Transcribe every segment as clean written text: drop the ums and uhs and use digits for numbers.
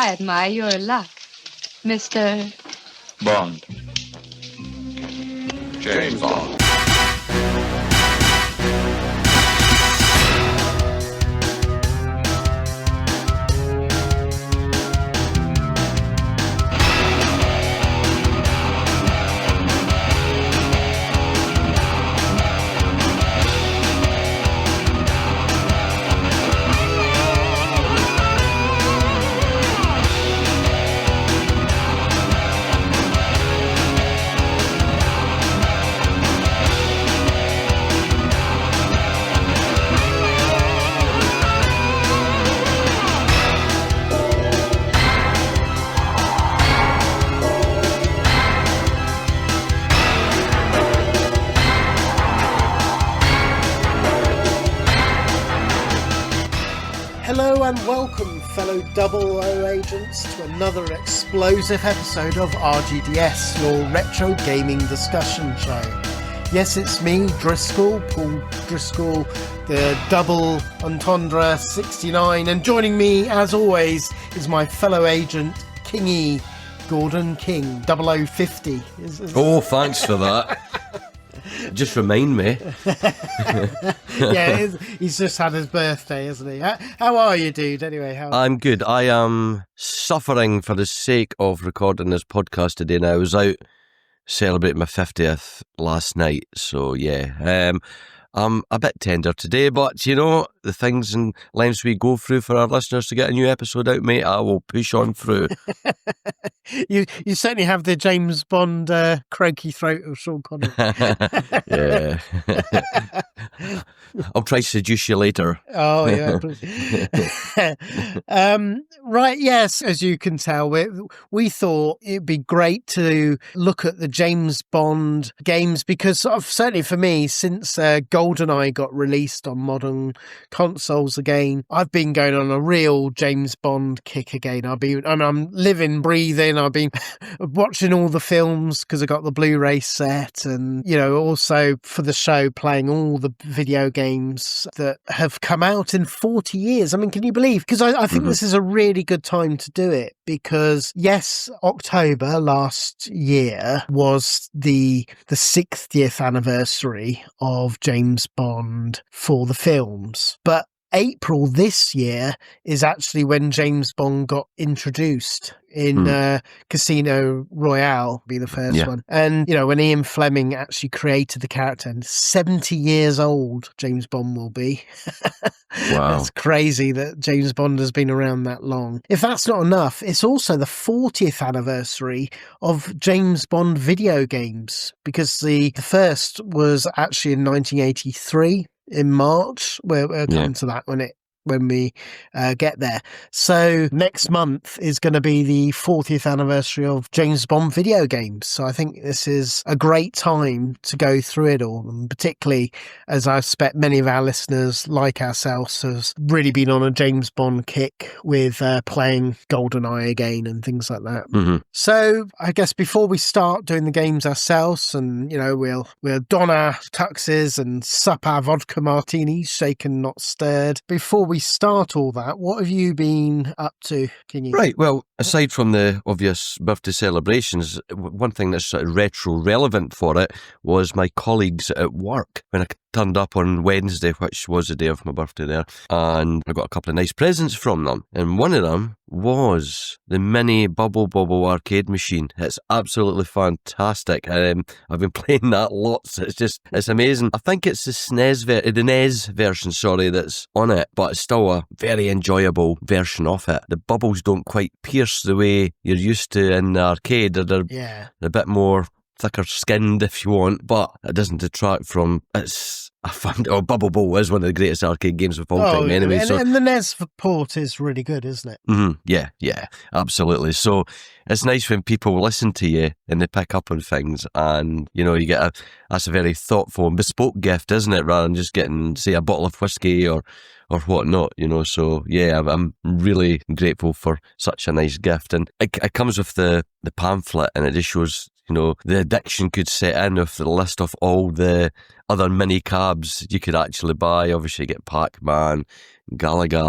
I admire your luck, Mr. Bond. James Bond. Hello and welcome, fellow 00 agents, to another explosive episode of RGDS, your retro gaming discussion show. Yes, it's me, Driscoll, Paul Driscoll, the double entendre 69, and joining me, as always, is my fellow agent, Kingy, Gordon King, 0050. Oh, thanks for that. Just remind me. Yeah, he's just had his birthday, hasn't he? How are you, dude? Anyway, I'm good. I am suffering for the sake of recording this podcast today, and I was out celebrating my 50th last night, so yeah. I'm a bit tender today, but you know, the things and lengths we go through for our listeners to get a new episode out, mate, I will push on through. You certainly have the James Bond croaky throat of Sean Connery. Yeah. I'll try to seduce you later. Oh, yeah. Right, yes, as you can tell, we thought it'd be great to look at the James Bond games because certainly for me, since GoldenEye got released on modern consoles again, I've been going on a real James Bond kick again. I'm living, breathing. I've been watching all the films because I got the Blu-ray set, and you know, also for the show playing all the video games that have come out in 40 years. I mean, can you believe? Because I think this is a really good time to do it because yes, October last year was the 60th anniversary of James Bond for the films, but April this year is actually when James Bond got introduced in Casino Royale, be the first one. And, you know, when Ian Fleming actually created the character, and 70 years old James Bond will be. Wow. It's crazy that James Bond has been around that long. If that's not enough, it's also the 40th anniversary of James Bond video games, because the first was actually in 1983. In March. We'll come to that when we get there. So next month is going to be the 40th anniversary of James Bond video games. So I think this is a great time to go through it all, and particularly as I expect many of our listeners, like ourselves, has really been on a James Bond kick with playing GoldenEye again and things like that. Mm-hmm. So I guess before we start doing the games ourselves, and you know, we'll don our tuxes and sup our vodka martinis, shaken not stirred. Before we start all that, what have you been up to, Kingy? Right, well, aside from the obvious birthday celebrations, one thing that's sort of retro relevant for it was my colleagues at work. When I turned up on Wednesday, which was the day of my birthday there, and I got a couple of nice presents from them, and one of them was the mini Bubble arcade machine. It's absolutely fantastic. I've been playing that lots. It's amazing. I think it's the NES version, that's on it, but it's still a very enjoyable version of it. The bubbles don't quite pierce the way you're used to in the arcade. They're a bit more thicker skinned, if you want, but it doesn't detract from Bubble Bowl is one of the greatest arcade games of all time anyway. And the NES port is really good, isn't it? Mm-hmm. Yeah, absolutely. So it's nice when people listen to you and they pick up on things, and you know, you get that's a very thoughtful and bespoke gift, isn't it, rather than just getting, say, a bottle of whiskey or whatnot, you know. So yeah, I'm really grateful for such a nice gift, and it comes with the pamphlet, and it just shows the addiction could set in with the list of all the other mini cabs you could actually buy. Obviously, you get Pac-Man, Galaga,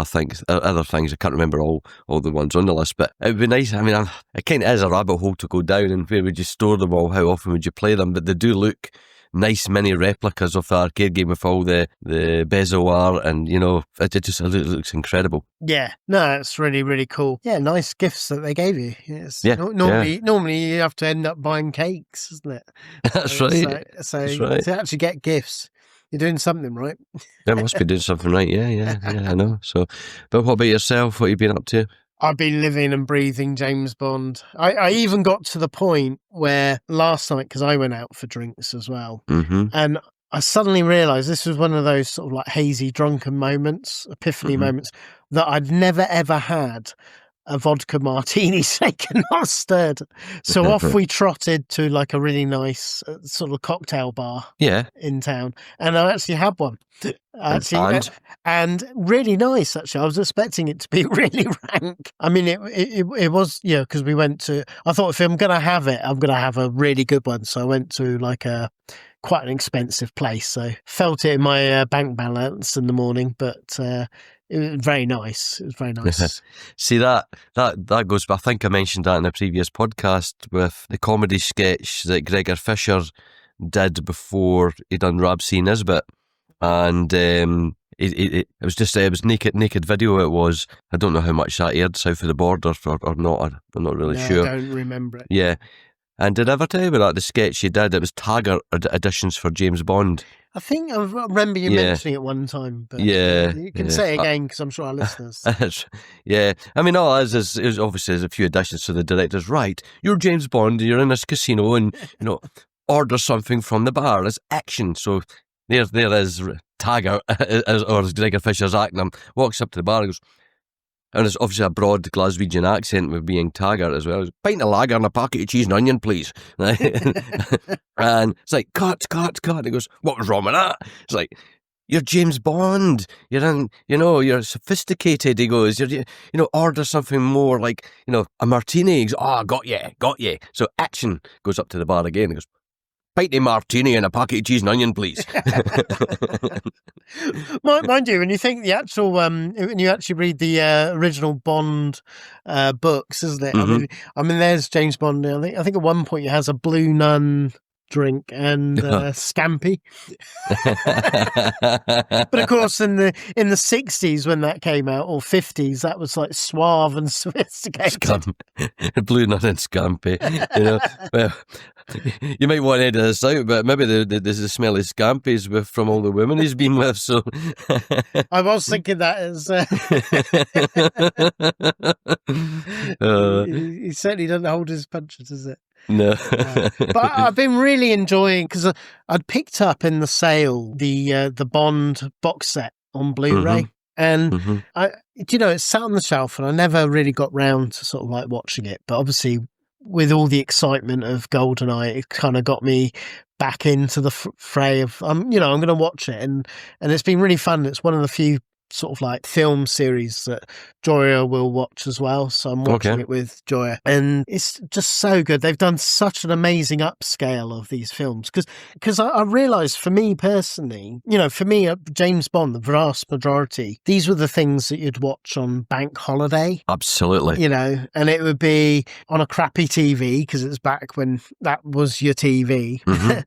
other things. I can't remember all the ones on the list, but it would be nice. I mean, it kind of is a rabbit hole to go down, and where would you store them all? How often would you play them? But they do look nice mini replicas of the arcade game with all the bezoar, and it looks incredible. Yeah, no, it's really, really cool. Yeah, nice gifts that they gave you. Yes. Yeah, Normally you have to end up buying cakes, isn't it? That's right. So That's right. to actually get gifts, you're doing something right. They must be doing something right. Yeah, I know. So, but what about yourself? What have you been up to? I've been living and breathing James Bond. I even got to the point where last night, because I went out for drinks as well, and I suddenly realised this was one of those sort of like hazy drunken moments, epiphany moments, that I'd never ever had a vodka martini shaken, not stirred. So off we trotted to like a really nice sort of cocktail bar in town, and I actually had one. And really nice, actually. I was expecting it to be really rank. I mean, it was, because we went to, I thought if I'm going to have it, I'm going to have a really good one. So I went to like quite an expensive place. So felt it in my bank balance in the morning, but it was very nice. It was very nice. See, that goes, I think I mentioned that in a previous podcast with the comedy sketch that Gregor Fisher did before he done Rab C. Nisbet. And it was naked video. It was. I don't know how much that aired south of the border or not. I'm not really sure. I don't remember it. Yeah. And did I ever tell you about that? The sketch he did, it was Taggart editions for James Bond. I think I remember you mentioning it one time. But you can say it again, because I'm sure our listeners. Yeah. I mean, all it is obviously there's a few additions to the director's right. You're James Bond, you're in this casino, and order something from the bar. It's action. So there is Taggart, or as Gregor Fisher's acting him, walks up to the bar and goes, and it's obviously a broad Glaswegian accent with being Taggart as well. Pint of lager and a packet of cheese and onion, please. And it's like, cut. And he goes, what was wrong with that? It's like, you're James Bond. You're in, you're sophisticated. He goes, order something more like, a martini. He goes, got you. So action. Goes up to the bar again. He goes, pint of martini and a packet of cheese and onion, please. Mind you, when you think the actual, when you actually read the original Bond books, isn't it? I mean, there's James Bond. I think at one point he has a Blue Nun drink and scampi. But of course, in the 60s when that came out, or 50s, that was like suave and sophisticated. Blue Nun and scampi. Well, you might want to edit this out, but maybe there's the smelly scampies from all the women he's been with. So I was thinking that as he certainly doesn't hold his punches, is it? No. But I've been really enjoying, because I'd picked up in the sale the Bond box set on Blu-ray. And it's sat on the shelf, and I never really got round to sort of like watching it. But obviously, with all the excitement of GoldenEye, it kind of got me back into the fray of, I'm going to watch it, and it's been really fun. It's one of the few sort of like film series that Joya will watch as well, so I'm watching it with Joya, and it's just so good. They've done such an amazing upscale of these films, because I realised, for me personally, for me, James Bond, the vast majority, these were the things that you'd watch on bank holiday. Absolutely. And it would be on a crappy TV, because it's back when that was your TV.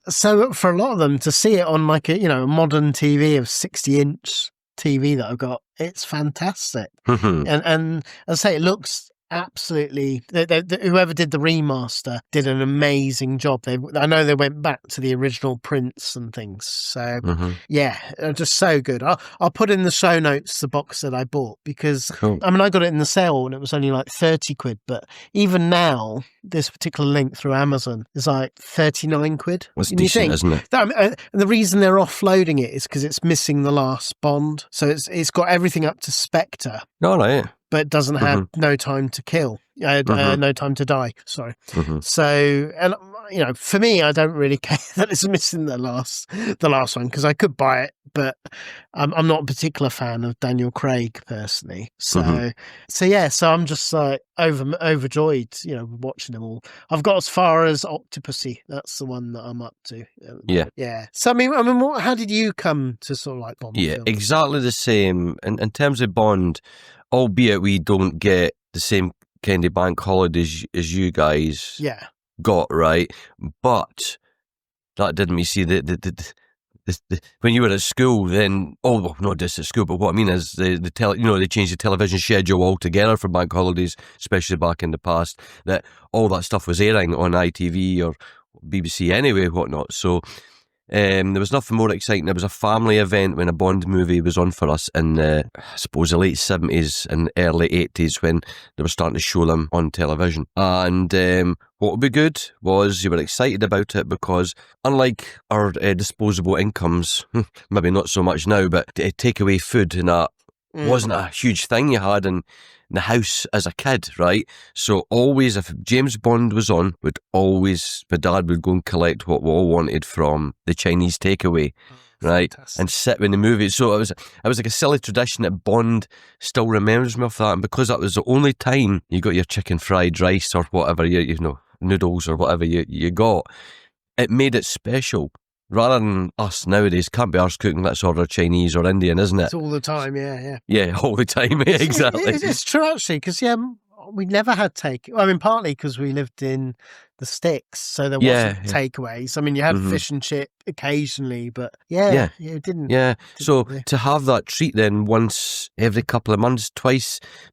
So for a lot of them to see it on like a modern TV of 60-inch TV that I've got, it's fantastic. And as I say, it looks absolutely, whoever did the remaster did an amazing job. I know they went back to the original prints and things, so yeah, just so good. I'll put in the show notes the box that I bought, because I mean, I got it in the sale and it was only like 30 quid, but even now this particular link through Amazon is like 39 quid. That's decent, isn't it? And the reason they're offloading it is because it's missing the last Bond, so it's got everything up to Spectre. All right. But it doesn't have No Time to Kill, No Time to Die. Sorry. So, and for me, I don't really care that it's missing the last one because I could buy it, but I'm not a particular fan of Daniel Craig personally. So I'm just like overjoyed, watching them all. I've got as far as Octopussy. That's the one that I'm up to. Yeah. So I mean, how did you come to sort of like Bond films? Exactly the same. In terms of Bond, albeit we don't get the same kind of bank holidays as you guys got, right? But that didn't mean see the when you were at school, then not just at school, but what I mean is they changed the television schedule altogether for bank holidays, especially back in the past. That all that stuff was airing on ITV or BBC anyway, whatnot. So. There was nothing more exciting. There was a family event when a Bond movie was on for us in I suppose the late 70s and early 80s when they were starting to show them on television. And what would be good was you were excited about it because unlike our disposable incomes, maybe not so much now, but takeaway food and that wasn't a huge thing you had in the house as a kid, right? So always, if James Bond was on, my dad would go and collect what we all wanted from the Chinese takeaway, right? Fantastic. And sit with the movie. So it was like a silly tradition that Bond still remembers me of that, and because that was the only time you got your chicken fried rice or whatever, noodles or whatever you got, it made it special. Rather than us nowadays, can't be ours cooking, let's order Chinese or Indian, isn't it? It's all the time, yeah. Yeah, all the time, exactly. It's true, actually, because, we never had partly because we lived in the sticks, so there wasn't takeaways. I mean, you had fish and chip occasionally, but it didn't. Yeah, so to have that treat then once every couple of months,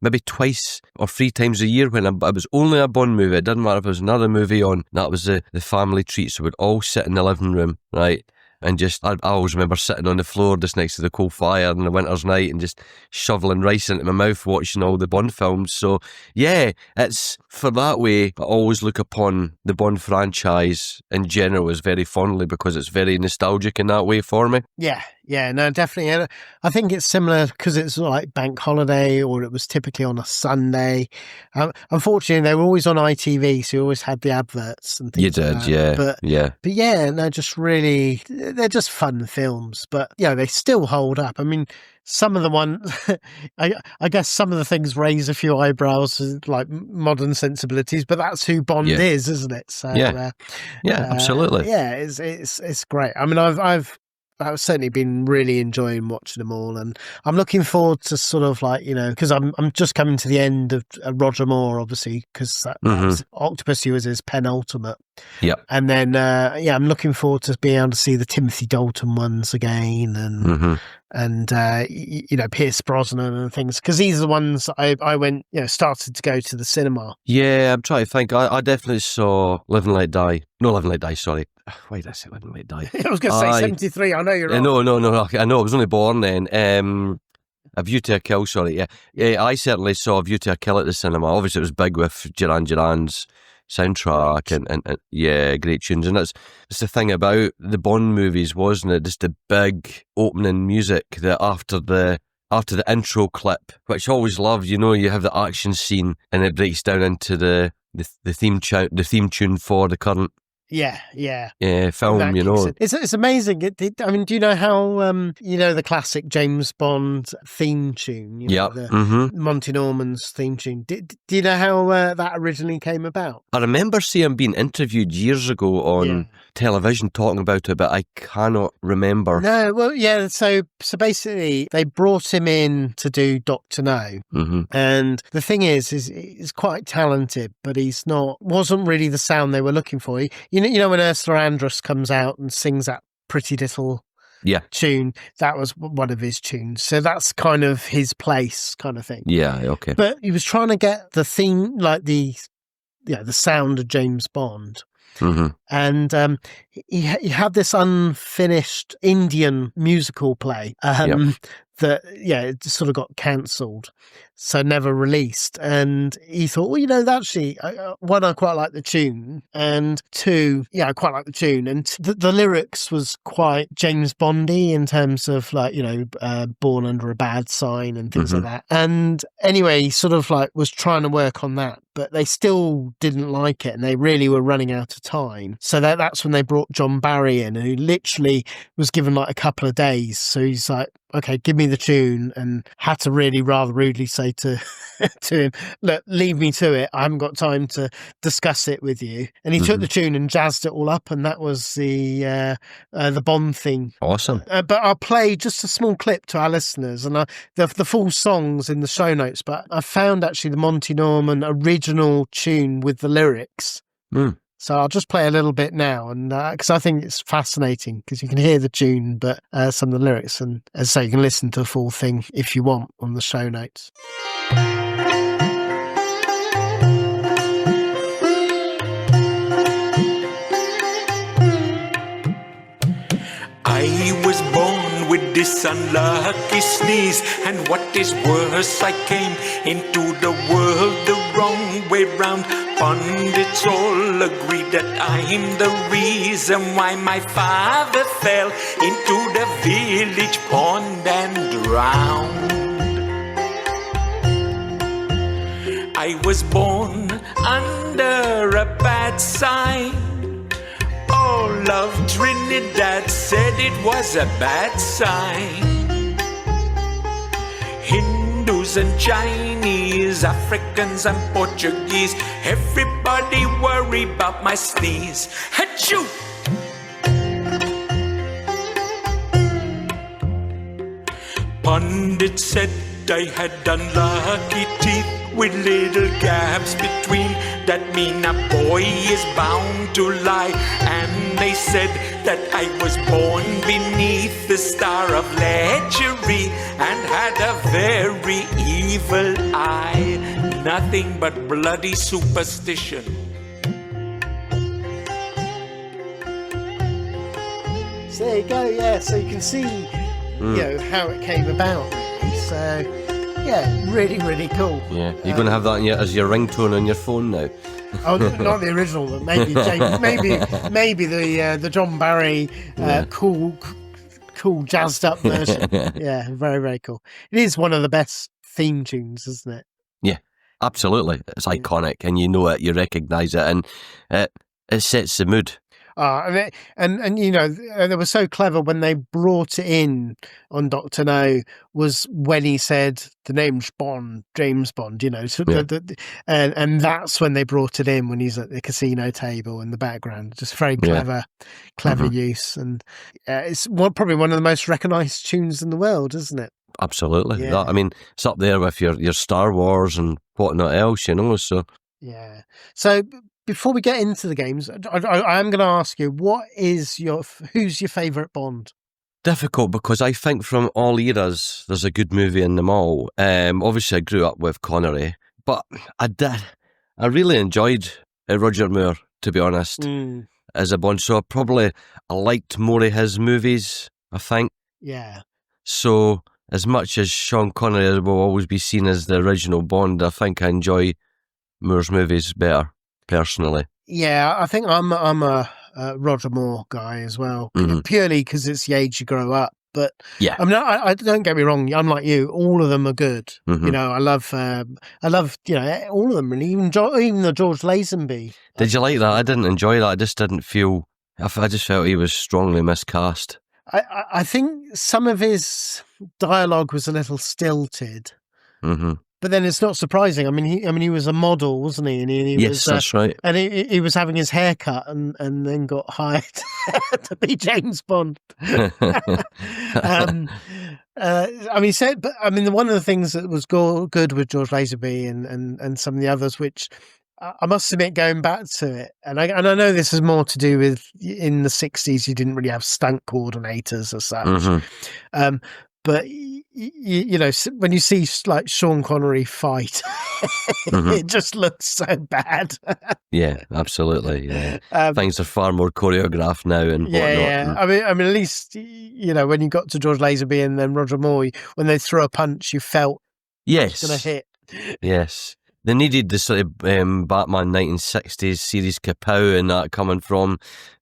maybe twice or 3 times a year when it was only a Bond movie, it didn't matter if it was another movie on, that was the family treat. So we'd all sit in the living room, right? And I always remember sitting on the floor just next to the coal fire on a winter's night and just shoveling rice into my mouth watching all the Bond films. So, it's for that way, I always look upon the Bond franchise in general as very fondly because it's very nostalgic in that way for me. Yeah, no, definitely. And I think it's similar because it's like bank holiday or it was typically on a Sunday. Unfortunately, they were always on ITV, so you always had the adverts and things. You did, But they're just really, they're just fun films. But, they still hold up. I mean, some of the ones, I guess some of the things raise a few eyebrows, like modern sensibilities, but that's who Bond is, isn't it? So, absolutely. It's great. I mean, I've certainly been really enjoying watching them all, and I'm looking forward to sort of like, because I'm just coming to the end of Roger Moore, obviously, because Octopussy was his penultimate. Yep. And then, I'm looking forward to being able to see the Timothy Dalton ones again, and Pierce Brosnan and things, because these are the ones I went, started to go to the cinema. Yeah, I'm trying to think. I definitely saw Live and Let Die. No, Live and Let Die, sorry. Why did I say Live and Let Die? I was going to say 73, I know you're right. No, I know, I was only born then. A View to a Kill, sorry, yeah. I certainly saw A View to a Kill at the cinema. Obviously, it was big with Duran Duran's soundtrack and great tunes. And that's the thing about the Bond movies, wasn't it? Just the big opening music that after the intro clip, which I always loved. You have the action scene and it breaks down into the theme tune for the current film. Exactly. It's amazing. I mean, do you know how the classic James Bond theme tune? Monty Norman's theme tune. Do you know how that originally came about? I remember seeing him being interviewed years ago on television talking about it, but I cannot remember. No, well, yeah. So basically, they brought him in to do Dr. No, and the thing is he's quite talented, but wasn't really the sound they were looking for. You know when Ursula Andress comes out and sings that Pretty Little tune, that was one of his tunes. So that's kind of his place, kind of thing. Yeah, okay. But he was trying to get the theme, like the sound of James Bond. And he had this unfinished Indian musical play that, it sort of got cancelled, so never released. And he thought, well, actually, one, I quite like the tune, and two, I quite like the tune, and the lyrics was quite James Bondy in terms of like, born under a bad sign and things like that. And anyway, he sort of like was trying to work on that, but they still didn't like it, and they really were running out of time. So that's when they brought John Barry in, who literally was given like a couple of days. So he's like, okay, give me the tune, and had to really rather rudely say to him, look, leave me to it. I haven't got time to discuss it with you. And he took the tune and jazzed it all up, and that was the Bond theme. Awesome. But I'll play just a small clip to our listeners, and the full songs in the show notes. But I found actually the Monty Norman original tune with the lyrics. So I'll just play a little bit now, and because I think it's fascinating, because you can hear the tune, but some of the lyrics, and as I say, you can listen to the full thing if you want on the show notes. I was born with this unlucky sneeze, and what is worse, I came into the world the wrong way round. Pundits all agree that I'm the reason why my father fell into the village pond and drowned. I was born under a bad sign. All of Trinidad said it was a bad sign. Hindus and Chinese, Africans and Portuguese, everybody worry about my sneeze. Achoo! Pundit said I had unlucky teeth with little gaps between. That mean a boy is bound to lie. And they said that I was born beneath the star of lechery and had a very evil eye. Nothing but bloody superstition. So there you go, so you can see how it came about. So really, really cool. Yeah, you're going to have that as your ringtone on your phone now. Oh, not the original, but maybe the John Barry cool jazzed up version. Yeah, very, very cool. It is one of the best theme tunes, isn't it? Yeah, absolutely. It's iconic, and you know it, you recognise it, and it sets the mood. And they were so clever when they brought it in on Dr. No, was when he said the name's Bond, James Bond, so and that's when they brought it in, when he's at the casino table in the background. Just very clever use, and it's probably one of the most recognised tunes in the world, isn't it? Absolutely. Yeah. I mean, it's up there with your Star Wars and whatnot else, so. Yeah. So before we get into the games, I am going to ask you, who's your favourite Bond? Difficult, because I think from all eras, there's a good movie in them all. Obviously, I grew up with Connery, but I really enjoyed Roger Moore, to be honest, as a Bond. So I liked more of his movies, I think. Yeah. So as much as Sean Connery will always be seen as the original Bond, I think I enjoy Moore's movies better, personally. Yeah, I think I'm a Roger Moore guy as well, purely because it's the age you grow up. But yeah, I mean, I don't get me wrong. I'm like you; all of them are good. I love all of them really. Even the George Lazenby. Did you like that? I didn't enjoy that. I just didn't feel. I just felt he was strongly miscast. I think some of his dialogue was a little stilted. But then it's not surprising. I mean, he was a model, wasn't he? And yes, that's right. And he was having his hair cut and then got hired to be James Bond. One of the things that was good with George Lazenby and some of the others, which I must admit, going back to it, and I know this is more to do with in the 60s, you didn't really have stunt coordinators as such. But you know, when you see like Sean Connery fight, it just looks so bad. Yeah, absolutely. Yeah, things are far more choreographed now and whatnot. Yeah. I mean, at least you know when you got to George Lazenby and then Roger Moore, when they threw a punch, you felt yes, it's going to hit. Yes. They needed the sort of Batman 1960s series kapow and that coming from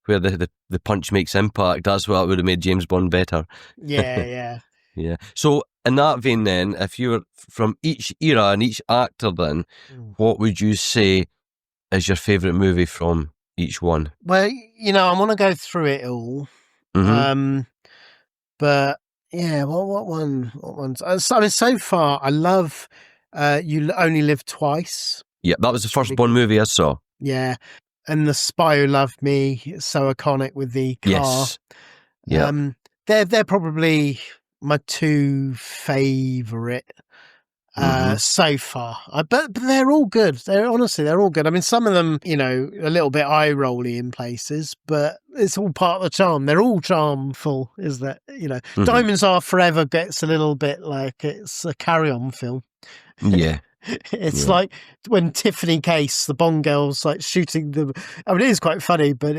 where the punch makes impact. That's what would have made James Bond better. Yeah. Yeah. So in that vein then, if you were from each era and each actor then, what would you say is your favourite movie from each one? Well, you know, I want to go through it all. But yeah, what ones? I mean, so far, I love You Only Live Twice. Yeah, that was the first Bond movie I saw. Yeah. And The Spy Who Loved Me, so iconic with the car. Yes. Yeah. They're probably my two favourite so far. But they're all good. They're all good. I mean, some of them, you know, a little bit eye-rolly in places, but it's all part of the charm. They're all charmful, is that, you know. Diamonds Are Forever gets a little bit like it's a carry-on film. Yeah. It's like when Tiffany Case, the Bond girl's like shooting the. I mean, it is quite funny, but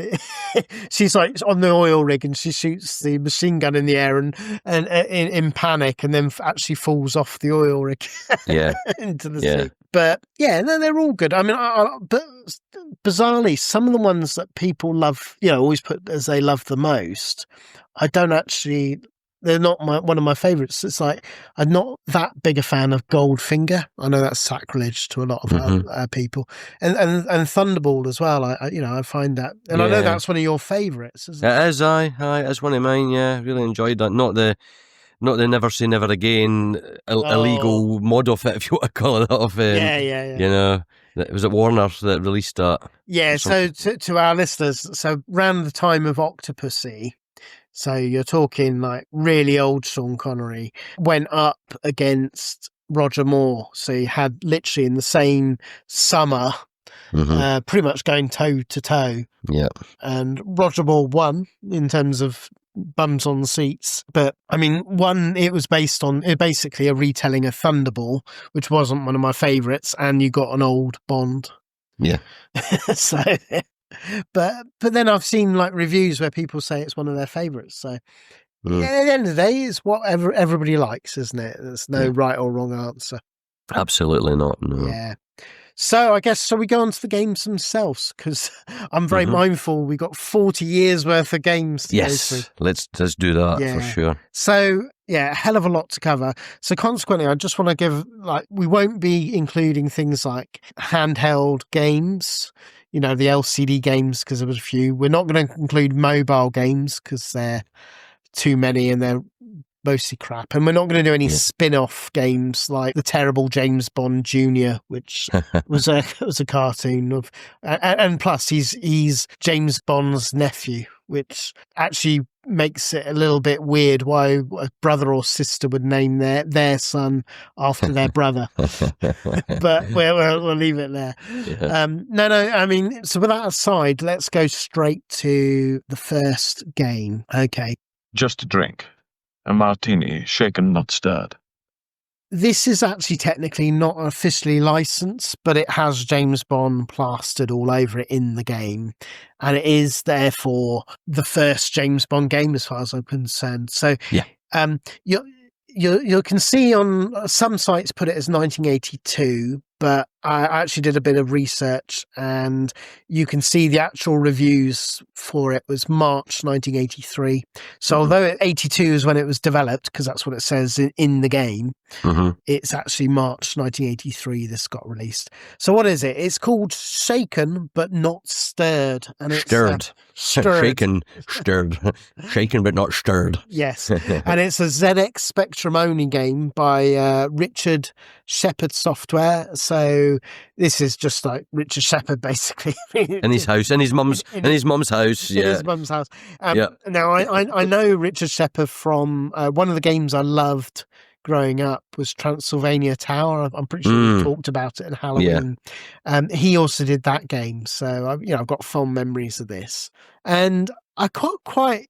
she's like on the oil rig and she shoots the machine gun in the air and in panic, and then actually falls off the oil rig, into the sea. But yeah, no, they're all good. I mean, but bizarrely, some of the ones that people love, you know, always put as they love the most, I don't actually. They're not one of my favourites. It's like I'm not that big a fan of Goldfinger. I know that's sacrilege to a lot of people, and Thunderball as well. I find that, and I know that's one of your favourites. Isn't it? It is. It's one of mine. Yeah, really enjoyed that. Not the Never Say Never Again illegal mod of it, if you want to call it. You know, was it Warner that released that? Yeah. So to our listeners, so around the time of Octopussy. So you're talking like really old Sean Connery went up against Roger Moore. So you had literally in the same summer, pretty much going toe to toe. Yeah. And Roger Moore won in terms of bums on seats. But I mean, it was based on basically a retelling of Thunderball, which wasn't one of my favourites. And you got an old Bond. Yeah. So... But then I've seen like reviews where people say it's one of their favourites. So at the end of the day, it's whatever everybody likes, isn't it? There's no right or wrong answer. Absolutely not. No. Yeah. So I guess, shall we go on to the games themselves? Because I'm very mindful we got 40 years worth of games to go through. Let's do that for sure. So yeah, a hell of a lot to cover. So consequently, I just want to give, like, we won't be including things like handheld games, you know, the LCD games, because there was a few. We're not going to include mobile games because they're too many and they're mostly crap. And we're not going to do any spin-off games like the terrible James Bond Jr., which was a cartoon of, and plus he's James Bond's nephew, which actually makes it a little bit weird why a brother or sister would name their son after their brother. But we'll leave it there. No, I mean, so with that aside, let's go straight to the first game. Okay. Just a drink. A martini, shaken, not stirred. This is actually technically not officially licensed, but it has James Bond plastered all over it in the game. And it is therefore the first James Bond game as far as I'm concerned. So you can see on some sites put it as 1982, but I actually did a bit of research and you can see the actual reviews for it was March 1983. So although 82 is when it was developed, because that's what it says in the game, it's actually March 1983 this got released. So what is it? It's called Shaken but Not Stirred. And it's stirred. Shaken, stirred. Shaken but not stirred. Yes. And it's a ZX Spectrum only game by Richard Shepherd Software. So this is just like Richard Shepherd, basically, in his house, in his mum's house. In his mum's house. Now, I know Richard Shepherd from one of the games I loved growing up was Transylvania Tower. I'm pretty sure we talked about it in Halloween. He also did that game, so I've got fond memories of this, and I quite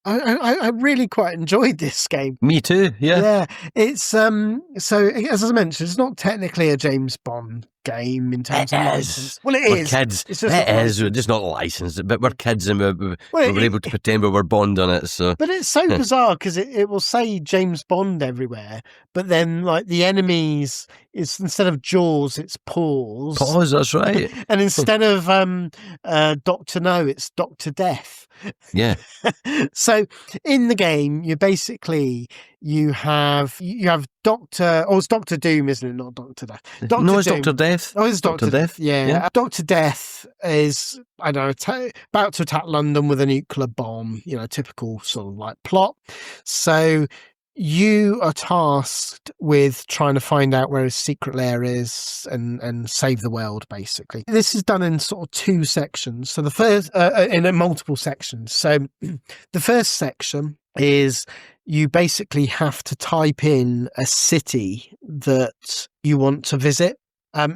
I really quite enjoyed this game. Me too. Yeah. It's so as I mentioned, it's not technically a James Bond game in terms of license. Well, We're is. kids. It's just It not is. We're licensed. just not licensed, but we're kids and we Well, were able to pretend we were Bond on it. So, but it's so bizarre because it will say James Bond everywhere, but then like the enemies is instead of jaws, it's paws. pause. That's right. And instead of Dr. No, it's Dr. Death. Yeah. So in the game, you have Doctor, it's Doctor Doom, isn't it? Not Doctor Death. No, it's Doom. Dr. Death. Oh, it's Dr. Death. Yeah. Dr. Death is, I don't know, about to attack London with a nuclear bomb, typical sort of like plot. So you are tasked with trying to find out where his secret lair is and save the world, basically. This is done in sort of two sections. So the first, in multiple sections. So the first section is you basically have to type in a city that you want to visit. This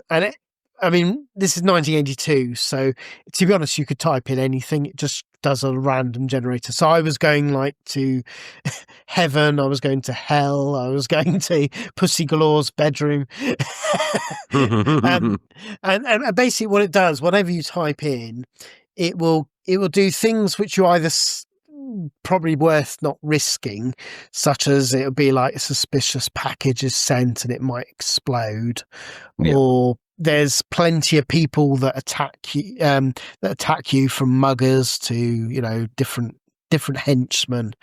is 1982, so to be honest, you could type in anything. It just does a random generator. So I was going like to heaven, I was going to hell, I was going to Pussy Galore's bedroom. and basically what it does, whatever you type in, it will do things which you either probably worth not risking, such as it'll be like a suspicious package is sent and it might explode, or there's plenty of people that attack you from muggers to different henchmen,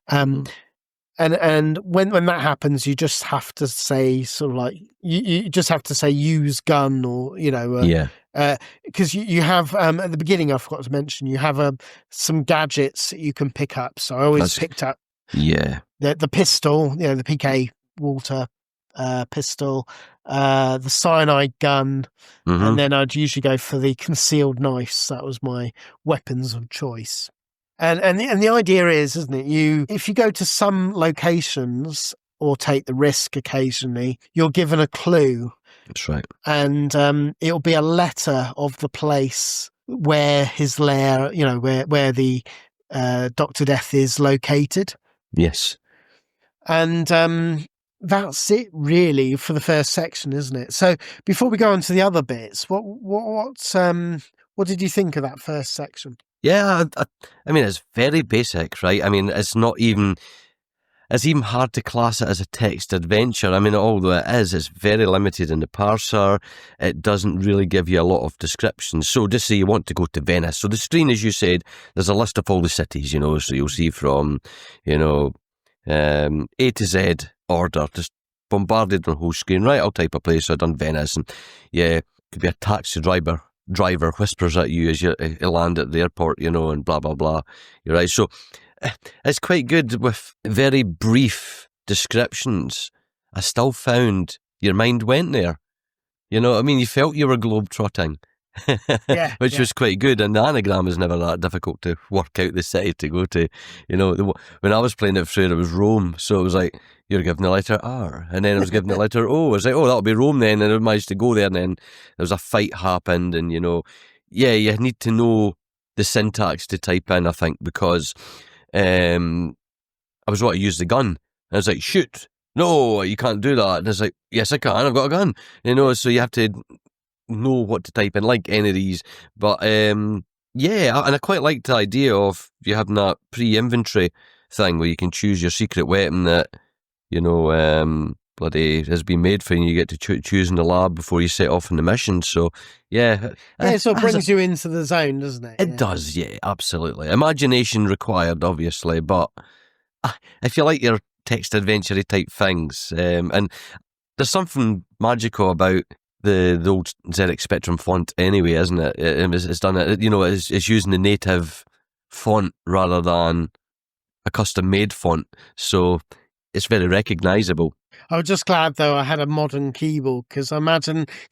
and when that happens, you just have to say sort of like you just have to say use gun or because you have at the beginning I forgot to mention you have some gadgets that you can pick up. So I always picked up the pistol, the PK Walter pistol, the cyanide gun, and then I'd usually go for the concealed knives. That was my weapons of choice. And the idea is, isn't it? If you go to some locations or take the risk occasionally, you're given a clue. That's right. And it'll be a letter of the place where his lair, where the Dr. Death is located. Yes. And that's it really for the first section, isn't it? So before we go on to the other bits, what did you think of that first section? Yeah, I mean, it's very basic, right? I mean, it's even hard to class it as a text adventure. I mean, although it's very limited in the parser. It doesn't really give you a lot of descriptions. So just say you want to go to Venice. So the screen, as you said, there's a list of all the cities, so you'll see from, A to Z order, just bombarded the whole screen. Right, I'll type a place. So I've done Venice, and could be a taxi driver whispers at you as you land at the airport, and blah, blah, blah. You're right. So it's quite good with very brief descriptions. I still found your mind went there. You know what I mean? You felt you were globetrotting, which was quite good. And the anagram is never that difficult to work out the city to go to. When I was playing it through, it was Rome. So it was like, you're given the letter R, and then I was given the letter O. I was like, that'll be Rome then. And I managed to go there, and then there was a fight happened. And, you need to know the syntax to type in, I think, because I was wanting to use the gun. And I was like, shoot. No, you can't do that. And I was like, yes, I can. I've got a gun. So you have to know what to type in, like any of these. But, and I quite liked the idea of you having that pre-inventory thing where you can choose your secret weapon that, bloody has been made for you, and you get to choose in the lab before you set off on the mission. So, so it brings you into the zone, doesn't it? It does, yeah, absolutely. Imagination required, obviously, but if you like your text adventure type things, and there's something magical about the old ZX Spectrum font anyway, isn't it? It's done it, it's using the native font rather than a custom-made font, so it's very recognisable. I was just glad, though, I had a modern keyboard, because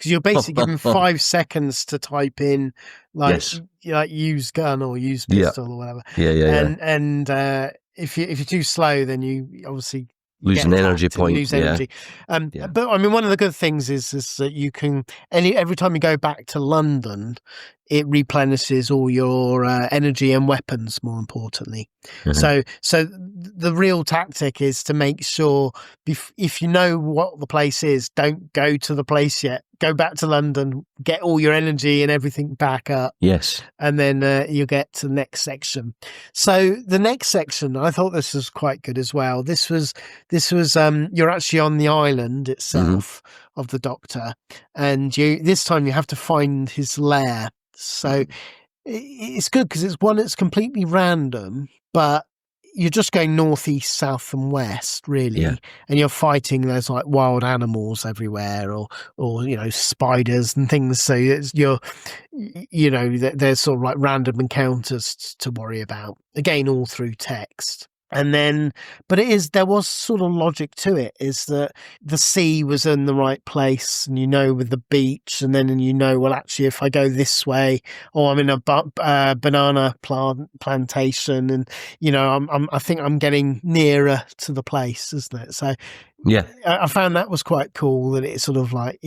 you're basically given 5 seconds to type in, like use gun or use pistol or whatever. And if you're too slow, then you obviously lose an energy point. Lose energy. But I mean, one of the good things is that you can every time you go back to London, it replenishes all your energy and weapons, more importantly. So the real tactic is to make sure if you know what the place is, don't go to the place yet. Go back to London, get all your energy and everything back up. Yes. And then you get to the next section. So the next section, I thought this was quite good as well. This was you're actually on the island itself of the Doctor, and this time you have to find his lair. So it's good because it's completely random, but you're just going northeast, south, and west, really, and you're fighting. There's like wild animals everywhere, or spiders and things. So there's sort of like random encounters to worry about. Again, all through text. And then, but there was sort of logic to it, is that the sea was in the right place, and with the beach, and then well, actually, if I go this way, or I'm in a banana plantation, and I think I'm getting nearer to the place, isn't it? So yeah, I found that was quite cool, that it sort of like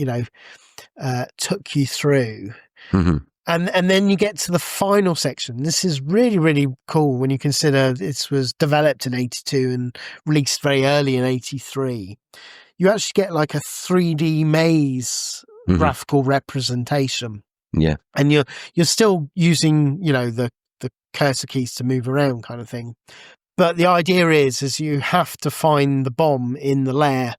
took you through. Mm-hmm. And then you get to the final section. This is really, really cool when you consider this was developed in 82 and released very early in 83. You actually get like a 3D maze graphical representation. Yeah. And you're still using, the cursor keys to move around kind of thing. But the idea is you have to find the bomb in the lair.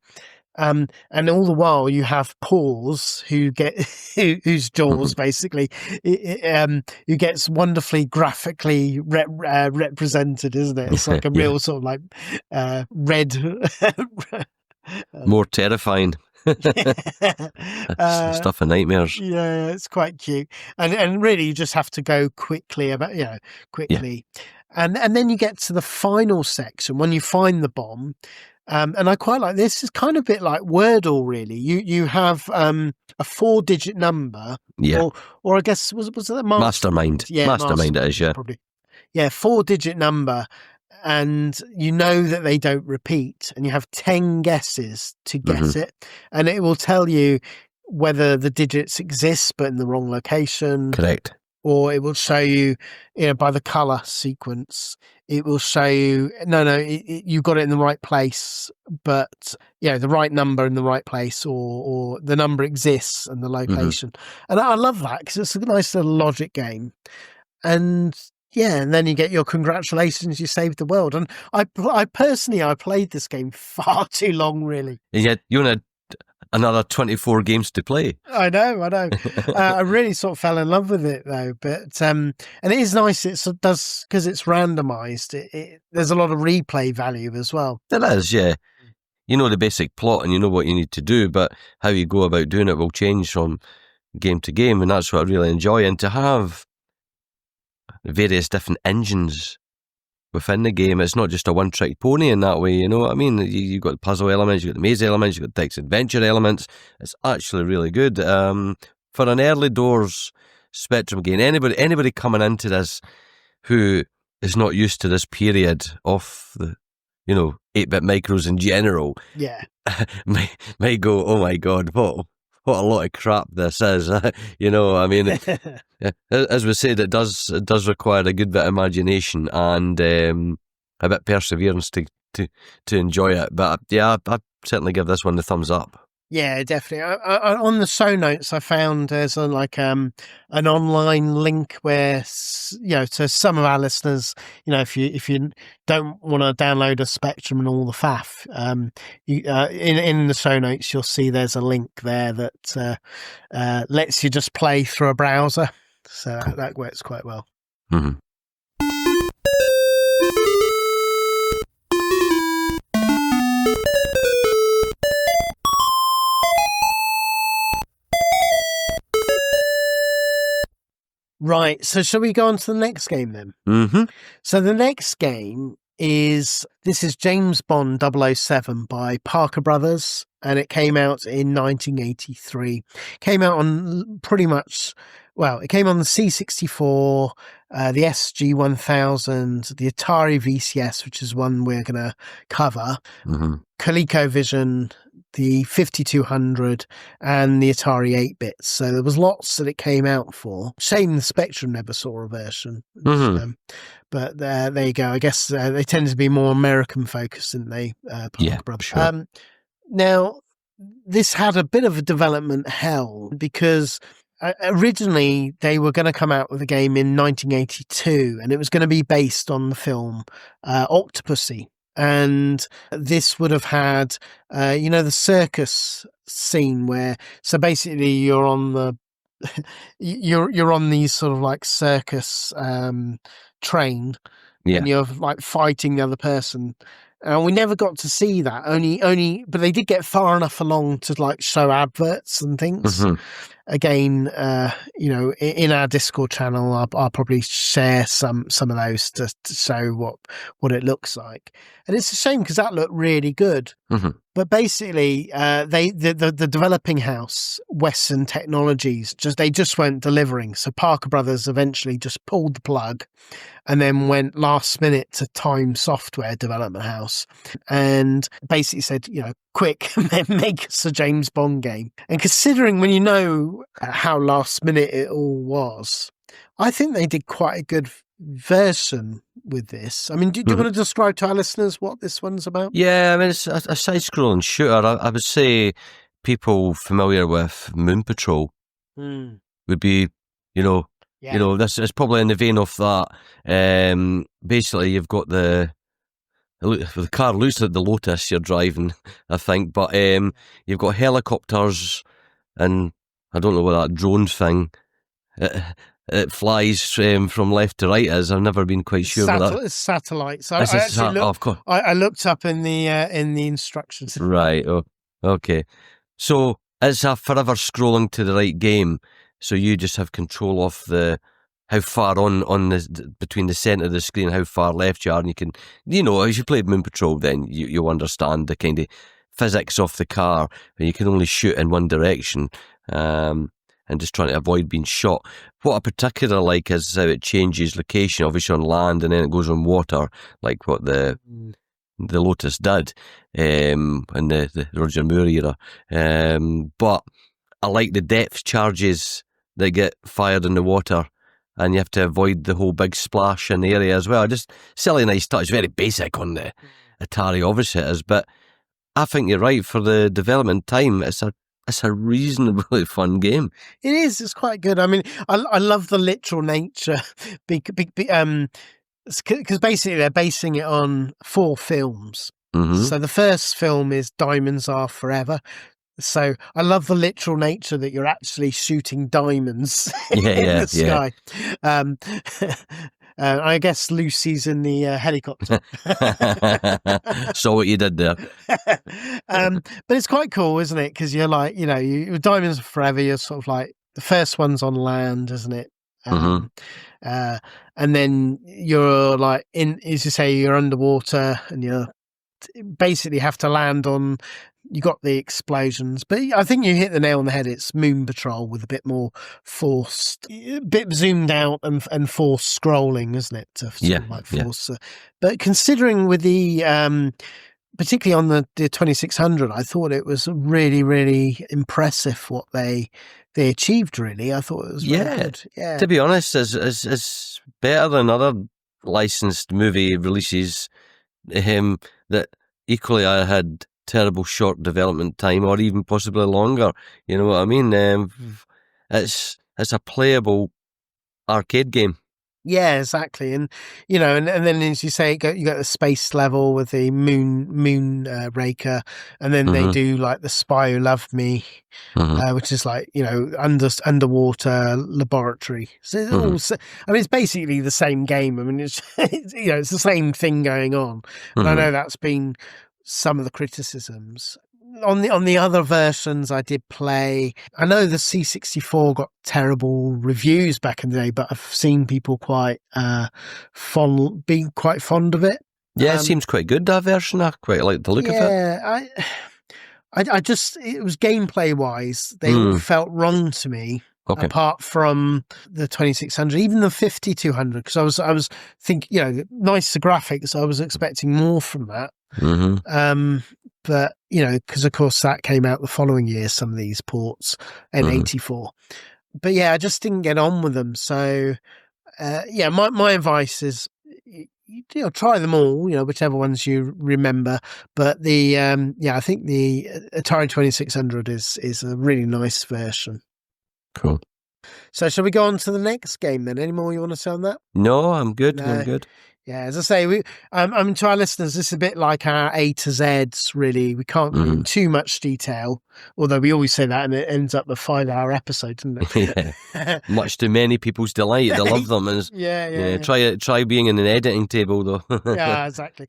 And all the while you have Paws whose jaws basically who gets wonderfully graphically represented, isn't it? It's like a real sort of like red more terrifying. Stuff of nightmares. Yeah, it's quite cute, and really you just have to go quickly quickly. And then you get to the final section when you find the bomb. And I quite like this. It's kind of a bit like Wordle, really. You have a 4-digit number, or I guess was it the Mastermind? Yeah, Mastermind it is, yeah. Probably. Yeah, 4-digit number, and that they don't repeat, and you have 10 guesses to guess it, and it will tell you whether the digits exist but in the wrong location. Correct. Or it will show you, by the color sequence, it will show you, you got it in the right place, but, the right number in the right place, or the number exists and the location. And I love that because it's a nice little logic game. And then you get your congratulations, you saved the world. And I personally played this game far too long, really. Yeah, you want another 24 games to play. I know. I really sort of fell in love with it though, but and it is nice. It does, because it's randomized. There's a lot of replay value as well. There is, yeah. You know the basic plot and you know what you need to do, but how you go about doing it will change from game to game, and that's what I really enjoy. And to have various different engines within the game, it's not just a one-trick pony in that way, you know what I mean? You've got the puzzle elements, you've got the maze elements, you've got the text adventure elements. It's actually really good. For an early doors Spectrum game, anybody coming into this who is not used to this period of the 8-bit micros in general, may go, oh my God, what a lot of crap this is. I mean, as we said, it does require a good bit of imagination and a bit of perseverance to enjoy it. But yeah, I'd certainly give this one the thumbs up. Yeah, definitely. On the show notes, I found there's an online link where, to some of our listeners, if you don't want to download a Spectrum and all the faff, in the show notes you'll see there's a link there that lets you just play through a browser. So that works quite well. Mm-hmm. Right, so shall we go on to the next game then? Mm-hmm. So the next game is James Bond 007 by Parker Brothers, and it came out in 1983. Came out on it came on the C64, the SG-1000, the Atari VCS, which is one we're going to cover, ColecoVision, the 5200, and the Atari 8-bits. So there was lots that it came out for. Shame the Spectrum never saw a version. But there you go. I guess they tend to be more American focused, didn't they? Yeah, Brothers. sure. Now, this had a bit of a development hell because originally they were going to come out with a game in 1982, and it was going to be based on the film Octopussy. And this would have had, the circus scene where, so basically you're on the, you're on these sort of like circus train, and you're like fighting the other person. And we never got to see that. Only, but they did get far enough along to like show adverts and things. Again, in our Discord channel, I'll probably share some of those to show what it looks like. And it's a shame because that looked really good. But basically, the developing house, Western Technologies, they just weren't delivering. So Parker Brothers eventually just pulled the plug, and then went last minute to Time Software Development House, and basically said, quick, make us a James Bond game. And considering when you know how last minute it all was, I think they did quite a good version with this. I mean, do you want to describe to our listeners what this one's about? Yeah, I mean, it's a side-scrolling shooter. I would say people familiar with Moon Patrol would be, this is probably in the vein of that. Basically, you've got the car looks like the Lotus you're driving, I think, but you've got helicopters and I don't know what that drone thing. It flies from left to right. I've never been quite sure what that. It's satellites. Of course. I looked up in the instructions. Right. Oh, okay. So it's a forever scrolling to the right game. So you just have control of how far on the between the centre of the screen, how far left you are, and you can, as you played Moon Patrol, then you understand the kind of physics of the car, and you can only shoot in one direction, and just trying to avoid being shot. What I particularly like is how it changes location, obviously on land, and then it goes on water, like what the Lotus did, in the Roger Moore era. But I like the depth charges that get fired in the water, and you have to avoid the whole big splash in the area as well. Just silly, nice touch. Very basic on the Atari, obviously it is, but I think you're right. For the development time, it's a reasonably fun game. It is. It's quite good. I mean, I love the literal nature, because basically they're basing it on 4 films. So the first film is Diamonds Are Forever. So I love the literal nature that you're actually shooting diamonds in the sky. I guess Lucy's in the helicopter. Saw what you did there. But it's quite cool, isn't it? Because you're like, Diamonds Are Forever, you're sort of like, the first one's on land, isn't it? And then you're like, as you say, you're underwater, and you basically have to land on. You got the explosions, but I think you hit the nail on the head. It's Moon Patrol with a bit more forced, a bit zoomed out and forced scrolling, isn't it? But considering with the, particularly on the 2600, I thought it was really, really impressive what they achieved. Really, I thought it was very good. Yeah. To be honest, it's better than other licensed movie releases. That equally I had terrible short development time, or even possibly longer. You know what I mean? It's a playable arcade game. Yeah, exactly. And and then as you say, you got the space level with the moon raker, and then they do like the Spy Who Loved Me, which is like underwater laboratory. So it's basically the same game. I mean, it's it's the same thing going on. And I know that's been some of the criticisms. On the other versions I did play, I know the C64 got terrible reviews back in the day, but I've seen people being quite fond of it. Yeah, it seems quite good, that version. I quite like the look of it. Yeah, I just, it was gameplay wise, they all felt wrong to me. Okay. apart from the 2600, even the 5200, because I was thinking, nicer graphics. I was expecting more from that. Mm-hmm. But, because of course that came out the following year, some of these ports, N84. But yeah, I just didn't get on with them. So, my advice is, try them all, whichever ones you remember. But I think the Atari 2600 is a really nice version. Cool. So shall we go on to the next game then? Any more you want to say on that? No, I'm good. No. I'm good. Yeah, as I say, to our listeners, this is a bit like our A to Zs, really. We can't go into too much detail, although we always say that and it ends up a 5-hour episode, doesn't it? Yeah. Much to many people's delight. They love them. And Yeah. Try being in an editing table, though. Yeah, exactly.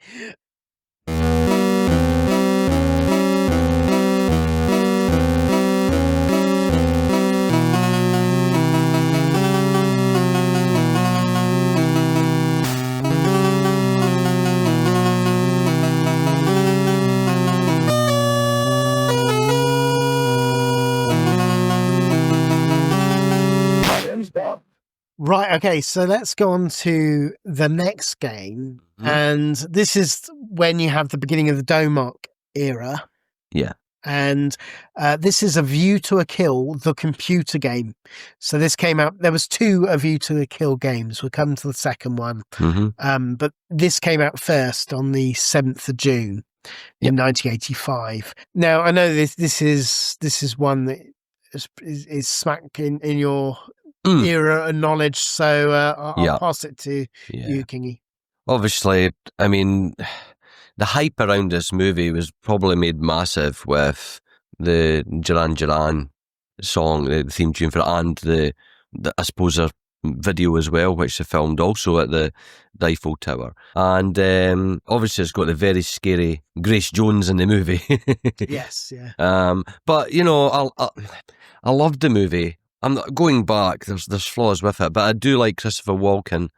Right, okay, so let's go on to the next game. And this is when you have the beginning of the Domark era. Yeah. And this is A View to a Kill, the computer game. So this came out, there was 2 A View to a Kill games. We'll come to the second one. But this came out first on the 7th of June in 1985. Now, I know this is one that is smack in your era and knowledge, so I'll pass it to you, Kingy. Obviously, I mean, the hype around this movie was probably made massive with the Duran Duran song, the theme tune for it, and the I suppose a video as well, which they filmed also at the Eiffel Tower. And obviously it's got the very scary Grace Jones in the movie. Yes, yeah. But I loved the movie. I'm not going back. There's flaws with it, but I do like Christopher Walken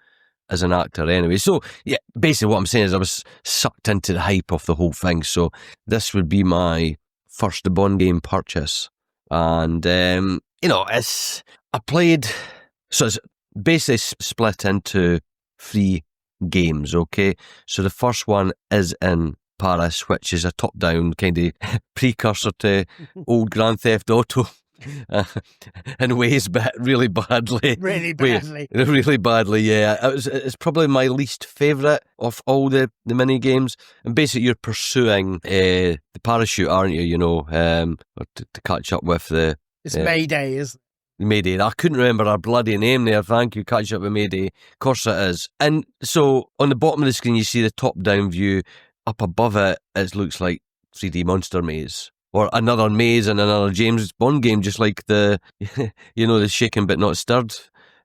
as an actor anyway. So yeah, basically what I'm saying is I was sucked into the hype of the whole thing. So this would be my first Bond game purchase, and it's basically split into 3 games. Okay, so the first one is in Paris, which is a top-down kind of precursor to old Grand Theft Auto. In ways, but really badly. Really badly. Really badly, yeah. It's probably my least favourite of all the mini games. And basically, you're pursuing the parachute, aren't you? To catch up with the. It's Mayday, isn't it? Mayday. I couldn't remember her bloody name there. Thank you. Catch up with Mayday. Of course it is. And so on the bottom of the screen, you see the top-down view. Up above it, it looks like 3D Monster Maze. Or another maze in another James Bond game, just like the, the shaken but not stirred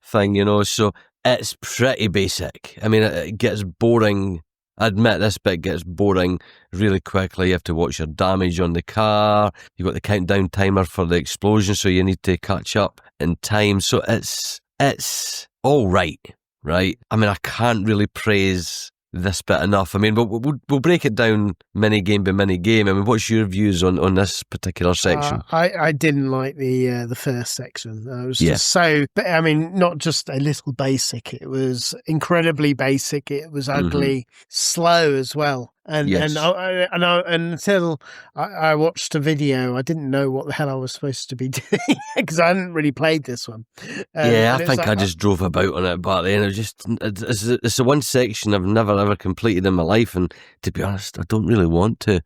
thing, So it's pretty basic. I mean, it gets boring. I admit this bit gets boring really quickly. You have to watch your damage on the car. You've got the countdown timer for the explosion, so you need to catch up in time. So it's all right? I mean, I can't really praise this bit enough. I mean, we'll break it down mini game by mini game. I mean, what's your views on this particular section? I didn't like the first section. It was just so. I mean, not just a little basic. It was incredibly basic. It was ugly, slow as well. And until I watched a video, I didn't know what the hell I was supposed to be doing because I hadn't really played this one. I think I just drove about on it back then. It's the one section I've never ever completed in my life, and to be honest, I don't really want to.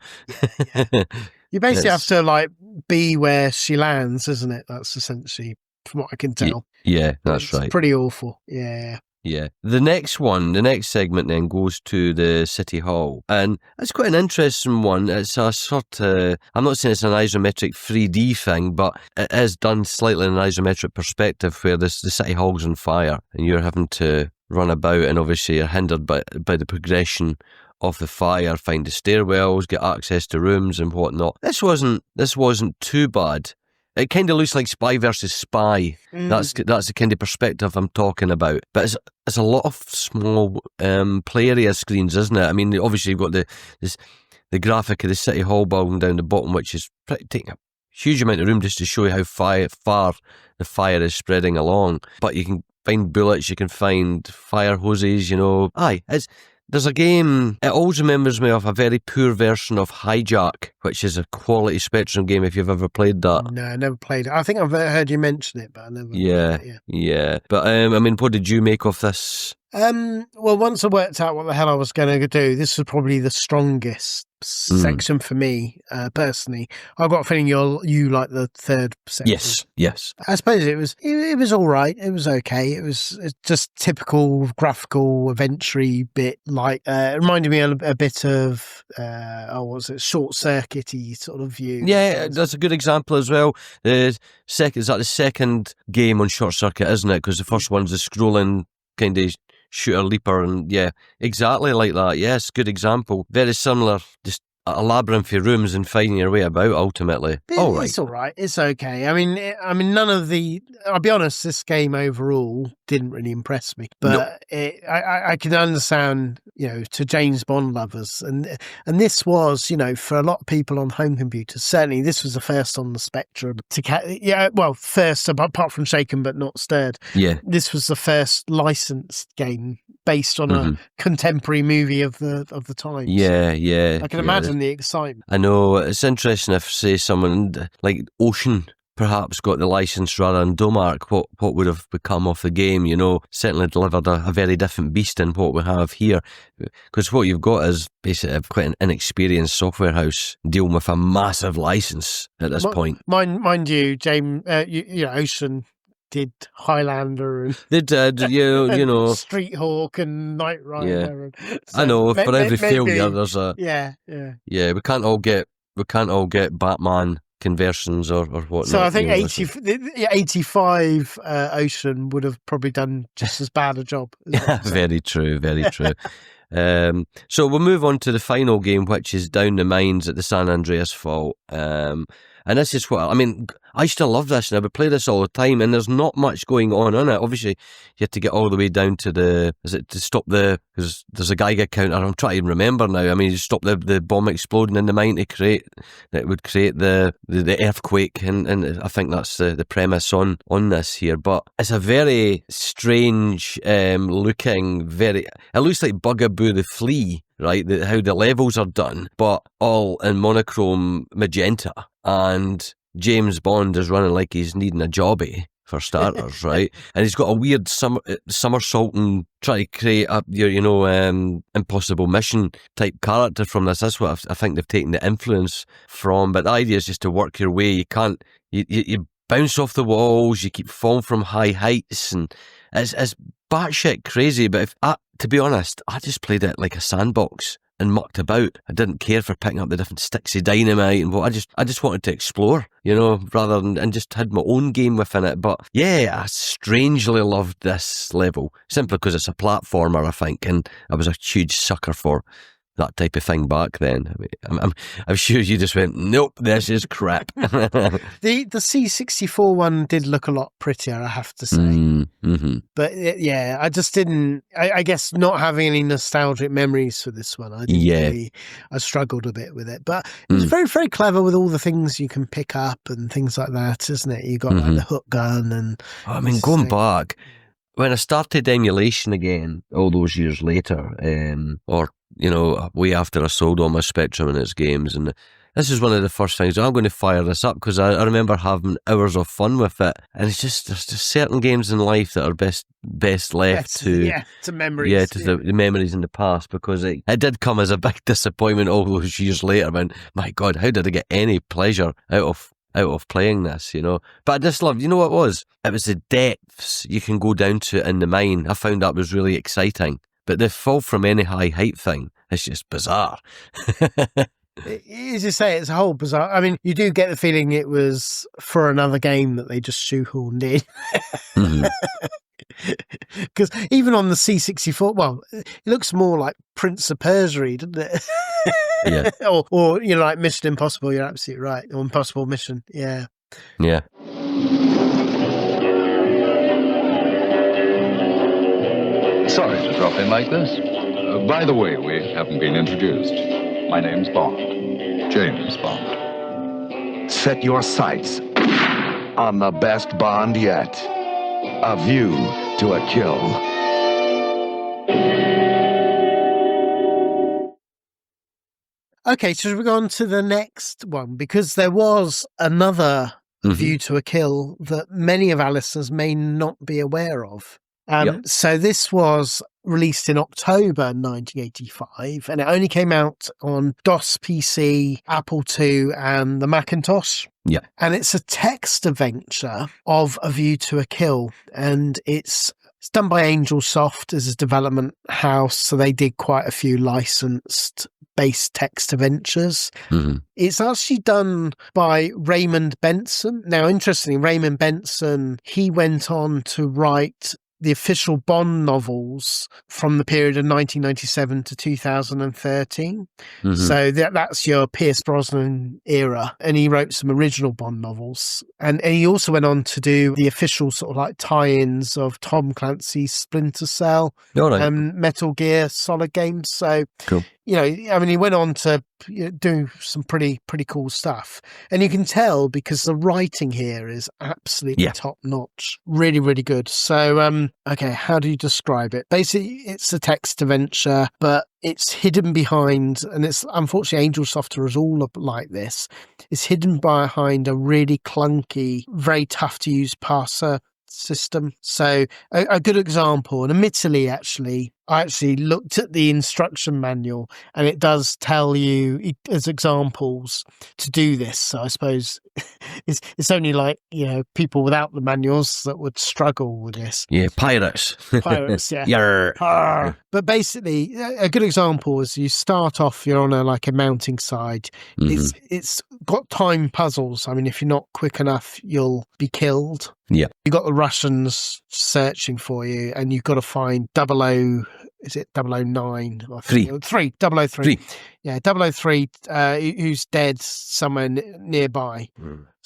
You basically have to be where she lands, isn't it? That's essentially, from what I can tell. Yeah, that's right. It's pretty awful. Yeah. Yeah. The next segment then goes to the City Hall. And it's quite an interesting one. It's a sort of, I'm not saying it's an isometric 3D thing, but it is done slightly in an isometric perspective where the City Hall's on fire and you're having to run about, and obviously you're hindered by the progression of the fire, find the stairwells, get access to rooms and whatnot. This wasn't too bad. It kind of looks like Spy versus Spy. That's the kind of perspective I'm talking about. But it's a lot of small play area screens, isn't it? I mean, obviously you've got the graphic of the City Hall building down the bottom, which is taking up huge amount of room just to show you how far the fire is spreading along. But you can find bullets, you can find fire hoses, you know. There's a game, it always remembers me of a very poor version of Hijack, which is a quality Spectrum game if you've ever played that. No, I never played it. I think I've heard you mention it, but I never played it. Yeah. But, I mean, what did you make of this? Well, once I worked out what the hell I was going to do, this was probably the strongest section for me, personally. I've got a feeling you like the third section. Yes. I suppose it was all right. It was okay. It's just typical graphical adventure bit. Like it reminded me a bit of short circuity sort of view. Yeah, that's a good example as well. Is that the second game on Short Circuit, isn't it? Because the first one's the scrolling kind of shooter leaper, and yeah, exactly like that. Yes, good example. Very similar, just a labyrinth of rooms and finding your way about ultimately. It's all right. It's okay. I mean, none of the. I'll be honest. This game overall didn't really impress me, but I can understand, to James Bond lovers, and this was, for a lot of people on home computers. Certainly, this was the first on the Spectrum first apart from Shaken but not Stirred. Yeah, this was the first licensed game based on a contemporary movie of the time. Yeah. I can imagine the excitement. I know, it's interesting if, say, someone like Ocean perhaps got the license rather than Domark, what would have become of the game, certainly delivered a very different beast than what we have here. Because what you've got is basically quite an inexperienced software house dealing with a massive license at this point. Mind you, James, Ocean did Highlander and they did, Street Hawk and Knight Rider. Yeah. So I know, for every failure there's a we can't all get Batman conversions or whatnot. So I think 85 Ocean would have probably done just as bad a job. Very true. So we'll move on to the final game, which is Down the Mines at the San Andreas Fault. And this is I still love this and I would play this all the time, and there's not much going on in it. Obviously, you have to get all the way down to to stop because there's a Geiger counter. I'm trying to remember now. I mean, you stop the bomb exploding in the mine that would create the earthquake, and I think that's the premise on this here. But it's a very strange looking, it looks like Bugaboo the Flea, right? How the levels are done, but all in monochrome magenta, and James Bond is running like he's needing a jobby, for starters, right? And he's got a weird somersaulting, trying to create a impossible mission type character from this. That's what I think they've taken the influence from. But the idea is just to work your way. You can't, you bounce off the walls, you keep falling from high heights, and it's batshit crazy. But to be honest, I just played it like a sandbox and mucked about. I didn't care for picking up the different sticks of dynamite and what. I just wanted to explore, rather than, and just had my own game within it. But yeah, I strangely loved this level simply because it's a platformer, I think, and I was a huge sucker for that type of thing back then. I'm sure you just went, nope, this is crap. The C64 one did look a lot prettier, I have to say. But yeah, I just didn't. I guess not having any nostalgic memories for this one, I struggled a bit with it. But it was very, very clever with all the things you can pick up and things like that, isn't it? You got like the hook gun and. Going back when I started emulation again all those years later, way after I sold all my Spectrum and its games, and this is one of the first things I'm going to fire this up because I remember having hours of fun with it. And it's just there's just certain games in life that are best left to memories, the memories in the past, because it did come as a big disappointment all those years later. I mean, my God, how did I get any pleasure out of playing this, But I just loved, what it was? It was the depths you can go down to in the mine. I found that was really exciting. But the fall from any high height thing is just bizarre. As you say, it's a whole bizarre. I mean, you do get the feeling it was for another game that they just shoehorned in. Because even on the C64, it looks more like Prince of Persia, doesn't it? Yeah. or like Mission Impossible. You're absolutely right. Or Impossible Mission. Yeah. Yeah. Sorry to drop in like this. By the way, we haven't been introduced. My name's Bond. James Bond. set your sights on the best Bond yet. A View to a Kill. Okay, so we've gone to the next one because there was another View to a Kill that many of our listeners may not be aware of. So this was released in October 1985, and it only came out on DOS PC, Apple II, and the Macintosh. Yeah. And it's a text adventure of A View to a Kill, and it's done by Angel Soft as a development house, so they did quite a few licensed based text adventures. It's actually done by Raymond Benson. Now, interestingly, Raymond Benson, he went on to write the official Bond novels from the period of 1997 to 2013. So that's your Pierce Brosnan era. And he wrote some original Bond novels. And he also went on to do the official sort of like tie-ins of Tom Clancy's Splinter Cell and Metal Gear Solid games. So, cool. You know, I mean, he went on to do some pretty cool stuff. And you can tell because the writing here is absolutely top notch. Really, really good. So, okay, how do you describe it? Basically, it's a text adventure, but it's hidden behind, and it's unfortunately Angel Software is all like this. It's hidden behind a really clunky, very tough to use parser system. So a good example, and admittedly, I actually looked at the instruction manual, and it does tell you as examples to do this. So I suppose it's only like, you know, people without the manuals that would struggle with this. Yeah, pirates. Pirates, yeah. Yarr. But basically, a good example is you start off, you're on a mounting side. It's got time puzzles. I mean, if you're not quick enough, you'll be killed. Yeah. You've got the Russians searching for you, and you've got to find 009? 003. Yeah, 003, who's dead somewhere nearby.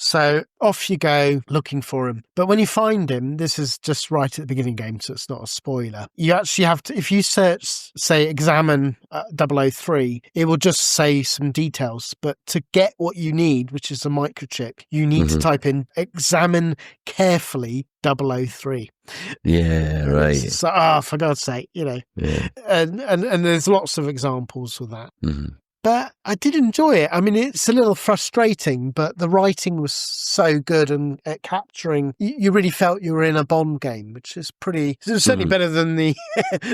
So off you go looking for him. But when you find him, this is just right at the beginning game, so it's not a spoiler. You actually have to, if you search, say, examine 003, it will just say some details. But to get what you need, which is a microchip, you need to type in examine carefully 003. Yeah, right. So, for God's sake, you know. Yeah. And there's lots of examples of that. But I did enjoy it. I mean, it's a little frustrating, but the writing was so good and at capturing, you really felt you were in a Bond game, which is certainly better than the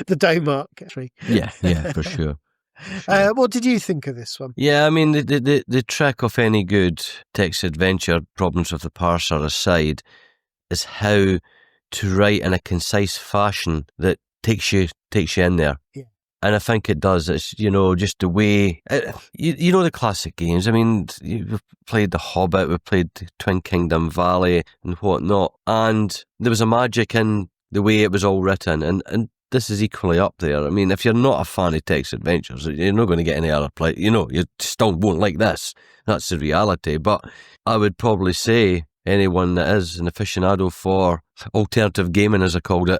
Domark, actually. Yeah, for sure. What did you think of this one? Yeah, I mean, the trick of any good text adventure, problems with the parser aside, is how to write in a concise fashion that takes you in there. Yeah. And I think it does. It's, you know, just the way, you know, the classic games. I mean, we've played The Hobbit, we've played Twin Kingdom Valley and whatnot. And there was a magic in the way it was all written. And this is equally up there. I mean, if you're not a fan of text adventures, you're not going to get any other play. You know, you still won't like this. That's the reality. But I would probably say anyone that is an aficionado for alternative gaming, as I called it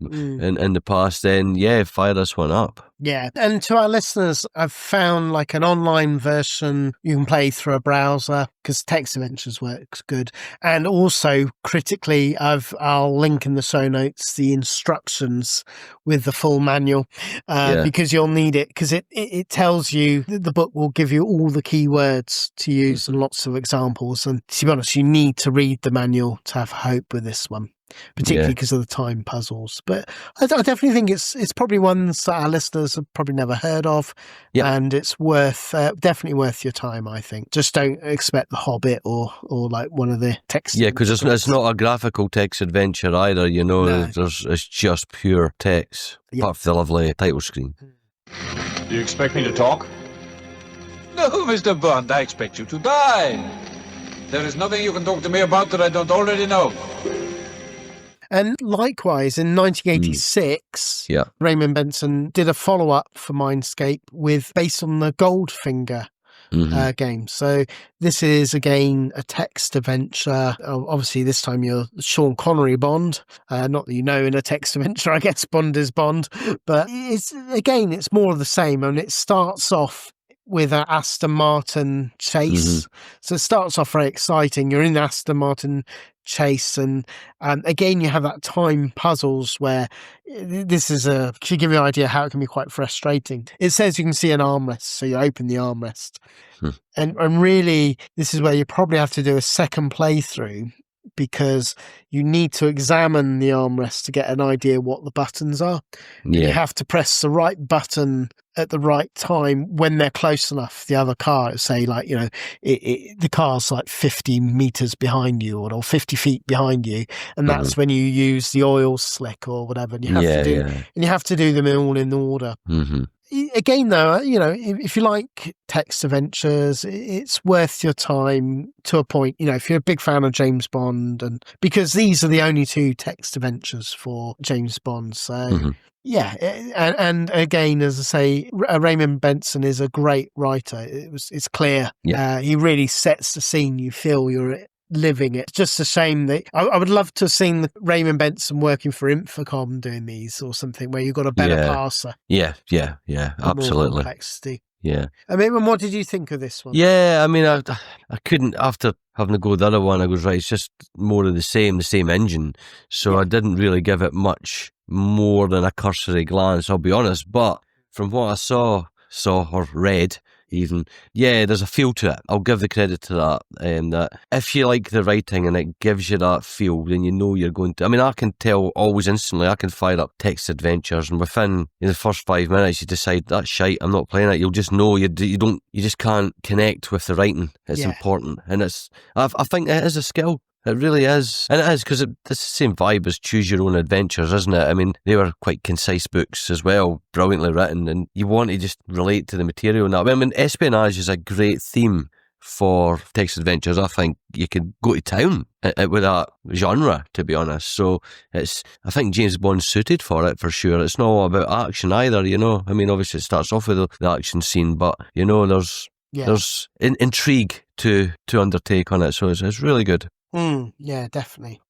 in the past, then yeah, fire this one up. Yeah, and to our listeners, I've found like an online version you can play through a browser because Text Adventures works good. And also, critically, I'll link in the show notes the instructions with the full manual because you'll need it, because it tells you, the book will give you all the keywords to use and lots of examples. And to be honest, you need to read the manual to have hope with this one, particularly because of the time puzzles. But I definitely think it's probably ones that our listeners have probably never heard of, and it's definitely worth your time, I think. Just don't expect The Hobbit or like one of the text. Yeah, because it's not a graphical text adventure either, you know. No. It's just pure text, apart from the lovely title screen. Do you expect me to talk? No, Mr. Bond, I expect you to die. There is nothing you can talk to me about that I don't already know. And likewise, in 1986, Raymond Benson did a follow-up for Mindscape based on the Goldfinger game. So this is, again, a text adventure. Obviously, this time you're Sean Connery Bond. Not that you know in a text adventure, I guess Bond is Bond. But it's more of the same. And it starts off with an Aston Martin chase. So it starts off very exciting. You're in Aston Martin chase, and again you have that time puzzles where this is to give you an idea how it can be quite frustrating. It says you can see an armrest, so you open the armrest, and really this is where you probably have to do a second playthrough, because you need to examine the armrest to get an idea what the buttons are. You have to press the right button at the right time when they're close enough. The other car, say like, the car's like 50 meters behind you or 50 feet behind you, and that's when you use the oil slick or whatever, and you have to do them all in order. Again, though, if you like text adventures, it's worth your time to a point. If you're a big fan of James Bond, and because these are the only 2 text adventures for James Bond, so yeah. And again, as I say, Raymond Benson is a great writer. It's clear. He really sets the scene. You feel you're living it. It's just a shame that I would love to have seen Raymond Benson working for Infocom doing these or something where you've got a better parser. Yeah, absolutely. More complexity. Yeah. I mean, and what did you think of this one? Yeah, I mean, I couldn't, after having to go the other one, I was right, it's just more of the same engine. So I didn't really give it much more than a cursory glance, I'll be honest. But from what I saw or read, even, there's a feel to it. I'll give the credit to that. That if you like the writing and it gives you that feel, then you're going to. I mean, I can tell always instantly. I can fire up text adventures, and within the first 5 minutes, you decide that's shite. I'm not playing it. You'll just know you just can't connect with the writing. It's important, and I think it is a skill. It really is. And it is, because it's the same vibe as Choose Your Own Adventures, isn't it? I mean, they were quite concise books as well, brilliantly written, and you want to just relate to the material and that. I mean, espionage is a great theme for text adventures. I think you could go to town with that genre, to be honest. So I think James Bond's suited for it, for sure. It's not all about action either, I mean, obviously it starts off with the action scene, but, there's intrigue to undertake on it, so it's really good. Yeah, definitely.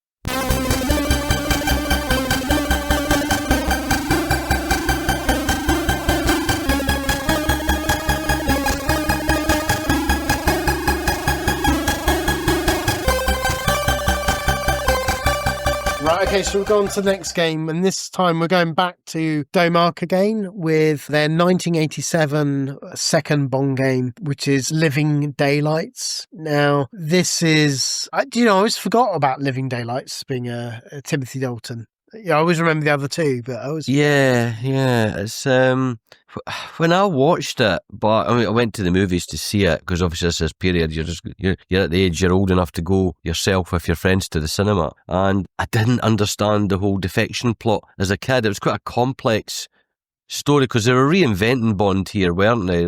Right, okay, so we'll go on to the next game, and this time we're going back to Domark again with their 1987 second Bond game, which is Living Daylights. Now, this is... I always forgot about Living Daylights being a Timothy Dalton. I always remember the other 2, but I was... Yeah, it's... when I watched it, but I mean, I went to the movies to see it, because obviously this period, you're at the age you're old enough to go yourself with your friends to the cinema, and I didn't understand the whole defection plot as a kid. It was quite a complex story, because they were reinventing Bond here, weren't they?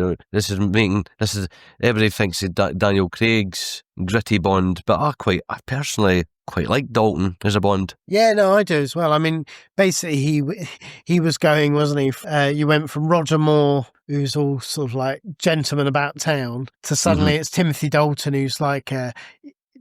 Everybody thinks of Daniel Craig's gritty Bond, but I personally quite like Dalton as a Bond. Yeah, no, I do as well. I mean, basically he was going, wasn't he? You went from Roger Moore, who's all sort of like gentleman about town, to suddenly it's Timothy Dalton, who's like a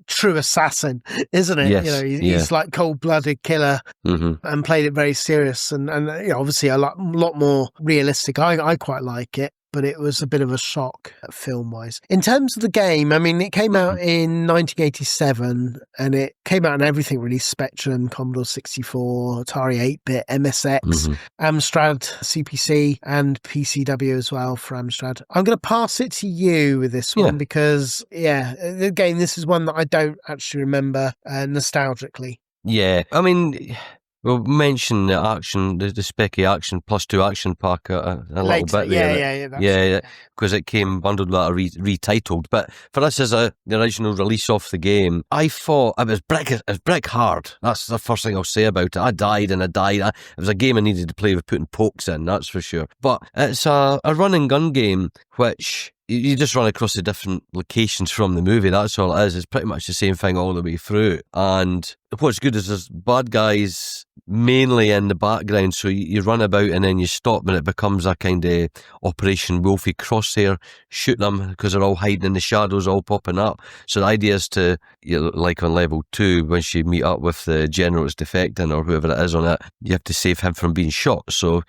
true assassin, isn't it? Yes, he's like cold-blooded killer, and played it very serious, and obviously a lot more realistic. I quite like it. But it was a bit of a shock film-wise. In terms of the game, I mean, it came out in 1987, and it came out on everything really: Spectrum, Commodore 64, Atari 8-bit, MSX, Amstrad CPC, and PCW as well for Amstrad. I'm going to pass it to you with this one because, again, this is one that I don't actually remember nostalgically. Yeah, I mean... We'll mention the action, the Specky Action +2 action pack a little bit there. Because it came bundled with a retitled. But for us as the original release of the game, I thought it was brick hard. That's the first thing I'll say about it. I died. It was a game I needed to play with putting pokes in, that's for sure. But it's a run and gun game which... You just run across the different locations from the movie. That's all it is. It's pretty much the same thing all the way through. And what's good is there's bad guys mainly in the background. So you run about and then you stop and it becomes a kind of Operation Wolfie Crosshair. Shoot them because they're all hiding in the shadows, all popping up. So the idea is to, like on level 2, once you meet up with the general that's defecting or whoever it is on it, you have to save him from being shot. So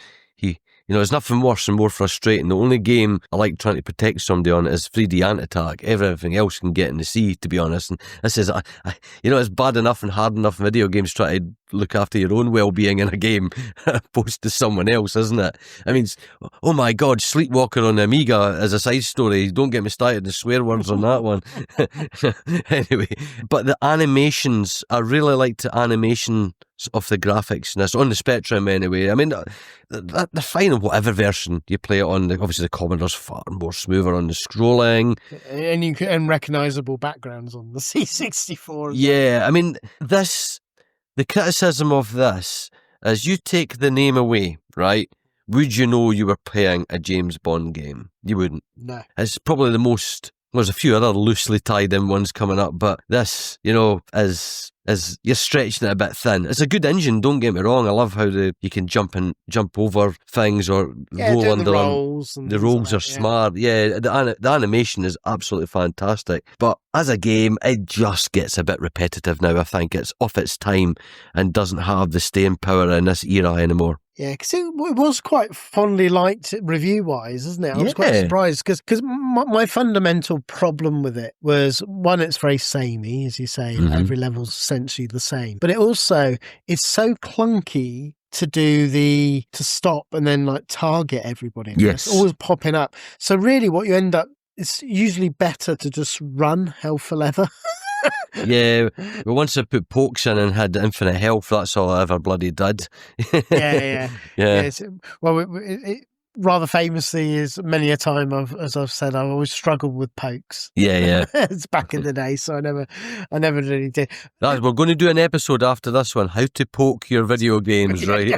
there's nothing worse and more frustrating. The only game I like trying to protect somebody on is 3D Ant-Attack. Everything else can get in the sea, to be honest. And this is, it's bad enough and hard enough in video games try to look after your own well-being in a game opposed to someone else, isn't it? I mean, oh my God, Sleepwalker on the Amiga as a side story. Don't get me started in swear words on that one. Anyway, but the animations, I really liked the animation of the graphics and it's on the Spectrum anyway. I mean, they're fine on whatever version you play it on. Obviously the Commodore's far more smoother on the scrolling, and you can recognisable backgrounds on the C64. Yeah, I mean, the criticism of this is you take the name away, right? Would you know you were playing a James Bond game? You wouldn't. No. It's probably the most. There's a few other loosely tied in ones coming up, but this, is you're stretching it a bit thin. It's a good engine, don't get me wrong. I love how you can jump over things or roll under the them. rolls. The rolls are smart. Yeah, the animation is absolutely fantastic. But as a game, it just gets a bit repetitive now. I think it's off its time and doesn't have the staying power in this era anymore. Yeah, because it was quite fondly liked review-wise, isn't it? I was quite surprised because my fundamental problem with it was, one, it's very samey, as you say, every level's essentially the same. But it's so clunky to stop and then like target everybody. Yes. It's always popping up. So really what you end up, it's usually better to just run hell for leather. Yeah, but once I put pokes in and had infinite health, that's all I ever bloody did. Yeah. It rather famously is many a time as I've said, I've always struggled with pokes. Yeah. It's back in the day, so I never really did. We're going to do an episode after this one, how to poke your video games, right?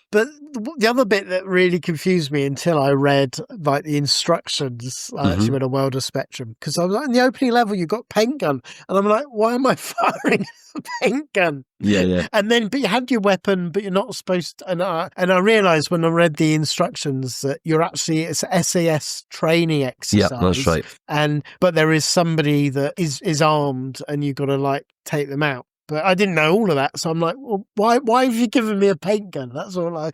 But the other bit that really confused me until I read like the instructions, I actually read A World of Spectrum, because I was like, in the opening level, you got paint gun, and I'm like, why am I firing a paint gun? Yeah. And then, but you had your weapon, but you're not supposed to. And I realised when I read the instructions that it's SAS training exercise. Yeah, that's right. But there is somebody that is armed, and you've got to like take them out. But I didn't know all of that, so I'm like, well, why have you given me a paint gun? That's all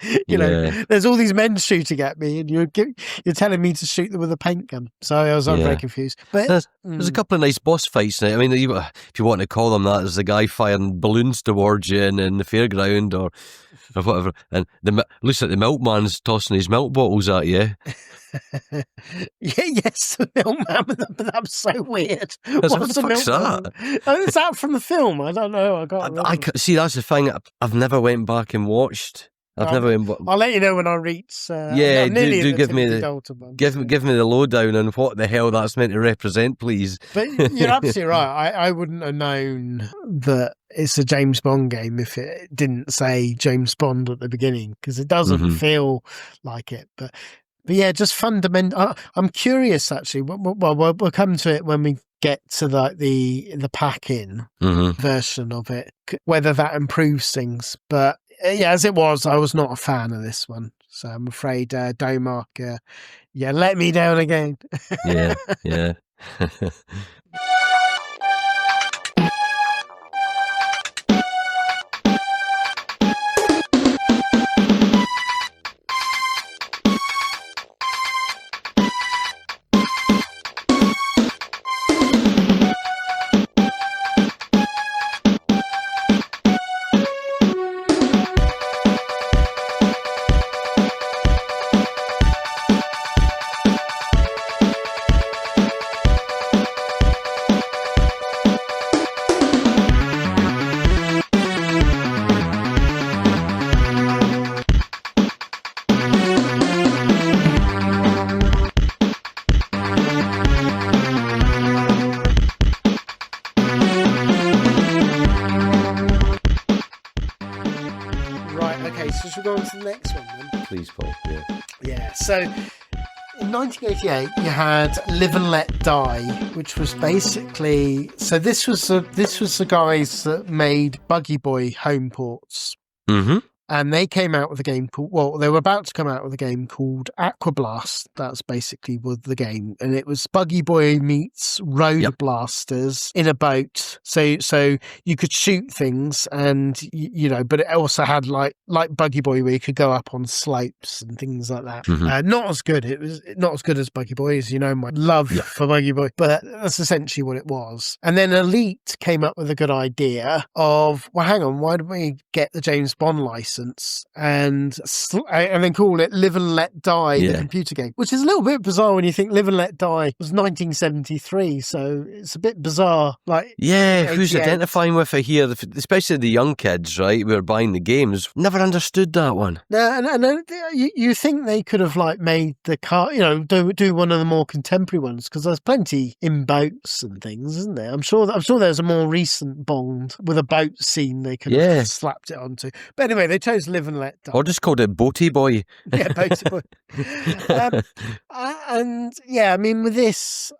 there's all these men shooting at me, and you're telling me to shoot them with a paint gun. So I was very confused. But there's a couple of nice boss fights now. I mean, if you want to call them that, there's the guy firing balloons towards you in the fairground or whatever, and looks like the milkman's tossing his milk bottles at you. Yes, the milkman, but that was so weird. What's the fuck's that? Oh, is that from the film? I don't know. I can't see, that's the thing. I've never went back and watched. I'll let you know when I reach. Do give me the lowdown on what the hell that's meant to represent, please. But you're absolutely right. I wouldn't have known that it's a James Bond game if it didn't say James Bond at the beginning, because it doesn't feel like it. But yeah, just fundamental. I'm curious actually. Well, we'll come to it when we get to the pack-in version of it, whether that improves things. But yeah, as it was, I was not a fan of this one. So I'm afraid Domark, let me down again. Yeah. Should we go on to the next one then? Please, Paul. Yeah. So in 1988, you had Live and Let Die, which was basically this was the guys that made Buggy Boy home ports. And they came out with a game called, well, they were about to come out with a game called Aqua Blast. That's basically was the game. And it was Buggy Boy meets Road Blasters in a boat. So you could shoot things and, but it also had like Buggy Boy where you could go up on slopes and things like that. Not as good. It was not as good as Buggy Boy, as you know, my love for Buggy Boy. But that's essentially what it was. And then Elite came up with a good idea of, well, hang on, why don't we get the James Bond license and then call it Live and Let Die, the computer game, which is a little bit bizarre when you think Live and Let Die was 1973, so it's a bit bizarre. Like, who's identifying with it here? Especially the young kids, right, who are buying the games. Never understood that one. No, and you think they could have like made the car, do one of the more contemporary ones, because there's plenty in boats and things, isn't there? I'm sure there's a more recent Bond with a boat scene they could have slapped it onto. But anyway, they chose Live and Let Die. Or just called it Boaty Boy. Boaty Boy. I mean, with this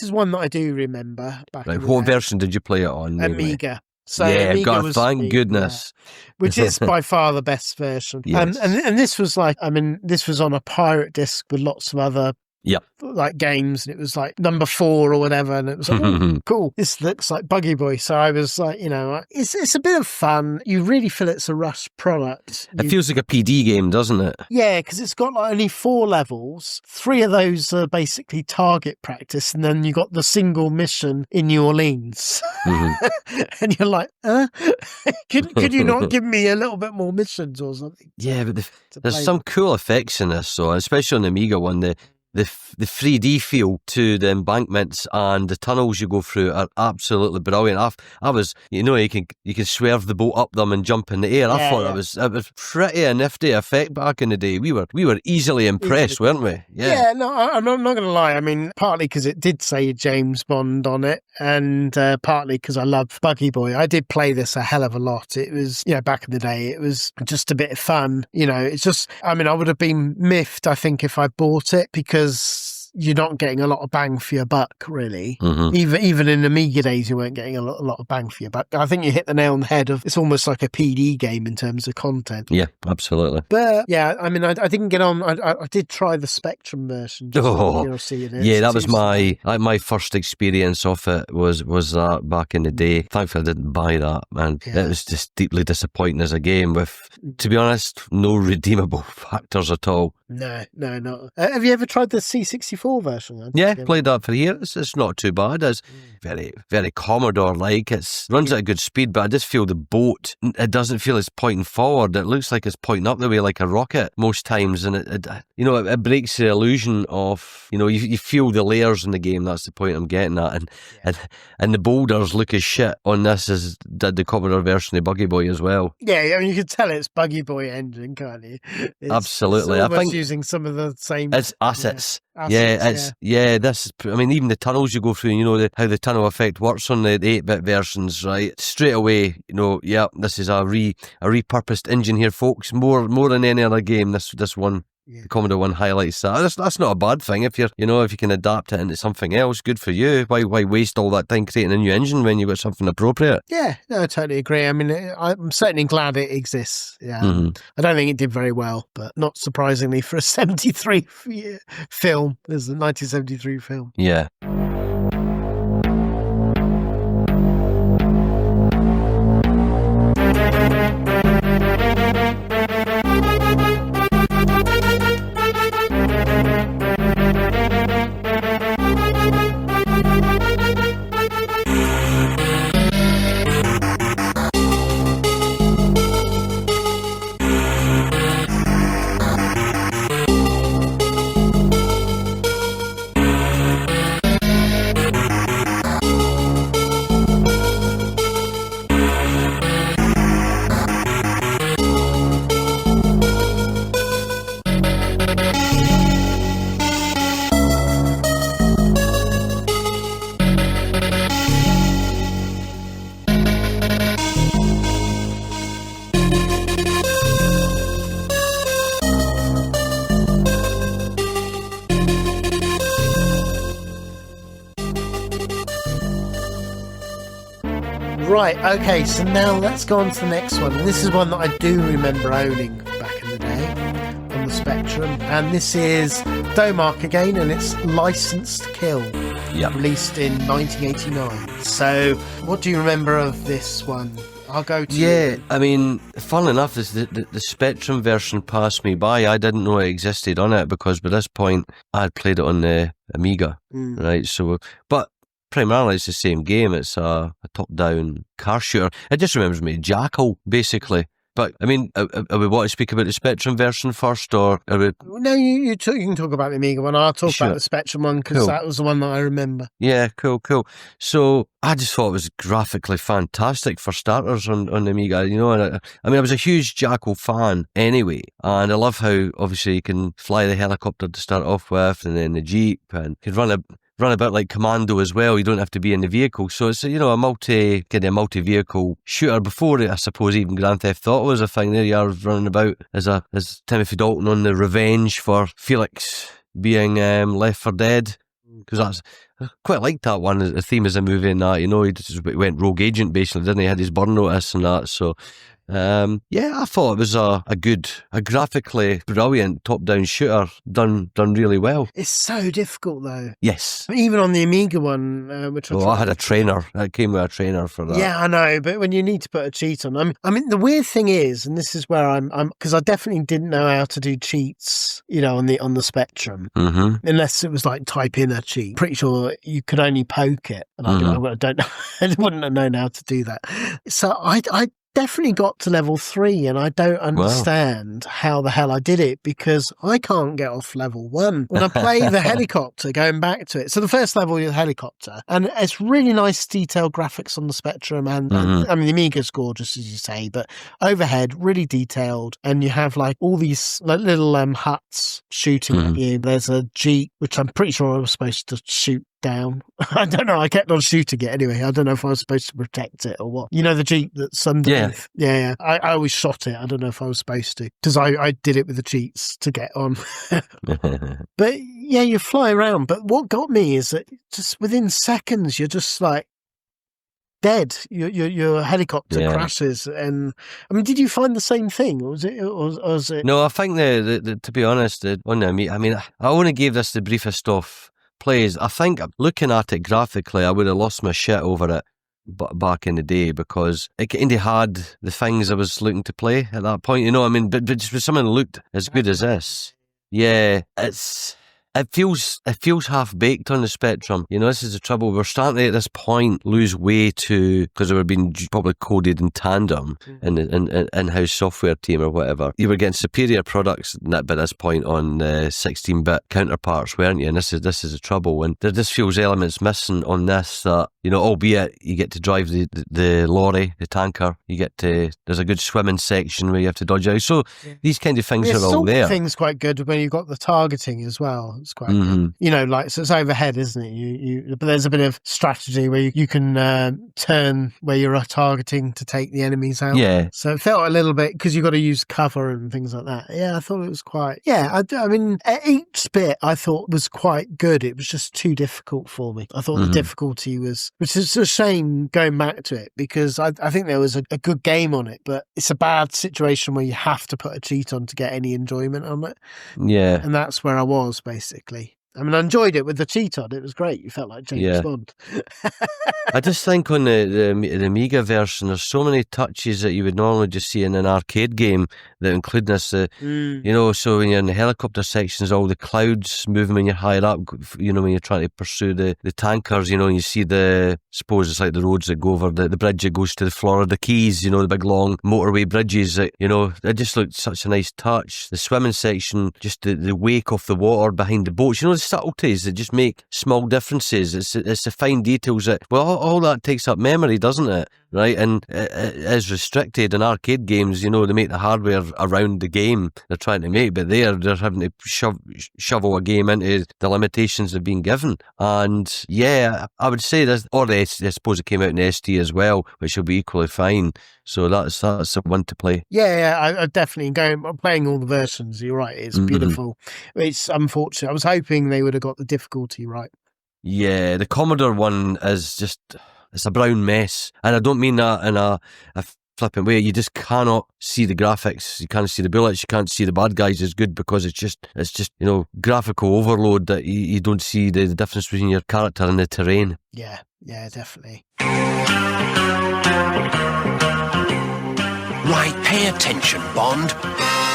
is one that I do remember. What version did you play it on? Amiga. So Amiga God, was thank goodness. Which is by far the best version. Yes. And this was this was on a pirate disc with lots of other like games, and it was like number 4 or whatever, and it was like, cool, this looks like Buggy Boy. So I was like, it's a bit of fun. You really feel it's a rush product. It feels like a PD game, doesn't it? Yeah, because it's got like only 4 levels. 3 of those are basically target practice, and then you got the single mission in New Orleans. And you're like, could you not give me a little bit more missions or something? Yeah, but there's some cool effects in this, so especially on the Amiga one, the 3D feel to the embankments and the tunnels you go through are absolutely brilliant. I was, you can swerve the boat up them and jump in the air. I thought it was pretty a nifty effect back in the day. We were easily impressed, weren't we? Yeah, no, I'm not going to lie. I mean, partly because it did say James Bond on it, and partly because I love Buggy Boy. I did play this a hell of a lot. It was, back in the day, it was just a bit of fun. It's just, I mean, I would have been miffed, I think, if I bought it, because you're not getting a lot of bang for your buck, really. Even in Amiga days, you weren't getting a lot of bang for your buck. I think you hit the nail on the head of it's almost like a PD game in terms of content. Yeah, absolutely. But yeah, I mean, I didn't get on. I did try the Spectrum version. That was my first experience of it was that back in the day. Thankfully, I didn't buy that, and it was just deeply disappointing as a game with, to be honest, no redeemable factors at all. No, not. Have you ever tried the C64 version? Then? Yeah, played that for here. It's not too bad. It's very, very Commodore-like. It runs at a good speed, but I just feel the boat, it doesn't feel it's pointing forward. It looks like it's pointing up the way like a rocket most times, and it breaks the illusion of, you feel the layers in the game. That's the point I'm getting at. And the boulders look as shit on this as did the Commodore version of Buggy Boy as well. Yeah, I mean, you can tell it's Buggy Boy engine, can't you? Absolutely. I think using some of the same... It's assets. This, I mean, even the tunnels you go through, how the tunnel effect works on the 8-bit versions, right? Straight away, this is a repurposed engine here, folks. More than any other game, this one. The Commodore one highlights that. That's not a bad thing if if you can adapt it into something else. Good for you. Why waste all that time creating a new engine when you've got something appropriate? Yeah, no, I totally agree. I mean, I'm certainly glad it exists. Yeah, I don't think it did very well, but not surprisingly for a 73 film. There's a 1973 film. Yeah. Right, okay, so now let's go on to the next one. And this is one that I do remember owning back in the day on the Spectrum. And this is Domark again, and it's License to Kill. Yep. Released in 1989. So, what do you remember of this one? I'll go to you. I mean, funnily enough, the Spectrum version passed me by. I didn't know it existed on it because by this point I'd played it on the Amiga, right? So, but primarily it's the same game. It's a top-down car shooter. It just remembers me of Jackal, basically. But, I mean, are we want to speak about the Spectrum version first, or are we... No, you can talk about the Amiga one. I'll talk about the Spectrum one, because that was the one that I remember. Yeah, cool. So, I just thought it was graphically fantastic for starters on the Amiga, you know. And I was a huge Jackal fan anyway, and I love how, obviously, you can fly the helicopter to start off with, and then the Jeep, and you can run a bit like Commando as well. You don't have to be in the vehicle. So it's, you know, a multi-vehicle shooter. Before, I suppose, even Grand Theft Auto was a thing. There you are running about as Timothy Dalton on the revenge for Felix being left for dead. Because I quite liked that one. The theme is a movie and that, you know, he just went rogue agent basically, didn't he? Had his burn notice and that. So, I thought it was a graphically brilliant top-down shooter done really well. It's so difficult though. Yes. Even on the Amiga one, which I had a trainer. It came with a trainer for that. Yeah, I know. But when you need to put a cheat on, I mean, the weird thing is, and this is where I'm because I definitely didn't know how to do cheats, you know, on the Spectrum, unless it was like type in a cheat. Pretty sure you could only poke it, and I don't know. I wouldn't have known how to do that. So I definitely got to level 3, and I don't understand how the hell I did it, because I can't get off level 1 when I play the helicopter, going back to it. So the first level is the helicopter, and it's really nice detailed graphics on the Spectrum, and I mean the Amiga's gorgeous, as you say, but overhead really detailed, and you have like all these like little huts shooting at you. There's a Jeep, which I'm pretty sure I was supposed to shoot down. I don't know. I kept on shooting it anyway. I don't know if I was supposed to protect it or what. You know, the Jeep that's underneath. Yeah. I always shot it. I don't know if I was supposed to, because I did it with the cheats to get on. But yeah, you fly around. But what got me is that just within seconds, you're just like dead. Your helicopter crashes. And I mean, did you find the same thing, or was it? No, I think to be honest, on the Amiga, I mean, I only gave this the briefest of plays. I think looking at it graphically, I would have lost my shit over it back in the day, because it kind of had the things I was looking to play at that point, you know. I mean, but just for something that looked as good as this, it feels half baked on the Spectrum. You know, this is the trouble. We're starting to, at this point, lose way to, because they were being probably coded in tandem in the in-house software team or whatever. You were getting superior products by this point on 16-bit counterparts, weren't you? And this is the trouble. And there just feels elements missing on this that, you know, albeit you get to drive the lorry, the tanker. There's a good swimming section where you have to dodge out. So these kind of things are all there. Thing's quite good when you've got the targeting as well. It's quite good. You know, like, so it's overhead, isn't it? But there's a bit of strategy where you can turn where you're targeting to take the enemies out. Yeah. So it felt a little bit, because you've got to use cover and things like that. Yeah, I thought it was quite. Yeah, I mean, each bit I thought was quite good. It was just too difficult for me. I thought the difficulty was, which is a shame going back to it, because I think there was a good game on it, but it's a bad situation where you have to put a cheat on to get any enjoyment on it. Yeah. And that's where I was, basically. I mean, I enjoyed it with the cheat on. It was great. You felt like James Bond. I just think on the Amiga version, there's so many touches that you would normally just see in an arcade game that include this. You know, so when you're in the helicopter sections, all the clouds moving when you're higher up, you know, when you're trying to pursue the tankers, you know, and you see suppose it's like the roads that go over the bridge that goes to the Florida Keys, you know, the big long motorway bridges that, you know, it just looked such a nice touch. The swimming section, just the wake of the water behind the boats, you know, the subtleties that just make small differences. It's the fine details that, well, all that takes up memory, doesn't it? Right? And it is restricted in arcade games, you know, they make the hardware around the game they're trying to make, but they're having to shovel a game into the limitations they've been given. And yeah, I would say this, or I suppose it came out in ST as well, which will be equally fine. So that's the one to play. Yeah, I definitely playing all the versions. You're right, it's beautiful. It's unfortunate. I was hoping they would have got the difficulty right. Yeah, the Commodore one is just, it's a brown mess. And I don't mean that in a flippant way. You just cannot see the graphics. You can't see the bullets. You can't see the bad guys as good because it's just graphical overload that you don't see the difference between your character and the terrain. Yeah, definitely. Right, pay attention, Bond.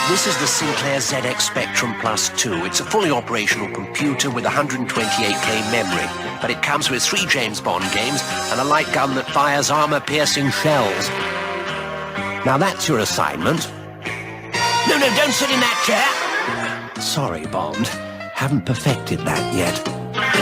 This is the Sinclair ZX Spectrum Plus 2. It's a fully operational computer with 128K memory, but it comes with 3 James Bond games and a light gun that fires armor-piercing shells. Now that's your assignment. No, don't sit in that chair. Sorry, Bond. Haven't perfected that yet.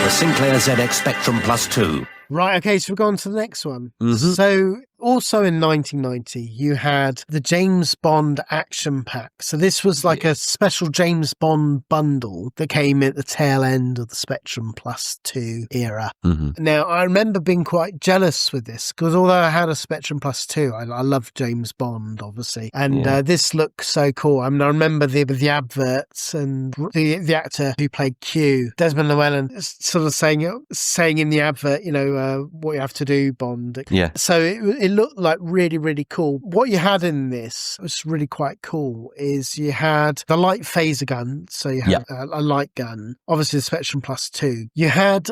The Sinclair ZX Spectrum Plus 2. Right, okay, so we've gone to the next one. Mm-hmm. So, also in 1990, you had the James Bond Action Pack. So this was like a special James Bond bundle that came at the tail end of the Spectrum Plus 2 era. Mm-hmm. Now, I remember being quite jealous with this, because although I had a Spectrum Plus 2, I love James Bond, obviously. And this looked so cool. I mean, I remember the adverts and the actor who played Q, Desmond Llewellyn, sort of saying in the advert, what you have to do, Bond. Yeah. So it looked like really, really cool. What you had in this was really quite cool is you had the light phaser gun. So you had a light gun, obviously the Spectrum Plus 2. You had,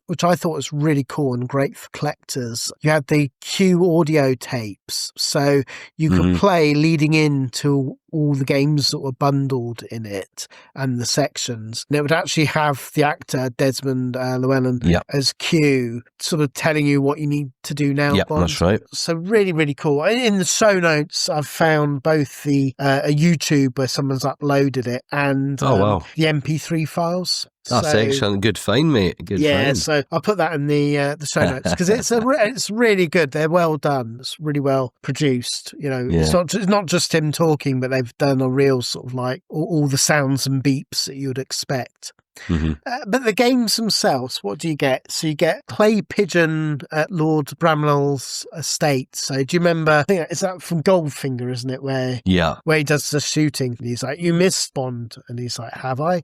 which I thought was really cool and great for collectors, you had the Q audio tapes. So you could play leading into all the games that were bundled in it and the sections. And it would actually have the actor, Desmond Llewellyn, as Q, sort of telling you what you need to do now. Yeah, that's right. So really, really cool. In the show notes, I've found both a YouTube where someone's uploaded it and the MP3 files. That's excellent. Good find, mate. Good find. So I'll put that in the show notes because it's really good. They're well done. It's really well produced. It's not just him talking, but they've done a real sort of like all the sounds and beeps that you'd expect. Mm-hmm. But the games themselves, what do you get? So you get Clay Pigeon at Lord Bramwell's estate. So do you remember, I think it's that from Goldfinger, isn't it? Where he does the shooting. And he's like, you missed Bond. And he's like, have I?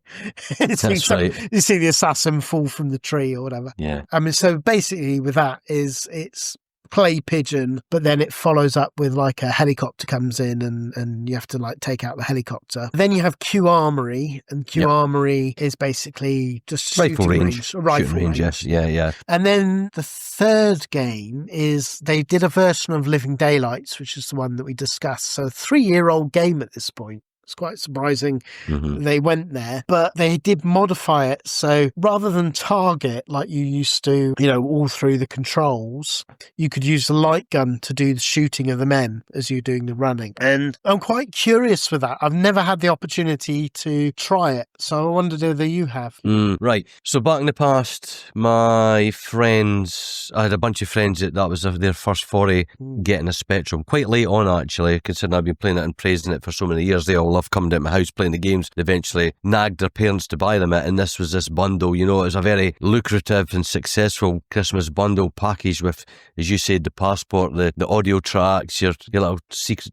That's right. You see the assassin fall from the tree or whatever. Yeah. I mean, so basically with that it's Clay Pigeon, but then it follows up with like a helicopter comes in and you have to like take out the helicopter. Then you have Q Armory, and Q Armory is basically just rifle range. Rifle range. Yes. Yeah. And then the third game is they did a version of Living Daylights, which is the one that we discussed. So a 3-year-old game at this point. It's quite surprising they went there, but they did modify it. So rather than target like you used to, all through the controls, you could use the light gun to do the shooting of the men as you're doing the running. And I'm quite curious with that. I've never had the opportunity to try it. So I wondered whether you have. Right. So back in the past, my friends, I had a bunch of friends that was their first foray getting a Spectrum. Quite late on, actually, considering I've been playing it and praising it for so many years. They all love coming to my house playing the games. They eventually nagged their parents to buy them it, and this was this bundle. It was a very lucrative and successful Christmas bundle package with, as you said, the passport, the audio tracks, your little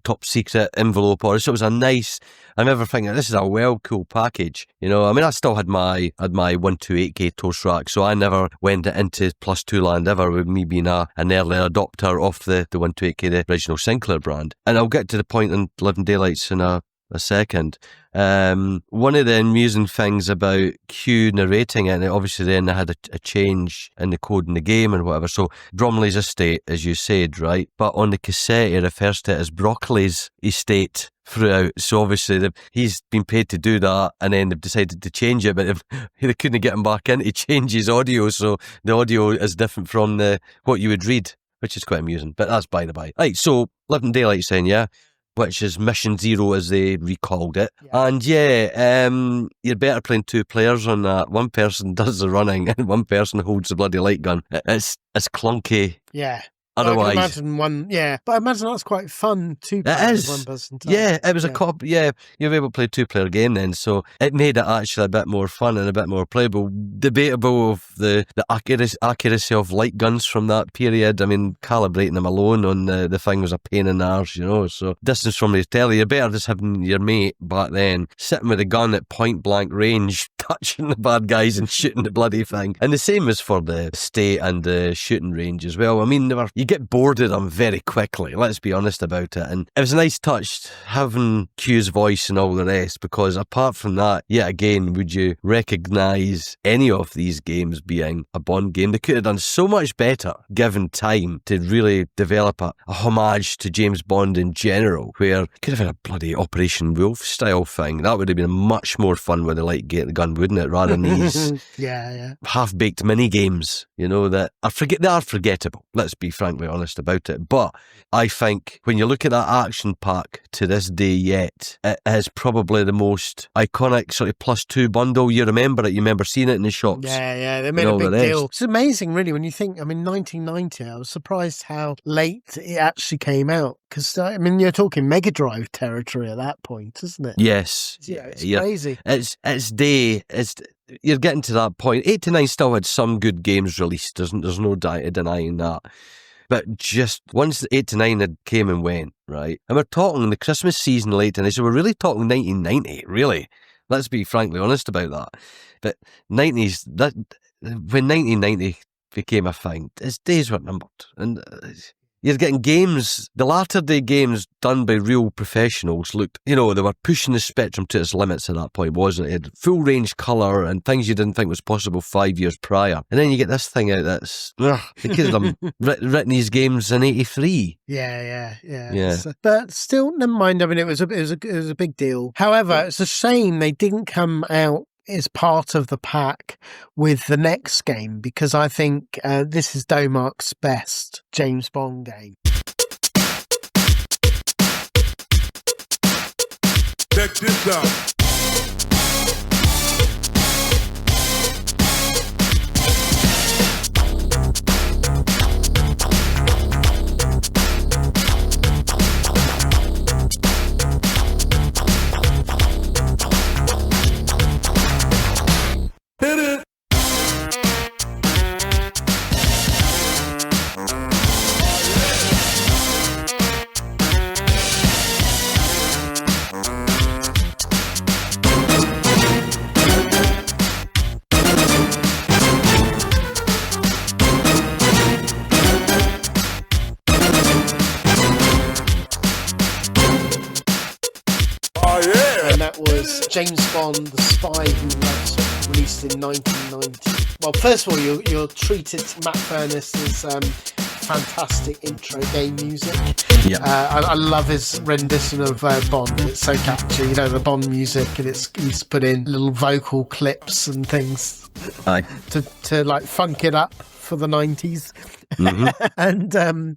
top secret envelope. So it was a nice, I remember thinking, this is a cool package. I still had my 128K toast rack, so I never went into Plus 2 land ever, with me being an early adopter of the 128K, the original Sinclair brand. And I'll get to the point in Living Daylights in a second. One of the amusing things about Q narrating it, and obviously then they had a change in the code in the game and whatever. So Bromley's estate, as you said, right? But on the cassette, it refers to it as Broccoli's estate throughout. So obviously he's been paid to do that, and then they've decided to change it, but they couldn't get him back in to change his audio. So the audio is different from what you would read, which is quite amusing. But that's by the by. Right, so Living Daylights then, which is Mission Zero as they recalled it. And you're better playing 2 players on that. One person does the running and one person holds the bloody light gun. It's clunky. Yeah. Otherwise, I can imagine one, but I imagine that's quite fun too. It is. One person. Yeah, it was a cop. Yeah, you were able to play a 2-player game then, so it made it actually a bit more fun and a bit more playable. Debatable of the accuracy of light guns from that period. I mean, calibrating them alone on the thing was a pain in the arse, So distance from the telly, you're better just having your mate back then sitting with a gun at point blank range, touching the bad guys and shooting the bloody thing. And the same as for the estate and the shooting range as well. I mean, you get bored of them very quickly, let's be honest about it. And it was a nice touch having Q's voice and all the rest, because apart from that, yet again, would you recognise any of these games being a Bond game? They could have done so much better given time to really develop a homage to James Bond in general, where could have had a bloody Operation Wolf style thing. That would have been much more fun with the light gate the gun, wouldn't it? Rather than these half-baked mini games, you know, that they are forgettable. Let's be frankly honest about it. But I think when you look at that action pack to this day yet, it is probably the most iconic sort of +2 bundle. You remember it, you remember seeing it in the shops. Yeah, they made a big deal. It's amazing, really, when you think, I mean, 1990, I was surprised how late it actually came out. Because, I mean, you're talking Mega Drive territory at that point, isn't it? Yes. Yeah, it's crazy. You're getting to that point. 8 to 9 still had some good games released. There's no denying that. But just once 8 to 9 had came and went, right? And we're talking the Christmas season late, and so we're really talking 1990, really. Let's be frankly honest about that. But 90s, when 1990 became a thing, its days were numbered. And you're getting games, the latter day games done by real professionals looked, you know, they were pushing the spectrum to its limits at that point, wasn't it? It had full range colour and things you didn't think was possible 5 years prior. And then you get this thing out that's, because I'm written these games in 83. Yeah. But still, never mind. I mean, it was a big deal. However, it's a shame they didn't come out is part of the pack with the next game, because I think this is Domark's best James Bond game. Check this out. Hit it. And that was James Bond, The Spy Who Loves Me, released in 1990. Well, first of all, you're treated to Matt Furness's fantastic intro game music. Yeah. I love his rendition of Bond. It's so catchy, you know, the Bond music, and he's put in little vocal clips and things to like funk it up for the 90s. Mm-hmm. And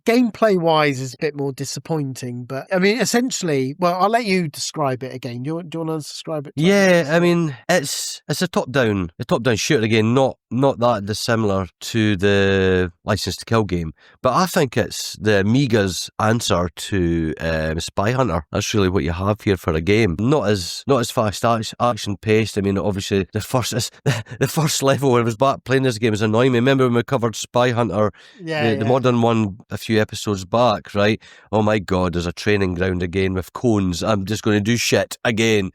gameplay wise is a bit more disappointing, but I mean, essentially, well, I'll let you describe it again. Do you want to describe it? Yeah, I mean, it's a top-down shooter again, not that dissimilar to the License to Kill game, but I think it's the Amiga's answer to Spy Hunter. That's really what you have here for a game. Not as fast action paced. I mean, obviously the first level when I was back playing this game was annoying me. Remember when we covered Spy Hunter? The modern one a few episodes back, right? Oh my God, there's a training ground again with cones. I'm just going to do shit again.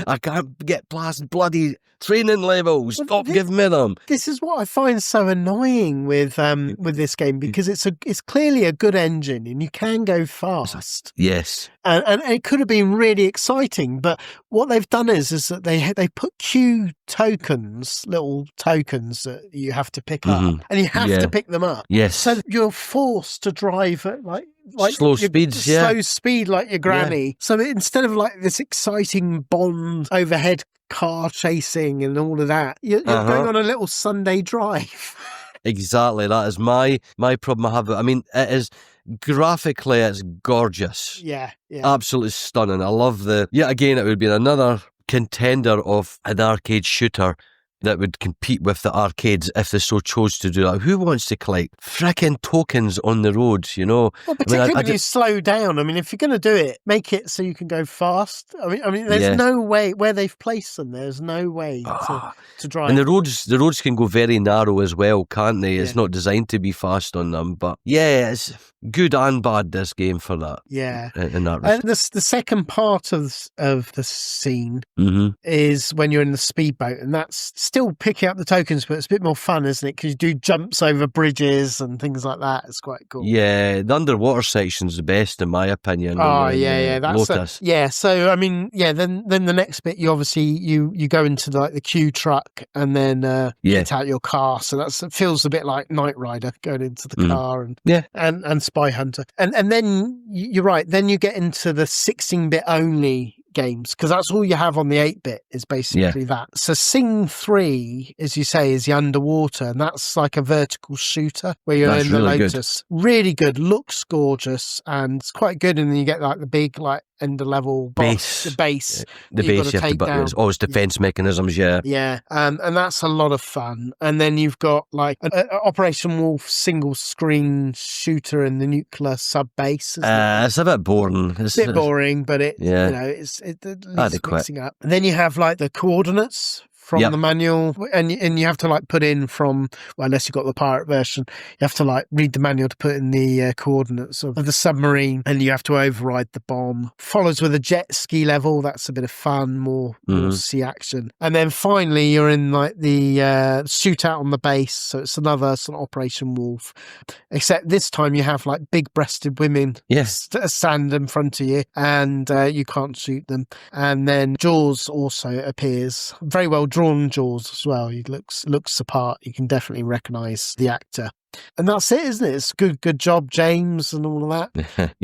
I can't get past bloody training levels. Stop giving me them. This is what I find so annoying with this game, because it's clearly a good engine and you can go fast. Yes. And it could have been really exciting, but what they've done is that they put Q tokens, little tokens that you have to pick up, and you have to pick them up. Yes. So you're forced to drive at like slow speeds, slow speed like your granny. Yeah. So instead of like this exciting Bond overhead car chasing and all of that, you're going on a little Sunday drive. Exactly. That is my problem I have. I mean, it is graphically, it's gorgeous. Yeah. Absolutely stunning. I love yet again, it would be another contender of an arcade shooter that would compete with the arcades if they so chose to do that. Who wants to collect frickin' tokens on the road, you know? Well, particularly when you slow down. I mean, if you're going to do it, make it so you can go fast. I mean, there's no way where they've placed them. There's no way to drive. And the roads can go very narrow as well, can't they? It's not designed to be fast on them. But yeah, it's good and bad, this game, for that. Yeah. In that and the second part of the scene is when you're in the speedboat, and that's still picking up the tokens, but it's a bit more fun, isn't it? Because you do jumps over bridges and things like that. It's quite cool. Yeah, the underwater section's the best, in my opinion. That's Lotus. So I mean, then the next bit, you obviously you go into the queue truck and then get out your car. So it feels a bit like Knight Rider going into the car and Spy Hunter, and then you're right. Then you get into the 16-bit only games, because that's all you have on the 8-bit is basically that. So Sing 3, as you say, is the underwater, and that's like a vertical shooter where you're in the Lotus. Really good, looks gorgeous, and it's quite good. And then you get like the big end of level boss, the base you have to take down. There's always defense mechanisms, and that's a lot of fun. And then you've got like Operation Wolf single screen shooter in the nuclear sub base. It's a bit boring. It's a bit boring, but it's at least mixing up. And then you have like the coordinates from the manual, and you have to like put in from, well, unless you've got the pirate version, you have to like read the manual to put in the coordinates of the submarine, and you have to override the bomb. Follows with a jet ski level. That's a bit of fun, more sea action. And then finally you're in like the shootout on the base, so it's another sort of Operation Wolf, except this time you have like big breasted women stand in front of you, and you can't shoot them. And then Jaws also appears, very well drawn Jaws as well. He looks the part. You can definitely recognise the actor. And that's it, isn't it? It's good job, James, and all of that.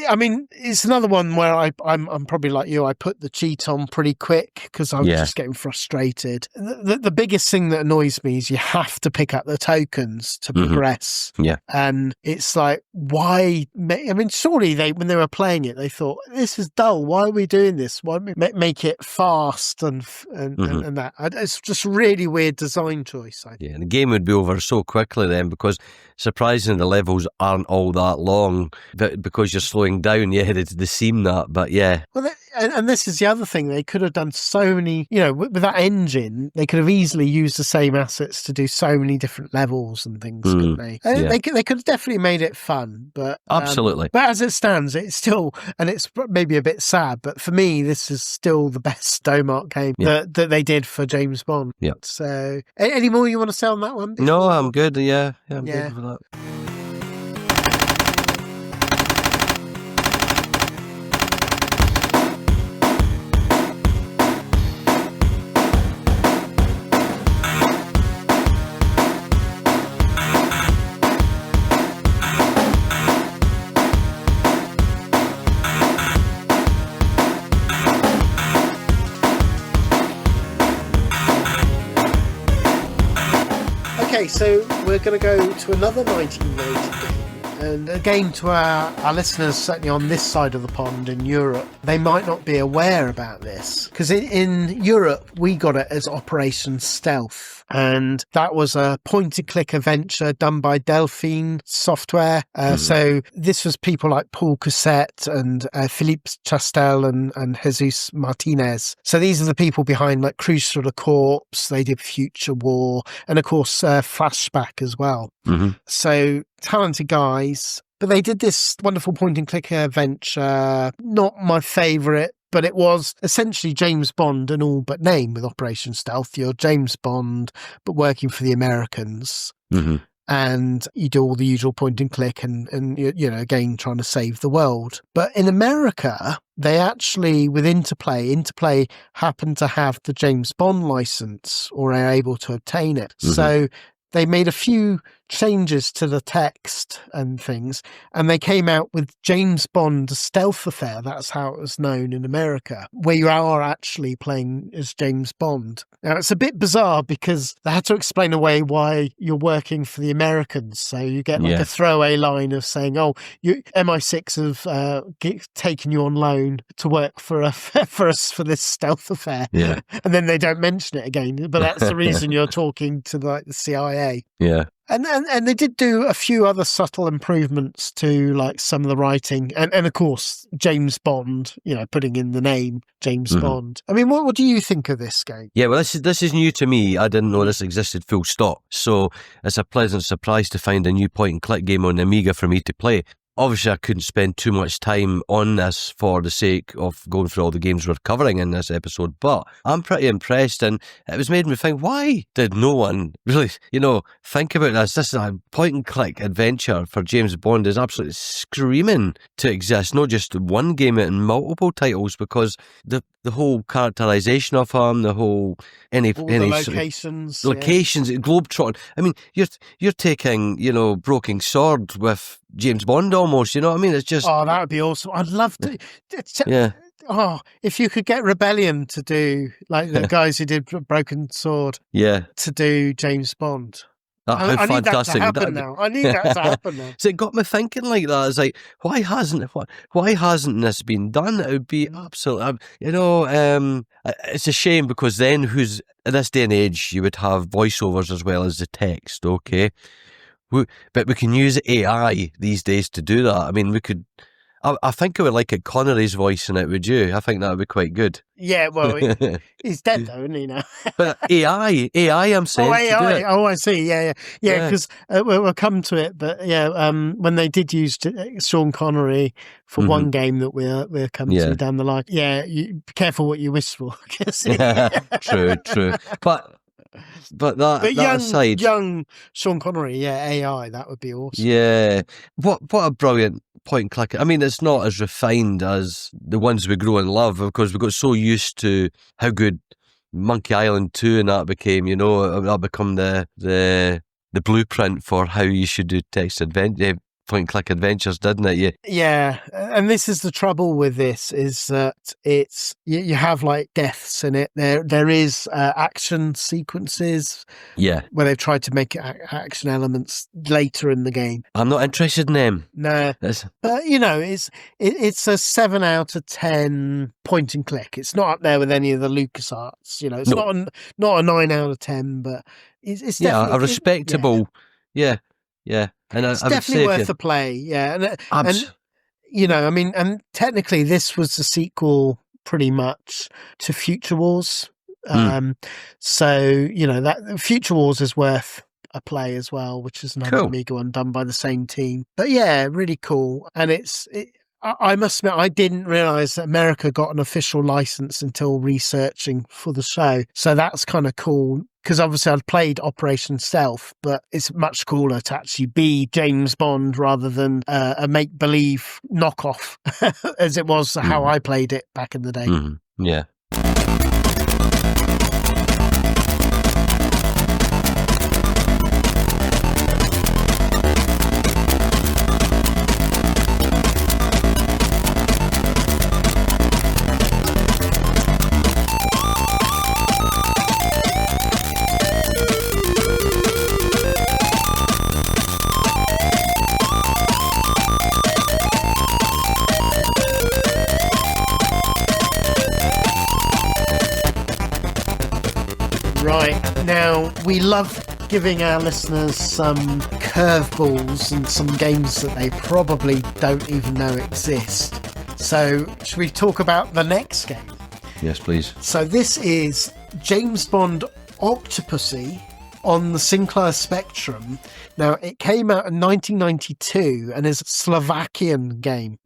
I mean, it's another one where I'm probably like you. I put the cheat on pretty quick because I was just getting frustrated. The biggest thing that annoys me is you have to pick up the tokens to progress. And it's like, why? I mean, surely when they were playing it, they thought, this is dull. Why are we doing this? Why don't we make it fast and that? It's just really weird design choice. I think. The game would be over so quickly then, because surprisingly the levels aren't all that long, but because you're slowing down, they seem that. But well, and this is the other thing, they could have done so many, with that engine, they could have easily used the same assets to do so many different levels and things, couldn't they? They could have definitely made it fun, but absolutely. But as it stands, it's still, and it's maybe a bit sad, but for me, this is still the best Domark game that they did for James Bond. So, any more you want to say on that one? No, I'm good. I'm good for that. Okay, so we're going to go to another 1990 game. And again, to our listeners, certainly on this side of the pond in Europe, they might not be aware about this. Because in Europe, we got it as Operation Stealth. And that was a point-and-click adventure done by Delphine Software. So this was people like Paul Cossette and Philippe Chastel and Jesus Martinez. So these are the people behind like Cruise for the Corpse. They did Future War. And of course, Flashback as well. So talented guys. But they did this wonderful point-and-click adventure. Not my favourite. But it was essentially James Bond in all but name with Operation Stealth. You're James Bond, but working for the Americans. And you do all the usual point and click and again, trying to save the world. But in America, they actually, with Interplay happened to have the James Bond license, or are able to obtain it. So they made a few changes to the text and things, and they came out with James Bond Stealth Affair. That's how it was known in America, where you are actually playing as James Bond. Now, it's a bit bizarre because they had to explain away why you're working for the Americans. So you get like a throwaway line of saying, oh, MI6 have taken you on loan to work for for this stealth affair. Yeah. And then they don't mention it again. But that's the reason you're talking to like the CIA. Yeah. And they did do a few other subtle improvements to like some of the writing and of course James Bond, putting in the name James Bond. I mean, what do you think of this game? Yeah, well, this is new to me. I didn't know this existed full stop. So it's a pleasant surprise to find a new point and click game on the Amiga for me to play. Obviously, I couldn't spend too much time on this for the sake of going through all the games we're covering in this episode, but I'm pretty impressed, and it was made me think, why did no one really, think about this? This is a point-and-click adventure for James Bond is absolutely screaming to exist, not just one game, but in multiple titles, because the whole characterization of him, the whole any locations, globetrotting. I mean, you're taking Broken Sword with James Bond almost. You know what I mean? It's just that would be awesome. I'd love to. Yeah. Oh, if you could get Rebellion to do like the guys who did Broken Sword, to do James Bond. How fantastic need that to happen now. I need that to happen now. So it got me thinking like that. It's like, why hasn't this been done? It would be absolutely, it's a shame because then in this day and age, you would have voiceovers as well as the text, okay? But we can use AI these days to do that. I mean, we could... I think I would like a Connery's voice in it, would you? I think that would be quite good. Yeah, well, he's dead though, isn't he now? But AI, I'm saying. AI. To do it. Oh, I see. Yeah. Because we'll come to it. But when they did use Sean Connery for one game that we're coming to down the line, you be careful what you wish for. True. But that aside, young Sean Connery, AI, that would be awesome. Yeah, what a brilliant point and click. I mean, it's not as refined as the ones we grow and love because we got so used to how good Monkey Island 2 and that became. That become the blueprint for how you should do text adventure. Point and click adventures, didn't it? Yeah, and this is the trouble with this is that it's you have like deaths in it. There is action sequences. Yeah, where they've tried to make action elements later in the game. I'm not interested in them. No, but it's a 7 out of 10 point and click. It's not up there with any of the LucasArts. It's not a 9 out of 10, but it's definitely a respectable. Yeah, and it's definitely worth a play. Yeah, and technically this was the sequel pretty much to Future Wars. So that Future Wars is worth a play as well, which is another Amiga one done by the same team. But yeah, really cool. And I must admit, I didn't realise that America got an official license until researching for the show. So that's kind of cool. Because obviously I'd played Operation Stealth, but it's much cooler to actually be James Bond rather than a make-believe knockoff, as it was how I played it back in the day. Yeah. Right, now we love giving our listeners some curveballs and some games that they probably don't even know exist. So, should we talk about the next game? Yes, please. So this is James Bond Octopussy on the Sinclair Spectrum. Now, it came out in 1992 and is a Slovakian game.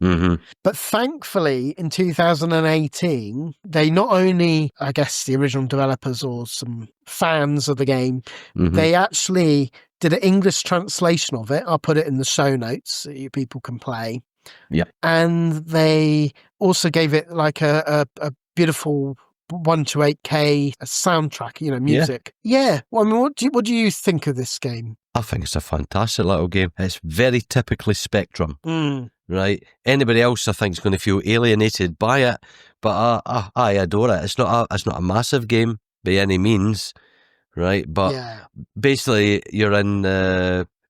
But thankfully, in 2018, they not only, I guess, the original developers or some fans of the game, they actually did an English translation of it. I'll put it in the show notes so you people can play. Yeah. And they also gave it like a beautiful 128K soundtrack, music. Yeah. Well, I mean, what do you think of this game? I think it's a fantastic little game. It's very typically Spectrum, right? Anybody else, I think, is going to feel alienated by it, but I adore it. It's not a massive game by any means, right? But basically, you're in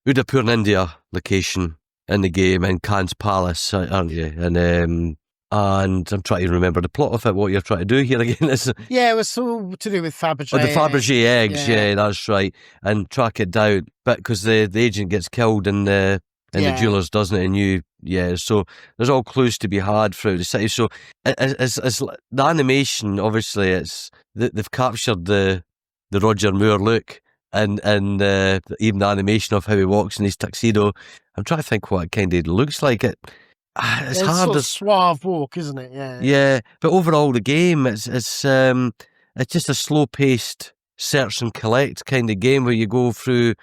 Udaipur, in India, location in the game, in Khan's Palace, aren't you? And I'm trying to remember the plot of it, what you're trying to do here again. Yeah, it was all to do with Fabergé. Oh, the Fabergé eggs, yeah, that's right. And track it down, but because the agent gets killed in the jewelers, doesn't it? So there's all clues to be had throughout the city. So it's the animation, obviously, they've captured the Roger Moore look and even the animation of how he walks in his tuxedo. I'm trying to think what it kind of looks like. It's hard. Sort of suave walk, isn't it? Yeah. Yeah, but overall the game it's just a slow-paced search and collect kind of game where you go through,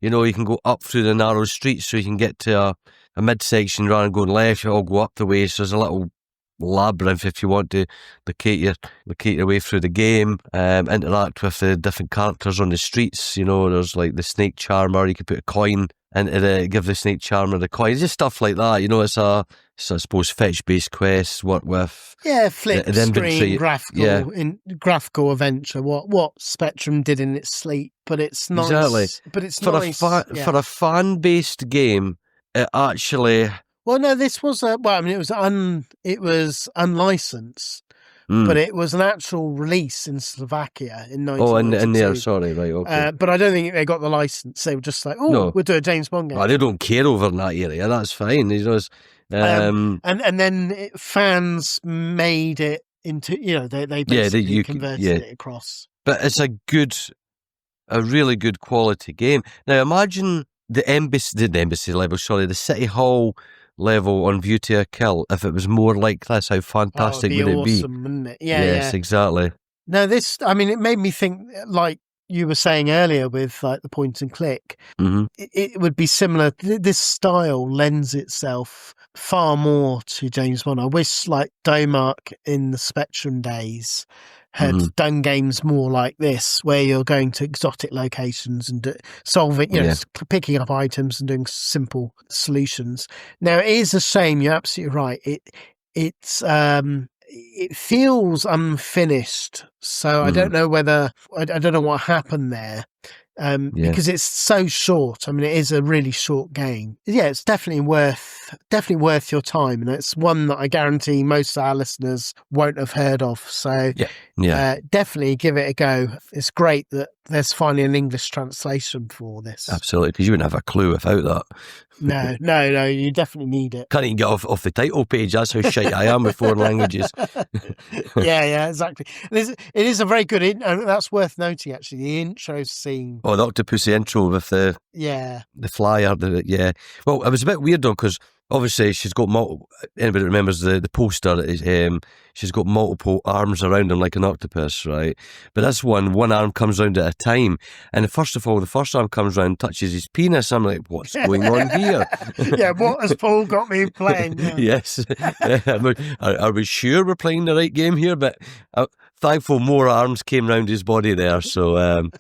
you can go up through the narrow streets so you can get to a midsection rather than going left. You all go up the way, so there's a little labyrinth if you want to locate your way through the game, interact with the different characters on the streets. There's like the snake charmer, you can put a coin into give the snake charmer the coin, just stuff like that. It's I suppose fetch-based quests, work with flip the screen graphical adventure. What Spectrum did in its sleep, but it's nice. Exactly. But it's for nice for a fan-based game. It actually. Well, no, this was it was unlicensed, but it was an actual release in Slovakia in 1992. Oh, in there, sorry, right, okay. But I don't think they got the license. They were just like, we'll do a James Bond game. Well, they don't care over in that area. That's fine. And then fans made it into, they basically converted it across. But it's a really good quality game. Now imagine the embassy level, the city hall level on View to a Kill. If it was more like this, how fantastic would it be? Awesome, wouldn't it? Yes, exactly. Now this, it made me think, like you were saying earlier with like the point and click, it would be similar. This style lends itself far more to James Bond. I wish like Domark in the Spectrum days had done games more like this, where you're going to exotic locations and solving, picking up items and doing simple solutions. Now, it is a shame. You're absolutely right. It feels unfinished. So I don't know I don't know what happened there. Because it's so short. It is a really short game. Yeah, it's definitely worth your time, and it's one that I guarantee most of our listeners won't have heard of. So definitely give it a go. It's great that there's finally an English translation for this. Absolutely, because you wouldn't have a clue without that. No, you definitely need it. Can't even get off the title page. That's how shite I am with foreign languages. yeah, exactly. It is a very good that's worth noting, actually. The intro scene. Oh, the Octopussy intro with the flyer. Well, it was a bit weird though, because obviously she's got anybody remembers the poster, she's got multiple arms around him like an octopus, right? But this one arm comes round at a time, and first of all, the first arm comes round, touches his penis. I'm like, what's going on here? What has Paul got me playing? Yes. Are we sure we're playing the right game here? But thankful more arms came round his body there, so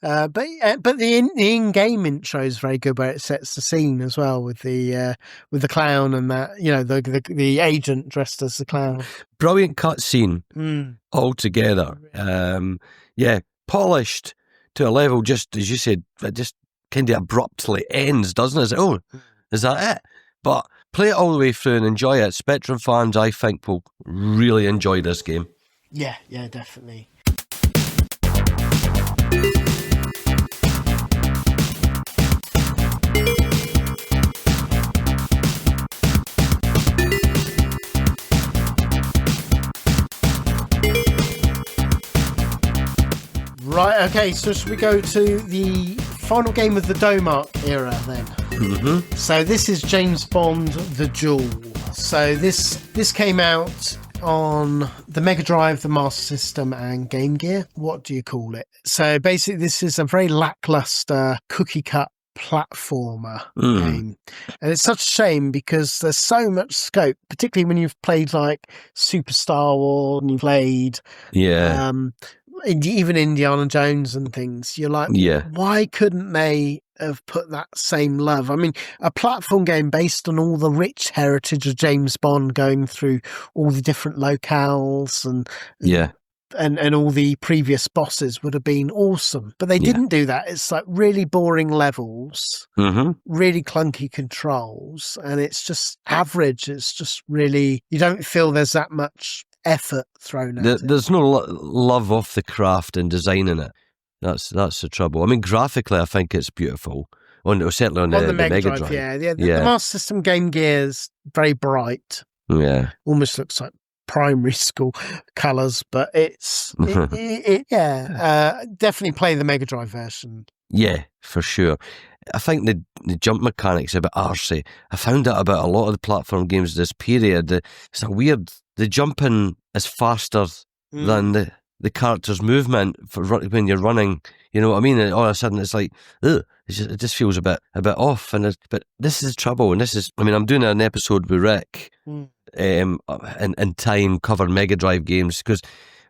but the in-game intro is very good, where it sets the scene as well with the clown and that, the agent dressed as the clown. Brilliant cutscene altogether. Polished to a level, just as you said, it just kind of abruptly ends, doesn't it? Oh, is that it? But play it all the way through and enjoy it. Spectrum fans, I think, will really enjoy this game. Yeah, definitely. Right, okay, so should we go to the final game of the Domark era then? Mm-hmm. So this is James Bond The Duel. So this came out on the Mega Drive, the Master System and Game Gear. What do you call it? So basically this is a very lackluster cookie cut platformer game. And it's such a shame because there's so much scope, particularly when you've played like Superstar Wars and you've played even Indiana Jones and things. You're like, why couldn't they have put that same love? I mean, a platform game based on all the rich heritage of James Bond, going through all the different locales and all the previous bosses would have been awesome. But they didn't do that. It's like really boring levels, really clunky controls, and it's just average. It's just really, you don't feel there's that much effort thrown at it. There's no love of the craft and designing it. That's the trouble. I mean, graphically, I think it's beautiful. Certainly on the Mega Drive. The Master System Game Gear is very bright. Yeah. Almost looks like primary school colours, but it's definitely play the Mega Drive version. Yeah, for sure. I think the jump mechanics are a bit arsey. I found out about a lot of the platform games this period. It's a weird. The jumping is faster than the character's movement when you're running. You know what I mean? And all of a sudden, it's like, ugh, it just feels a bit off. But this is trouble. And this is, I mean, I'm doing an episode with Rick in time covering Mega Drive games, because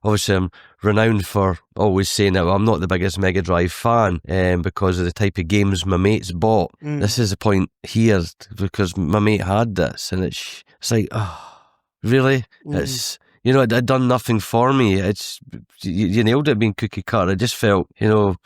obviously I'm renowned for always saying that I'm not the biggest Mega Drive fan because of the type of games my mates bought. This is the point here, because my mate had this, and it's like, oh, really? It's, you know, it had done nothing for me. It's you nailed it being cookie cutter. I just felt, you know.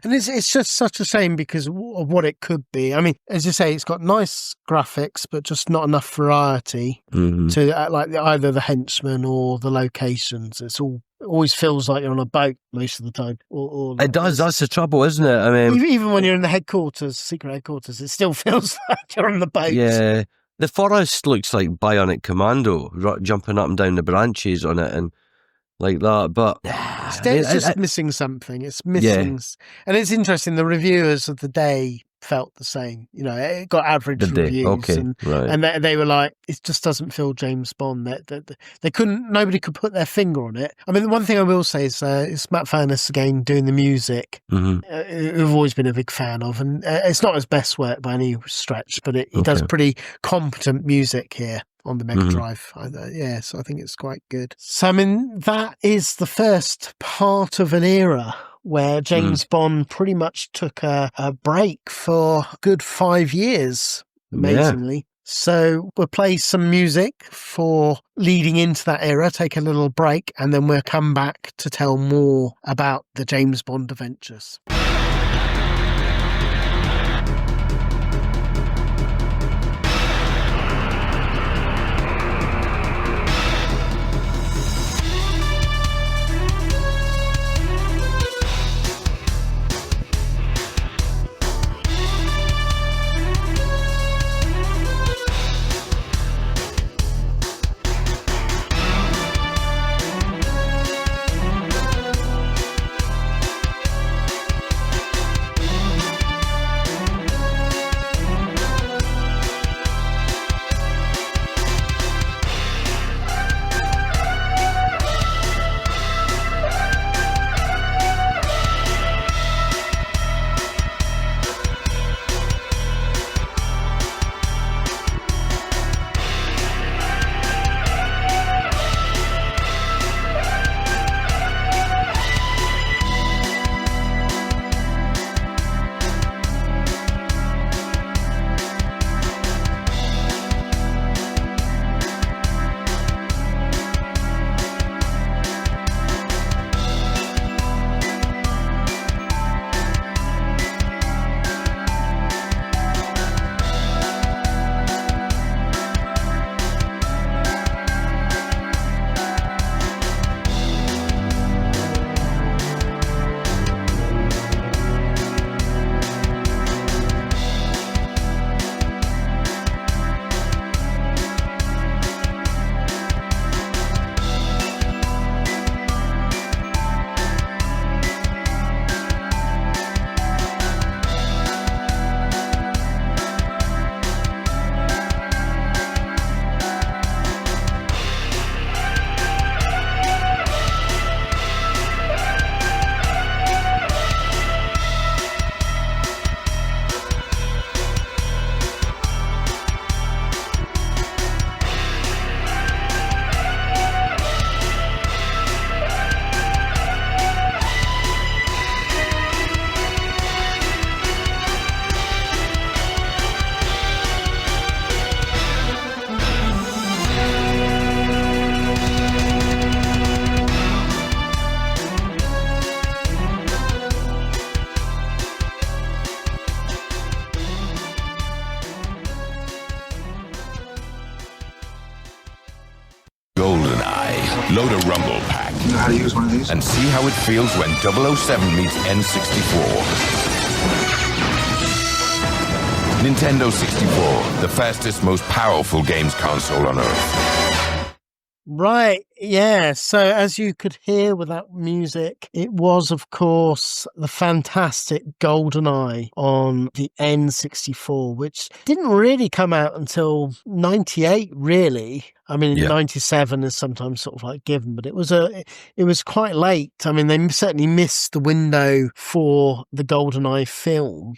And it's just such a shame because of what it could be. I mean, as you say, it's got nice graphics, but just not enough variety to like either the henchmen or the locations. It always feels like you're on a boat most of the time. Or it does. That's the trouble, isn't it? I mean, even when you're in the headquarters, secret headquarters, it still feels like you're on the boat. Yeah. The forest looks like Bionic Commando, jumping up and down the branches on it and like that. But it's just missing something. It's missing. And it's interesting, the reviewers of the day felt the same. You know, it got average reviews. Okay, and they were like, it just doesn't feel James Bond. They couldn't, nobody could put their finger on it. I mean, the one thing I will say is it's Matt Furness again doing the music, who I've always been a big fan of. And it's not his best work by any stretch, but he does pretty competent music here on the Mega Drive. So I think it's quite good. So, I mean, that is the first part of an era where James Bond pretty much took a break for a good 5 years, amazingly. Yeah. So we'll play some music for leading into that era, take a little break, and then we'll come back to tell more about the James Bond adventures. Load a Rumble pack. You know how to use one of these? And see how it feels when 007 meets N64. Nintendo 64, the fastest, most powerful games console on Earth. Right, yeah. So as you could hear with that music, it was, of course, the fantastic GoldenEye on the N64, which didn't really come out until 98, really. I mean, 97 is sometimes sort of like given, but it was quite late. I mean, they certainly missed the window for the GoldenEye film.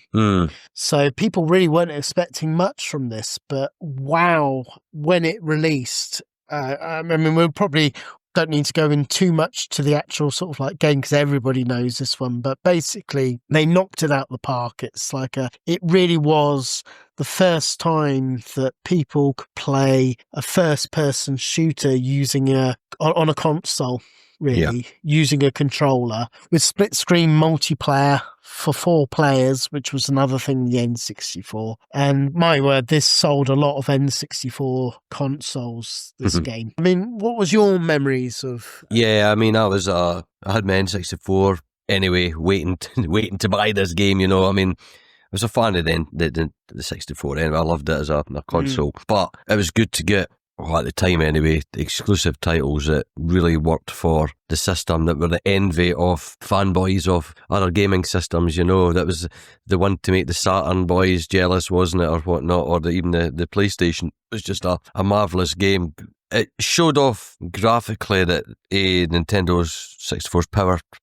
So people really weren't expecting much from this, but wow, when it released, I mean, we probably don't need to go in too much to the actual sort of like game because everybody knows this one, but basically they knocked it out the park. It's like it really was the first time that people could play a first person shooter using on a console, really, using a controller with split screen multiplayer for 4 players, which was another thing, the N64. And my word, this sold a lot of N64 consoles, this game. I mean, what was your memories of? Yeah, I mean, I had my N64 anyway, waiting to buy this game, you know. I mean, I was a fan of the 64 anyway. I loved it as a console, but it was good to get, at the time anyway, exclusive titles that really worked for the system, that were the envy of fanboys of other gaming systems, you know. That was the one to make the Saturn boys jealous, wasn't it, or whatnot, or even the PlayStation. It was just a marvellous game. It showed off graphically that Nintendo's 64's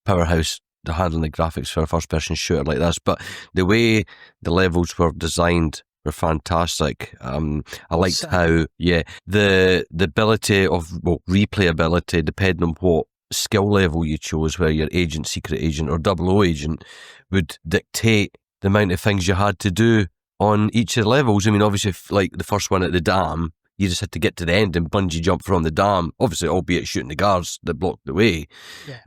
powerhouse, the handling the graphics for a first-person shooter like this, but the way the levels were designed were fantastic. I liked how, the ability of, replayability, depending on what skill level you chose, where your agent, secret agent, or 00 agent, would dictate the amount of things you had to do on each of the levels. I mean, obviously, like the first one at the dam, you just had to get to the end and bungee jump from the dam, obviously, albeit shooting the guards that blocked the way.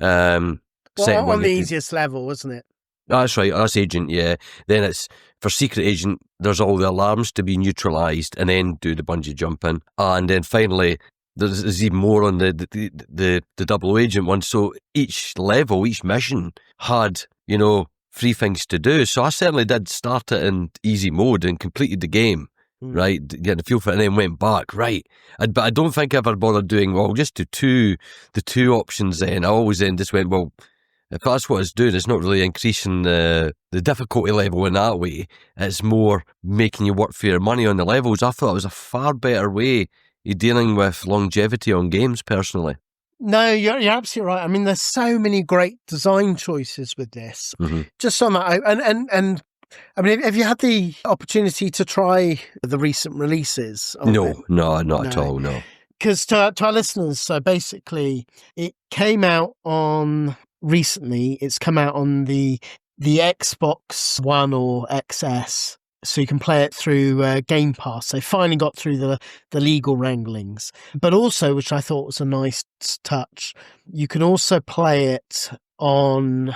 On the easiest level, wasn't it? That's right, that's agent, yeah. Then it's, for secret agent, there's all the alarms to be neutralised and then do the bungee jumping. And then finally, there's even more on the 00 agent one. So each level, each mission had, 3 things to do. So I certainly did start it in easy mode and completed the game, right? Getting the feel for it, and then went back, right? But I don't think I ever bothered doing, just do the two options then. I always then just went, if that's what it's doing, it's not really increasing the difficulty level in that way. It's more making you work for your money on the levels. I thought it was a far better way of dealing with longevity on games, personally. No, you're absolutely right. I mean, there's so many great design choices with this. Just on that, and I mean, have you had the opportunity to try the recent releases? No, not at all, no. Because to our listeners, so basically, it came out on... Recently, it's come out on the Xbox One or XS, so you can play it through Game Pass. They finally got through the legal wranglings. But also, which I thought was a nice touch, you can also play it on...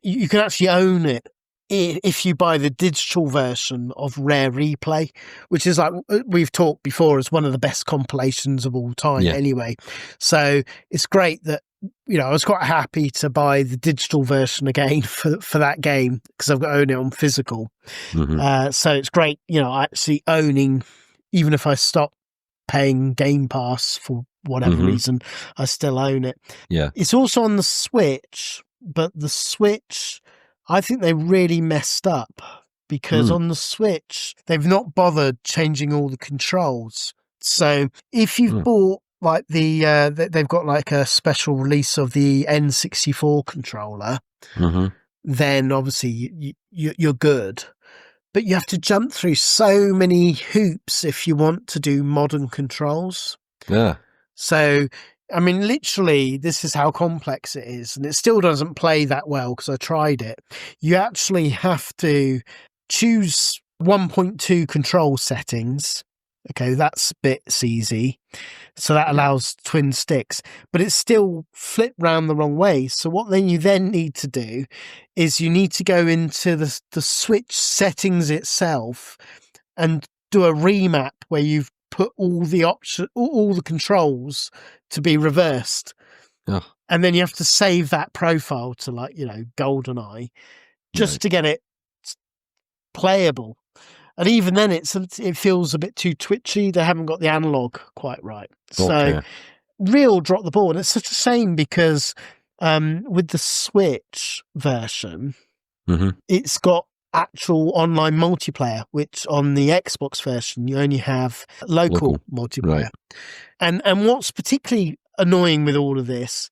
You can actually own it if you buy the digital version of Rare Replay, which is, like we've talked before, is one of the best compilations of all time anyway. So it's great that, I was quite happy to buy the digital version again for that game because I've got to own it on physical. So it's great, actually owning, even if I stop paying Game Pass for whatever reason, I still own it. Yeah. It's also on the Switch, but the Switch, I think they really messed up because on the Switch, they've not bothered changing all the controls. So if you've bought like they've got like a special release of the N64 controller, then obviously you're good. But you have to jump through so many hoops if you want to do modern controls. Yeah. So, I mean, literally, this is how complex it is. And it still doesn't play that well because I tried it. You actually have to choose 1.2 control settings. Okay, that's a bit easy. So that allows twin sticks, but it's still flipped round the wrong way. So what then you then need to do is you need to go into the Switch settings itself and do a remap where you've put all the controls to be reversed. Oh. And then you have to save that profile to like, GoldenEye just to get it playable. And even then it feels a bit too twitchy. They haven't got the analog quite right. So real drop the ball. And it's such a shame because with the Switch version, it's got actual online multiplayer, which on the Xbox version, you only have local multiplayer. Right. And what's particularly annoying with all of this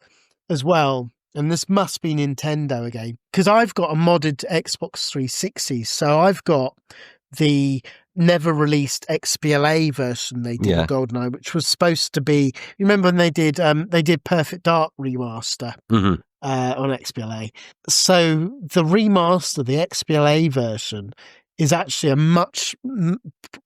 as well, and this must be Nintendo again, because I've got a modded Xbox 360, so I've got the never released XBLA version they did of GoldenEye, which was supposed to be, you remember when they did Perfect Dark remaster on XBLA. So the remaster, the XBLA version, is actually a much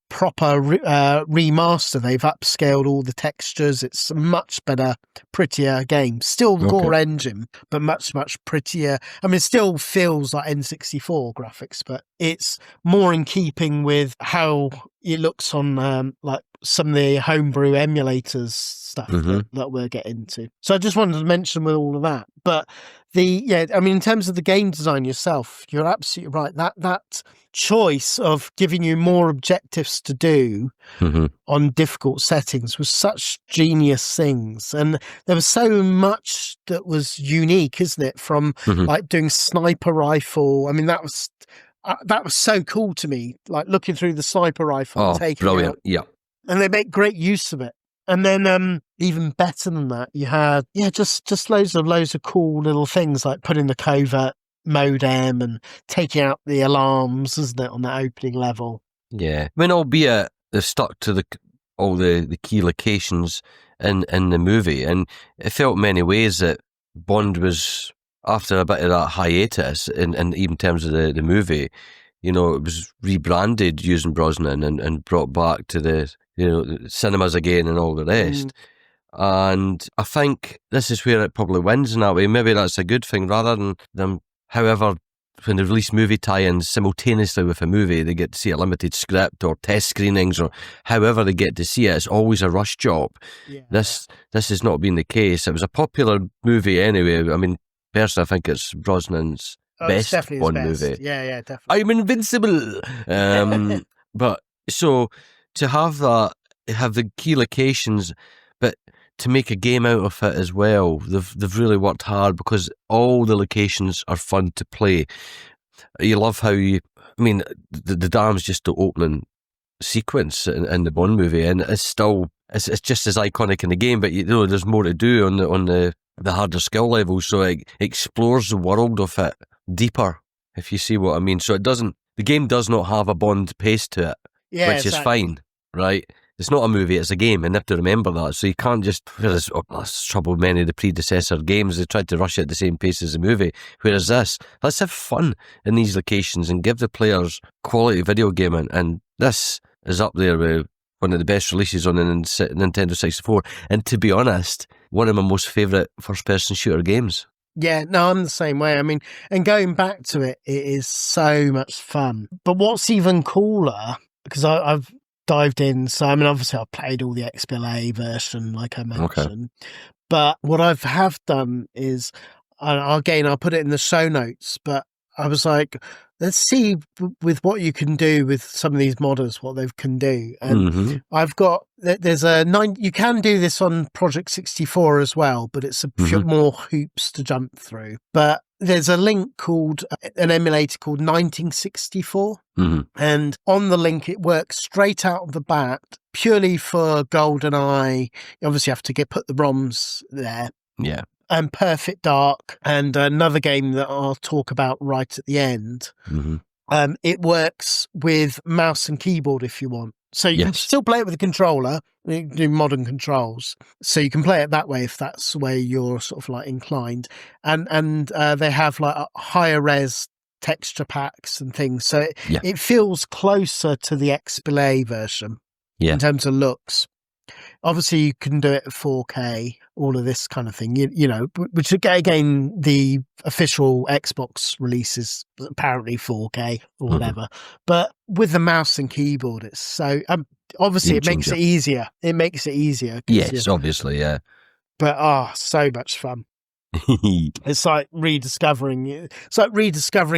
proper remaster. They've upscaled all the textures. It's a much better, prettier game. Still the core engine, but much, much prettier. I mean, it still feels like N64 graphics, but it's more in keeping with how it looks on like some of the homebrew emulators stuff that we'll get into. So I just wanted to mention with all of that. But in terms of the game design yourself, you're absolutely right. That choice of giving you more objectives to do on difficult settings was such genius things. And there was so much that was unique, isn't it? From like doing sniper rifle. I mean, that was so cool to me, like looking through the sniper rifle and taking it out. Yeah. And they make great use of it. And then even better than that, you had just loads of cool little things like putting the covert modem and taking out the alarms, isn't it, on that opening level? Yeah. I mean, albeit they've stuck to all the key locations in the movie, and it felt in many ways that Bond was, after a bit of that hiatus in even terms of the movie, it was rebranded using Brosnan and brought back to the cinemas again and all the rest. And I think this is where it probably wins in that way. Maybe that's a good thing rather than them. However, when they release movie tie-ins simultaneously with a movie, they get to see a limited script or test screenings or however they get to see it. It's always a rush job. Yeah. This has not been the case. It was a popular movie anyway. I mean, personally, I think it's Brosnan's best Bond movie. Yeah, definitely. I'm invincible. But so to have the key locations, but to make a game out of it as well, they've really worked hard because all the locations are fun to play. You love how the dam's just the opening sequence in the Bond movie, and it's just as iconic in the game, but there's more to do on the harder skill level, so it explores the world of it deeper, if you see what I mean. So the game does not have a Bond pace to it, which is fine, right? It's not a movie, it's a game, and you have to remember that. So you can't just, that's trouble many of the predecessor games, they tried to rush it at the same pace as the movie. Whereas let's have fun in these locations and give the players quality video gaming, and this is up there with one of the best releases on the Nintendo 64, and to be honest, one of my most favourite first-person shooter games. Yeah, no, I'm the same way. I mean, and going back to it, it is so much fun. But what's even cooler, because I've dived in, so I mean, obviously I've played all the XBLA version, like I mentioned, but what I have done is, I'll put it in the show notes, but I was like, let's see with what you can do with some of these modders, what they can do. And I've got, you can do this on Project 64 as well, but it's a few more hoops to jump through. But there's a link called, an emulator called 1964. And on the link, it works straight out of the bat, purely for GoldenEye. You obviously have to put the ROMs there. Yeah. And Perfect Dark, and another game that I'll talk about right at the end. It works with mouse and keyboard if you want. So you can still play it with a controller, you can do modern controls. So you can play it that way if that's the way you're sort of like inclined. And they have like a higher res texture packs and things. So it feels closer to the XBLA version in terms of looks. Obviously, you can do it at 4K, all of this kind of thing, which again, the official Xbox releases apparently 4K or whatever. But with the mouse and keyboard, it's so, obviously it makes it easier. It makes it easier. Yes, obviously, yeah. But so much fun. It's like rediscovering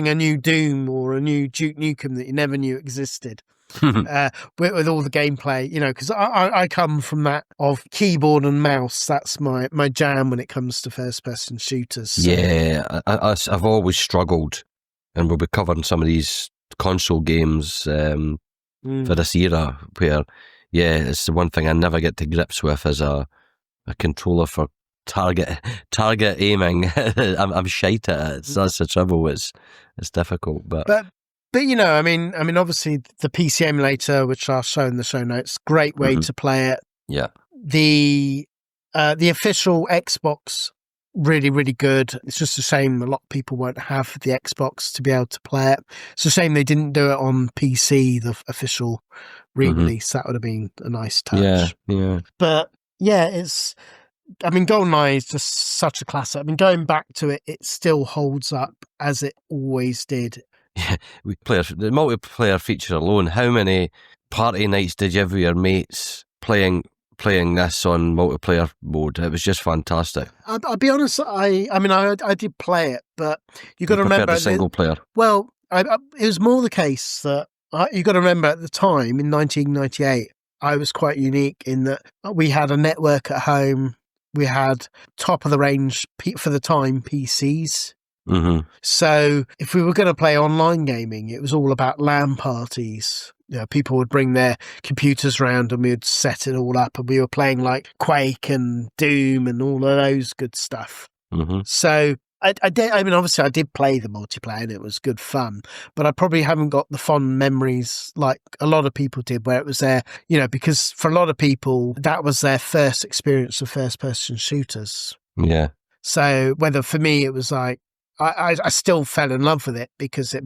a new Doom or a new Duke Nukem that you never knew existed. With all the gameplay, because I come from that of keyboard and mouse. That's my jam when it comes to first-person shooters. So. Yeah, I've always struggled, and we'll be covering some of these console games for this era where, it's the one thing I never get to grips with is a controller for target aiming. I'm shite at it. That's the trouble. It's difficult, but obviously the PC emulator, which I'll show in the show notes, great way to play it. Yeah. The official Xbox, really, really good. It's just a shame a lot of people won't have the Xbox to be able to play it. It's a shame they didn't do it on PC, the official re-release. That would have been a nice touch. Yeah. But GoldenEye is just such a classic. Going back to it, it still holds up as it always did. Yeah, the multiplayer feature alone. How many party nights did you have with your mates playing this on multiplayer mode? It was just fantastic. I'll be honest. I did play it, but you got to remember the single player. Well, it was more the case that you got to remember at the time in 1998, I was quite unique in that we had a network at home. We had top of the range for the time PCs. Mm-hmm. So if we were going to play online gaming, it was all about LAN parties. People would bring their computers around and we'd set it all up, and we were playing like Quake and Doom and all of those good stuff. Mm-hmm. So I did. Obviously I did play the multiplayer and it was good fun, but I probably haven't got the fond memories like a lot of people did, where it was there, because for a lot of people that was their first experience of first-person shooters. Yeah. So whether for me it was like I still fell in love with it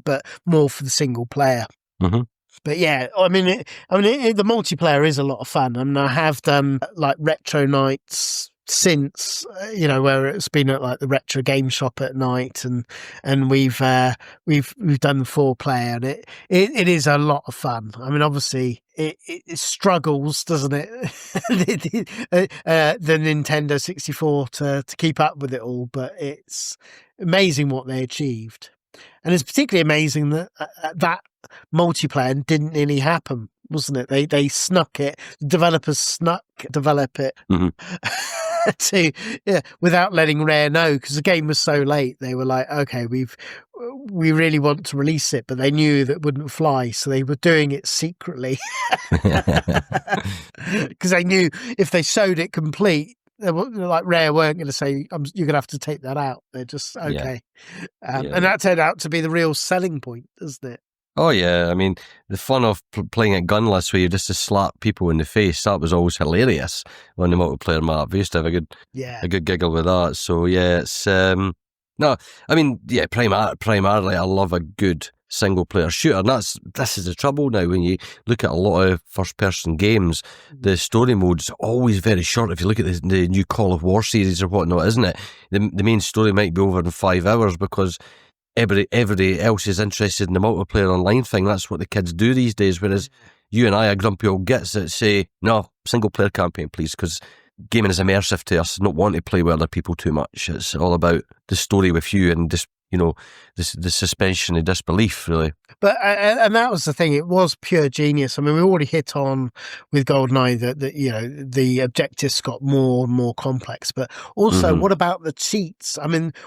but more for the single player. Mm-hmm. But the multiplayer is a lot of fun. I have done like retro nights since, where it's been at like the retro game shop at night, and we've done 4-player, and it is a lot of fun. Obviously it struggles, doesn't it? The Nintendo 64 to keep up with it all, but it's amazing what they achieved. And it's particularly amazing that that multiplayer didn't really happen, wasn't it? They snuck it. The developers develop it without letting Rare know, because the game was so late. They were like, okay, we really want to release it, but they knew that it wouldn't fly, so they were doing it secretly because they knew if they showed it complete, like Rare weren't going to say, you're going to have to take that out. They're just okay. And that turned out to be the real selling point, doesn't it? Oh yeah, the fun of playing at gunless where you just to slap people in the face, that was always hilarious on the multiplayer map. We used to have a good giggle with that. So yeah, it's primarily I love a good single player shooter, and this is the trouble now when you look at a lot of first person games. The story mode's always very short. If you look at the new Call of War series or whatnot, isn't it? The main story might be over in 5 hours because everybody else is interested in the multiplayer online thing. That's what the kids do these days, whereas you and I are grumpy old gits that say, no, single player campaign please, because gaming is immersive to us, not want to play with other people too much. It's all about the story with you and just the suspension of disbelief, really. But and that was the thing; it was pure genius. We already hit on with GoldenEye that the objectives got more and more complex. But also, what about the cheats?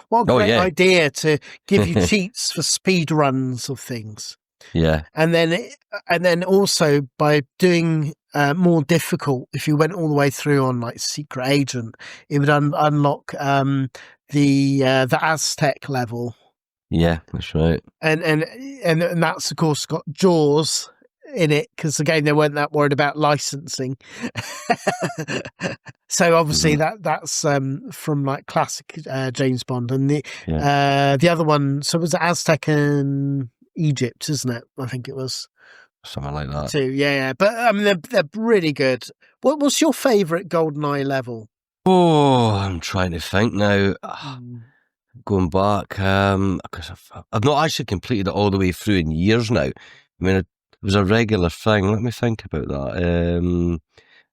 What a great idea to give you cheats for speed runs of things. Yeah, and then also by doing more difficult, if you went all the way through on like Secret Agent, it would unlock the Aztec level. Yeah, that's right. And that's of course got Jaws in it, because again they weren't that worried about licensing. So obviously that's from like classic James Bond, and the other one. So it was Aztec and Egypt, isn't it? I think it was something like that too. Yeah. But they're really good. What's your favourite GoldenEye level? Oh, I'm trying to think now. Going back, because I've not actually completed it all the way through in years now. It was a regular thing. Let me think about that.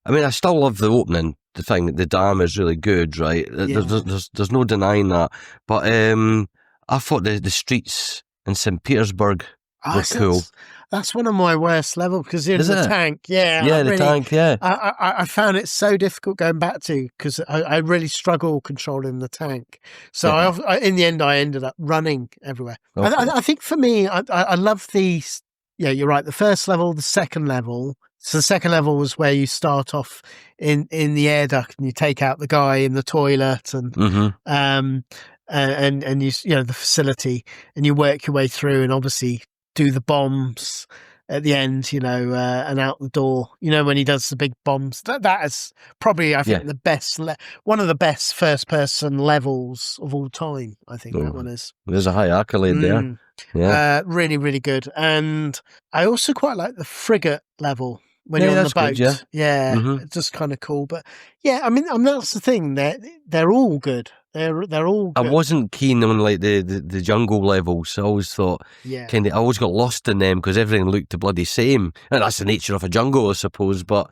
I still love the opening the thing that the dam is really good, right? There's no denying that. But I thought the streets in St. Petersburg were cool. That's one of my worst levels because you're in the tank. Yeah, tank. Yeah, I found it so difficult going back to because I really struggle controlling the tank. So in the end, I ended up running everywhere. Okay. I think for me, I love these. Yeah, you're right. The first level, the second level. So the second level was where you start off in the air duct and you take out the guy in the toilet and and you the facility and you work your way through and obviously do the bombs at the end, and out the door. When he does the big bombs, that is probably I think the best, one of the best first person levels of all time. I think that one is. There's a high accolade there. Yeah, really, really good. And I also quite like the frigate level. When you're on the boat, good, it's just kind of cool. But I mean that's the thing. They're all good. They're all good. I wasn't keen on like the jungle levels. I always thought, I always got lost in them because everything looked the bloody same. And that's the nature of a jungle, I suppose. But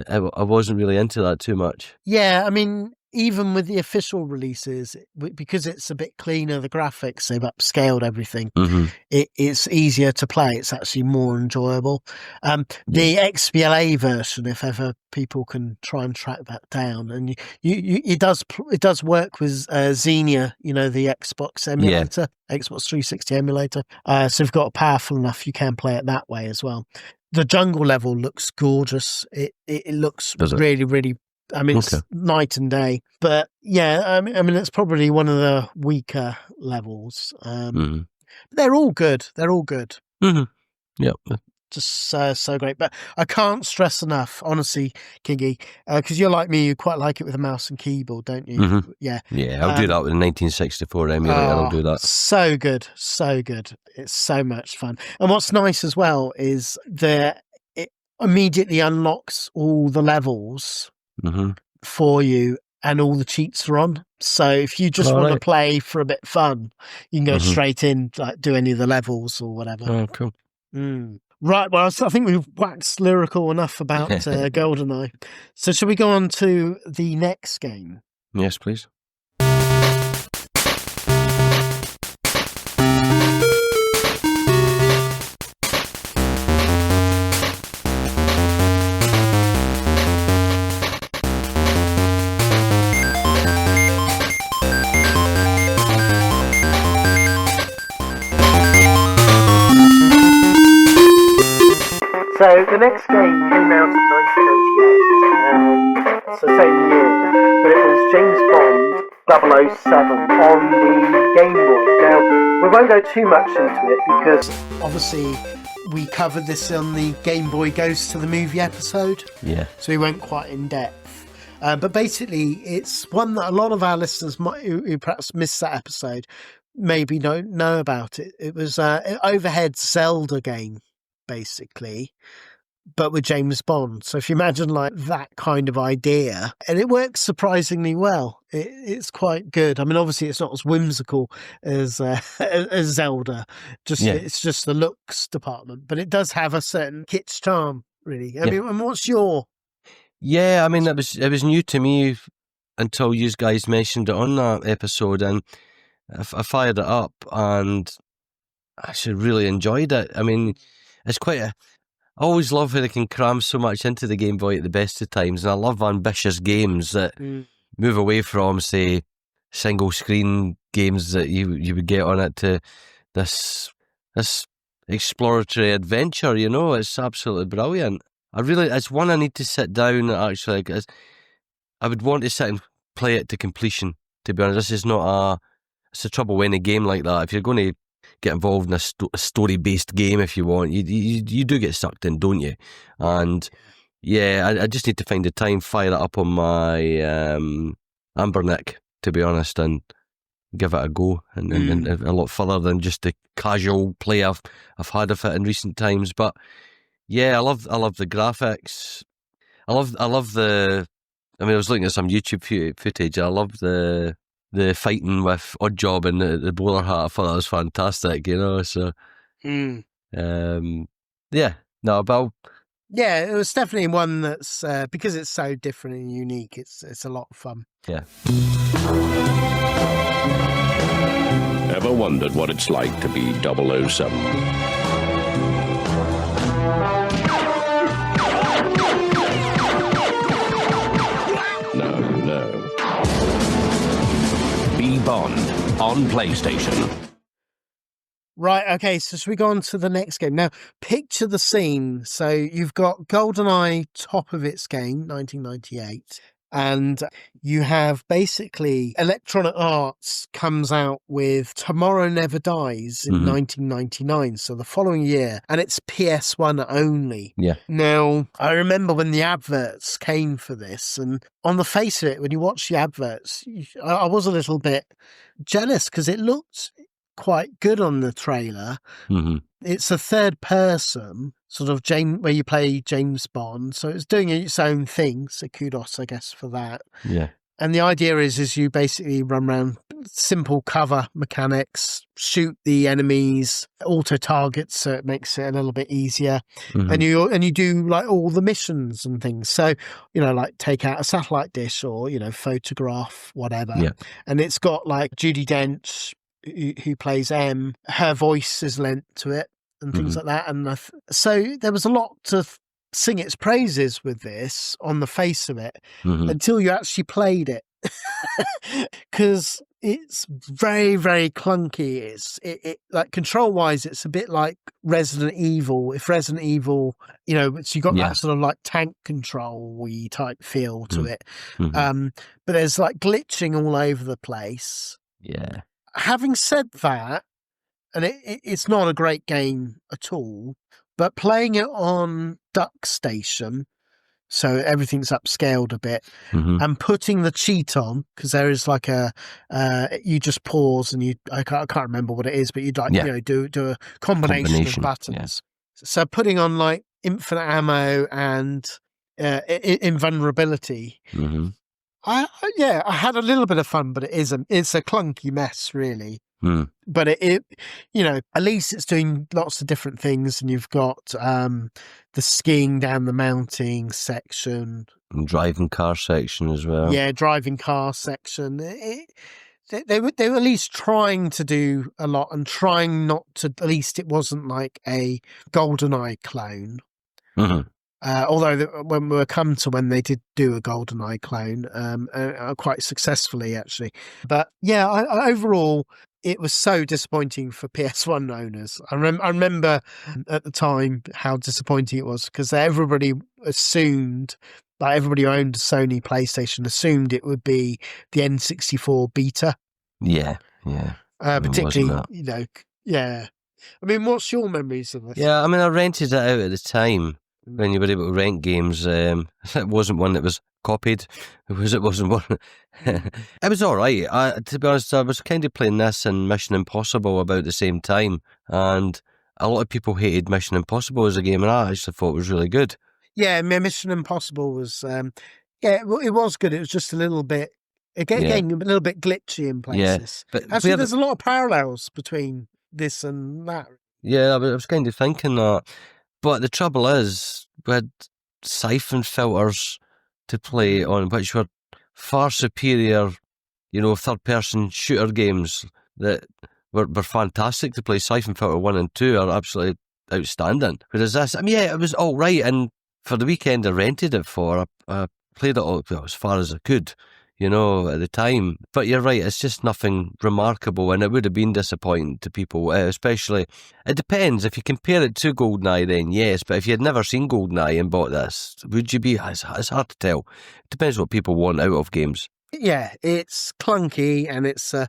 I wasn't really into that too much. Yeah, I mean, even with the official releases, because it's a bit cleaner, the graphics, they've upscaled everything. It's easier to play. It's actually more enjoyable. The XBLA version, if ever people can try and track that down, and it does work with Xenia, the Xbox emulator, Xbox 360 emulator. So if you've got it powerful enough, you can play it that way as well. The jungle level looks gorgeous. It looks really, really. I mean, it's night and day, but I mean, it's probably one of the weaker levels. They're all good. They're all good. Yeah. Just so great. But I can't stress enough, honestly, Kingy, because you're like me, you quite like it with a mouse and keyboard, don't you? Yeah. Yeah, I'll do that with a 1964 emulator. I'll do that. So good. So good. It's so much fun. And what's nice as well is that it immediately unlocks all the levels for you and all the cheats are on. So if you just want to play for a bit of fun, you can go straight in, like do any of the levels or whatever. Oh, cool. Right, well, I think we've waxed lyrical enough about GoldenEye. So shall we go on to the next game? Yes, please. So the next game came out in 1998, so same year, but it was James Bond 007 on the Game Boy. Now, we won't go too much into it because obviously we covered this on the Game Boy Goes to the Movie episode, so we went quite in depth. But basically, it's one that a lot of our listeners might, who perhaps missed that episode, maybe don't know about it. It was an overhead Zelda game, basically, but with James Bond. So if you imagine like that kind of idea, and it works surprisingly well. It's quite good. I mean, obviously it's not as whimsical as Zelda. It's just the looks department, but it does have a certain kitsch charm, really. I mean, and what's your? Yeah, I mean, it was new to me until you guys mentioned it on that episode, and I fired it up and I actually really enjoyed it. I mean, it's I always love how they can cram so much into the Game Boy at the best of times, and I love ambitious games that move away from, say, single screen games that you would get on it to this exploratory adventure. It's absolutely brilliant. It's one I need to sit down actually. I would want to sit and play it to completion. To be honest, this is not it's the trouble when a game like that. If you're going to get involved in a story-based game, if you want, you do get sucked in, don't you? And I just need to find the time, fire it up on my Ambernick, to be honest, and give it a go, and a lot further than just the casual play I've had of it in recent times. But I love the graphics. I love the. I mean, I was looking at some YouTube footage. I love the fighting with Oddjob and the bowler hat. I thought that was fantastic, So, but Yeah, it was definitely one that's because it's so different and unique. It's a lot of fun. Yeah. Ever wondered what it's like to be 007? No. Be Bond on PlayStation. Right, okay, so should we go on to the next game? Now, picture the scene. So you've got GoldenEye, top of its game, 1998, and you have basically Electronic Arts comes out with Tomorrow Never Dies in 1999, so the following year, and it's PS1 only. Yeah. Now, I remember when the adverts came for this, and on the face of it, when you watch the adverts, I was a little bit jealous because it looked quite good on the trailer. It's a third person sort of where you play James Bond, so it's doing its own thing, so kudos I guess for that. Yeah. And the idea is you basically run around, simple cover mechanics, shoot the enemies, auto targets, so it makes it a little bit easier. And you do like all the missions and things, so like take out a satellite dish or photograph whatever. And it's got like Judi Dench, who plays M, her voice is lent to it and things like that. And so there was a lot to sing its praises with this on the face of it until you actually played it. Because it's very, very clunky. It like control wise, it's a bit like Resident Evil. If Resident Evil, so you got that sort of like tank control-y type feel to it. But there's like glitching all over the place. Yeah. Having said that, and it's not a great game at all, but playing it on Duck Station, so everything's upscaled a bit, and putting the cheat on, because there is like you just pause and I can't remember what it is, but you'd like do a combination of buttons. Yeah. So putting on like infinite ammo and invulnerability. I had a little bit of fun, but it's a clunky mess, really. But it at least it's doing lots of different things, and you've got the skiing down the mounting section, and driving car section as well. Yeah, driving car section. They were at least trying to do a lot and trying not to. At least it wasn't like a GoldenEye clone. Although when they did do a GoldenEye clone, quite successfully actually. But yeah, I overall it was so disappointing for PS1 owners. I remember at the time how disappointing it was because everybody assumed, like everybody who owned a Sony PlayStation assumed it would be the N64 beta. Yeah. Particularly, yeah. I mean, what's your memories of this? Yeah, I mean, I rented it out at the time. When you were able to rent games, it wasn't one that was copied. It wasn't one. It was all right. To be honest, I was kind of playing this and Mission Impossible about the same time, and a lot of people hated Mission Impossible as a game, and I actually thought it was really good. Yeah, Mission Impossible was, it was good. It was just a little bit, again, a little bit glitchy in places. Yeah, but actually, there's a lot of parallels between this and that. Yeah, I was kind of thinking that. But the trouble is, we had siphon filters to play on, which were far superior, third-person shooter games that were fantastic to play. Siphon Filter 1 and 2 are absolutely outstanding. Whereas this, it was all right, and for the weekend I rented it for, I played it all as far as I could, at the time. But you're right, it's just nothing remarkable, and it would have been disappointing to people, especially, it depends, if you compare it to GoldenEye then yes, but if you had never seen GoldenEye and bought this, would you be, it's hard to tell. It depends what people want out of games. Yeah, it's clunky and it's a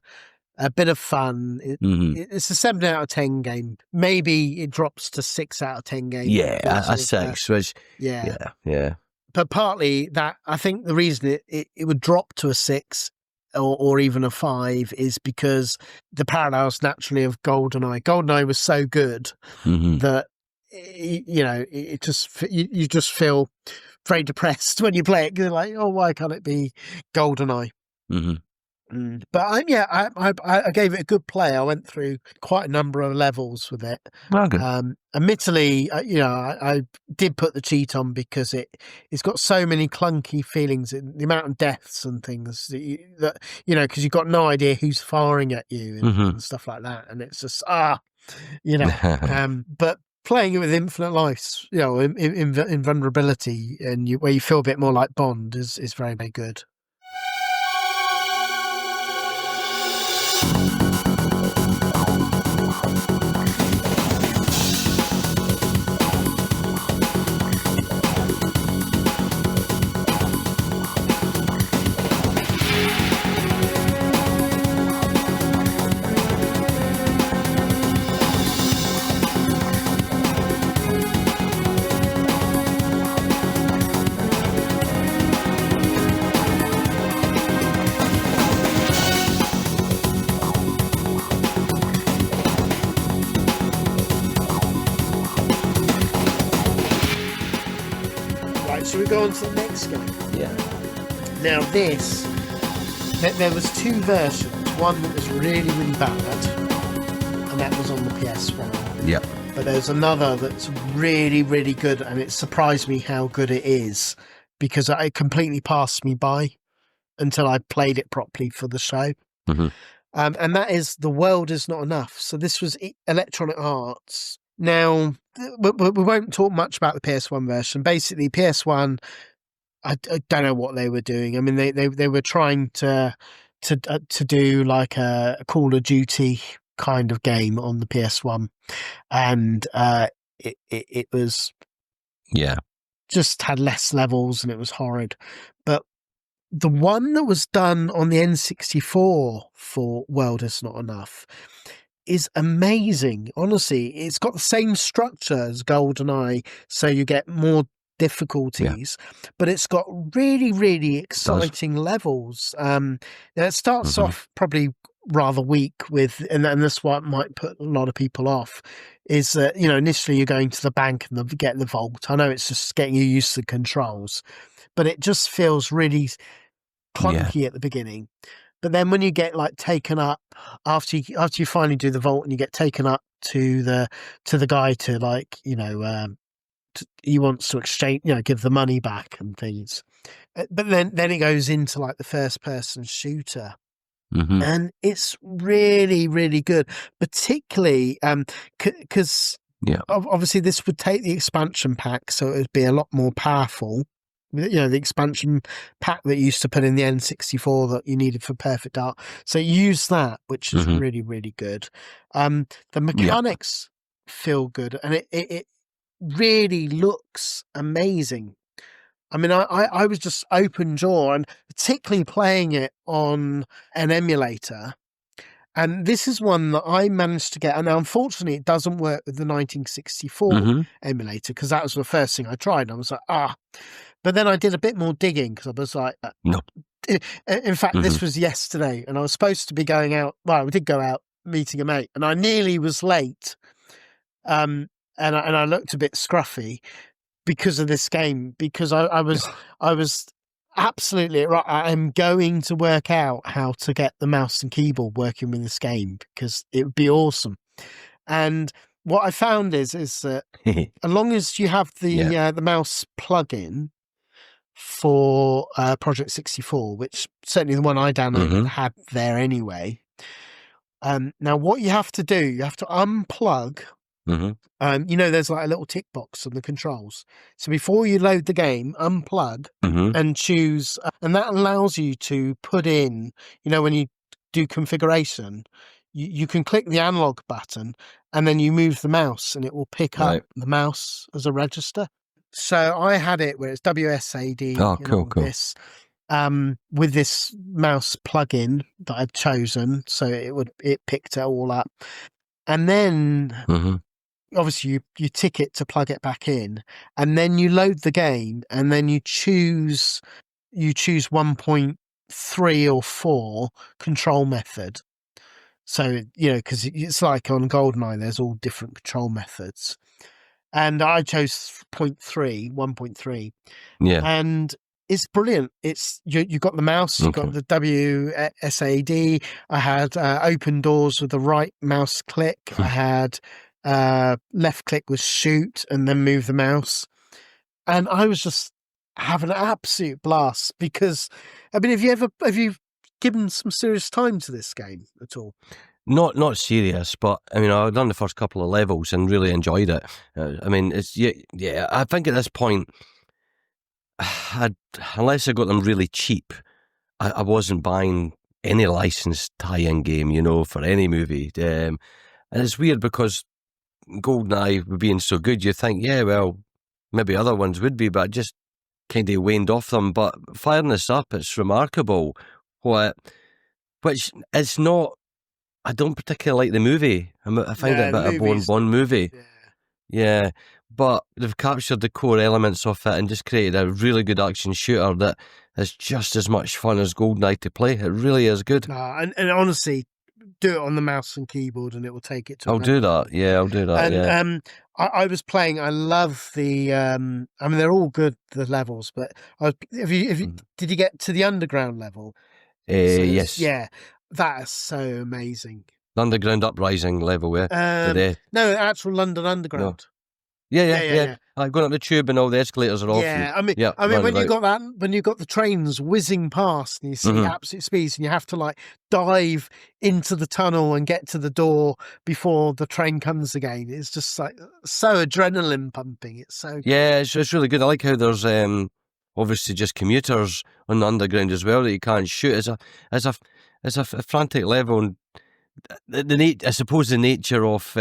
bit of fun. It's a 7 out of 10 game. Maybe it drops to 6 out of 10 game. Yeah, a 6, which, yeah. But partly that, I think the reason it would drop to a 6 or even a 5 is because the parallels naturally of GoldenEye. GoldenEye was so good that, it just, you just feel very depressed when you play it. You're like, oh, why can't it be GoldenEye? But I gave it a good play. I went through quite a number of levels with it. Well, good. Admittedly, I did put the cheat on because it's got so many clunky feelings, the amount of deaths and things that because you've got no idea who's firing at you and stuff like that, and it's just but playing it with infinite lives, in vulnerability, and where you feel a bit more like Bond is very, very good. Should we go on to the next game? Yeah. Now there was two versions. One that was really, really bad, and that was on the PS1. Yeah. But there's another that's really, really good, and it surprised me how good it is, because it completely passed me by until I played it properly for the show. And that is The World Is Not Enough. So this was Electronic Arts. Now, we won't talk much about the PS1 version. Basically, PS1, I don't know what they were doing. I mean, they were trying to do like a Call of Duty kind of game on the PS1, and it was just had less levels and it was horrid. But the one that was done on the N64 for World Is Not Enough is amazing. Honestly, it's got the same structure as GoldenEye, so you get more difficulties, but it's got really, really exciting levels. Now it starts off probably rather weak with, and this what might put a lot of people off, is that initially you're going to the bank and get the vault. I know it's just getting you used to the controls, but it just feels really clunky at the beginning. But then when you get like taken up after you finally do the vault and you get taken up to the guy to like he wants to exchange, give the money back and things. But then it goes into like the first person shooter. And it's really, really good, particularly because obviously this would take the expansion pack, so it would be a lot more powerful. The expansion pack that you used to put in the N64 that you needed for Perfect Dark. So use that, which is really, really good. The mechanics feel good, and it really looks amazing. I mean, I was just open jaw, and particularly playing it on an emulator. And this is one that I managed to get. And unfortunately, it doesn't work with the 1964 emulator, because that was the first thing I tried. I was like, But then I did a bit more digging, because I was like, no. In fact, this was yesterday, and I was supposed to be going out. Well, I did go out meeting a mate, and I nearly was late. And I looked a bit scruffy because of this game, because I was absolutely right. I am going to work out how to get the mouse and keyboard working with this game, because it would be awesome. And what I found is that as long as you have the mouse plug-in for Project 64, which certainly the one I downloaded had there anyway. Now what you have to do, you have to unplug. There's like a little tick box on the controls. So before you load the game, unplug and choose, and that allows you to put in, when you do configuration, you can click the analog button and then you move the mouse and it will pick up the mouse as a register. So I had it where it's WSAD. Cool. This, with this mouse plug-in that I've chosen, so it picked it all up, and then obviously you tick it to plug it back in, and then you load the game, and then you choose 1.3 or 4 control method. So because it's like on GoldenEye, there's all different control methods. And I chose 1.3, and it's brilliant. It's you got the mouse, you got the WSAD. I had open doors with the right mouse click. I had left click with shoot and then move the mouse, and I was just having an absolute blast because, I mean, have you given some serious time to this game at all? Not serious, but I mean, I've done the first couple of levels and really enjoyed it. I mean, it's yeah. I think at this point, unless I got them really cheap, I wasn't buying any licensed tie-in game, for any movie. And it's weird because GoldenEye being so good, you think, yeah, well, maybe other ones would be, but I just kind of waned off them. But firing this up, it's remarkable. Which is not. I don't particularly like the movie. I find it a bit of a Bond movie. Yeah, but they've captured the core elements of it and just created a really good action shooter that is just as much fun as GoldenEye to play. It really is good. And honestly, do it on the mouse and keyboard and it will take it to I'll do that. Yeah, I'll do that. And I was playing, I love the I mean, they're all good, the levels, but did you get to the underground level? Yes. Yeah, that is so amazing. The Underground Uprising level, yeah. No, actual London Underground. No. Yeah. I'm going up the tube and all the escalators are off. Yeah, I mean, when you got that, when you got the trains whizzing past and you see absolute speeds, and you have to like dive into the tunnel and get to the door before the train comes again. It's just like so adrenaline pumping. It's so it's really good. I like how there's obviously just commuters on the underground as well that you can't shoot. It's a frantic level, and I suppose the nature of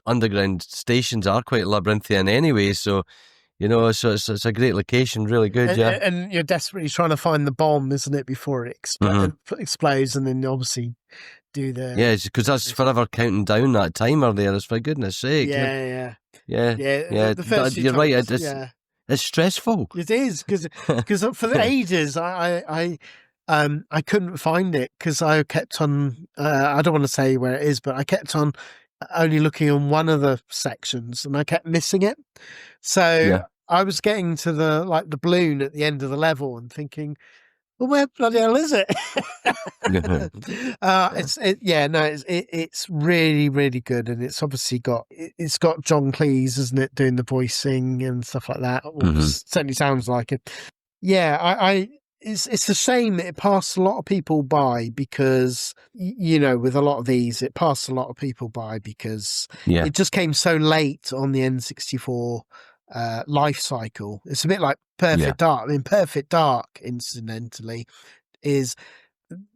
underground stations are quite labyrinthian anyway, so so it's a great location, really good. And you're desperately trying to find the bomb, isn't it, before it explodes, and then obviously do the because that's forever counting down that timer there. It's for goodness sake. Yeah. The first you're right. It's stressful. It is because for the ages I couldn't find it because I kept on. I don't want to say where it is, but I kept on only looking on one of the sections, and I kept missing it. So I was getting to the balloon at the end of the level and thinking, well, where bloody hell is it? It's really, really good, and it's obviously got John Cleese, isn't it, doing the voicing and stuff like that. Certainly sounds like it. Yeah, It's a shame that it passed a lot of people by because, with a lot of these, it passed a lot of people by because it just came so late on the N64 life cycle. It's a bit like Perfect Dark. I mean, Perfect Dark, incidentally, is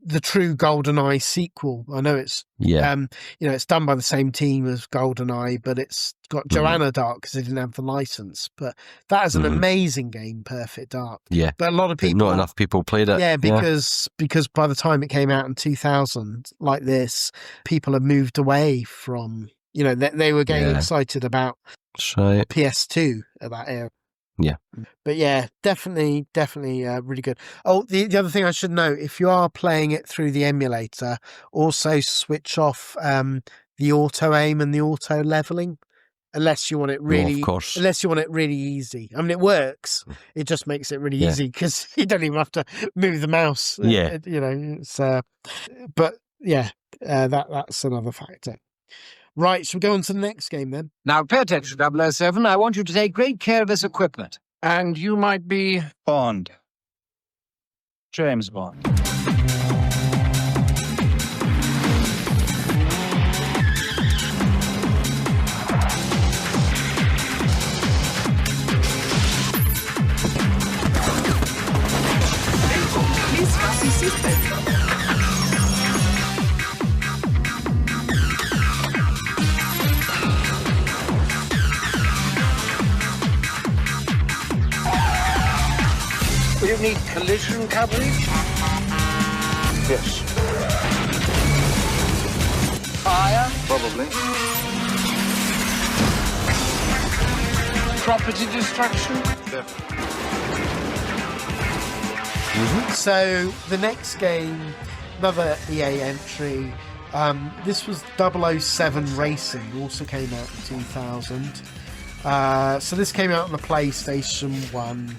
the true GoldenEye sequel. I know it's it's done by the same team as GoldenEye, but it's got Joanna Dark because they didn't have the license. But that is an amazing game, Perfect Dark. Yeah, but a lot of people, not enough people played it. Yeah, because by the time it came out in 2000, like this, people had moved away from. They were getting excited about PS2 at that era. Yeah. But yeah, definitely really good. Oh, the other thing I should note, if you are playing it through the emulator, also switch off the auto aim and the auto leveling unless you want it really easy. I mean, it works. It just makes it really easy because you don't even have to move the mouse. Yeah. It's but yeah, that's another factor. Right, shall we go on to the next game then? Now, pay attention, 007. I want you to take great care of this equipment. And you might be... Bond. James Bond. Will you need collision coverage? Yes. Fire? Probably. Property destruction? Definitely. So the next game, another EA entry. This was 007 Racing, also came out in 2000. So this came out on the PlayStation 1.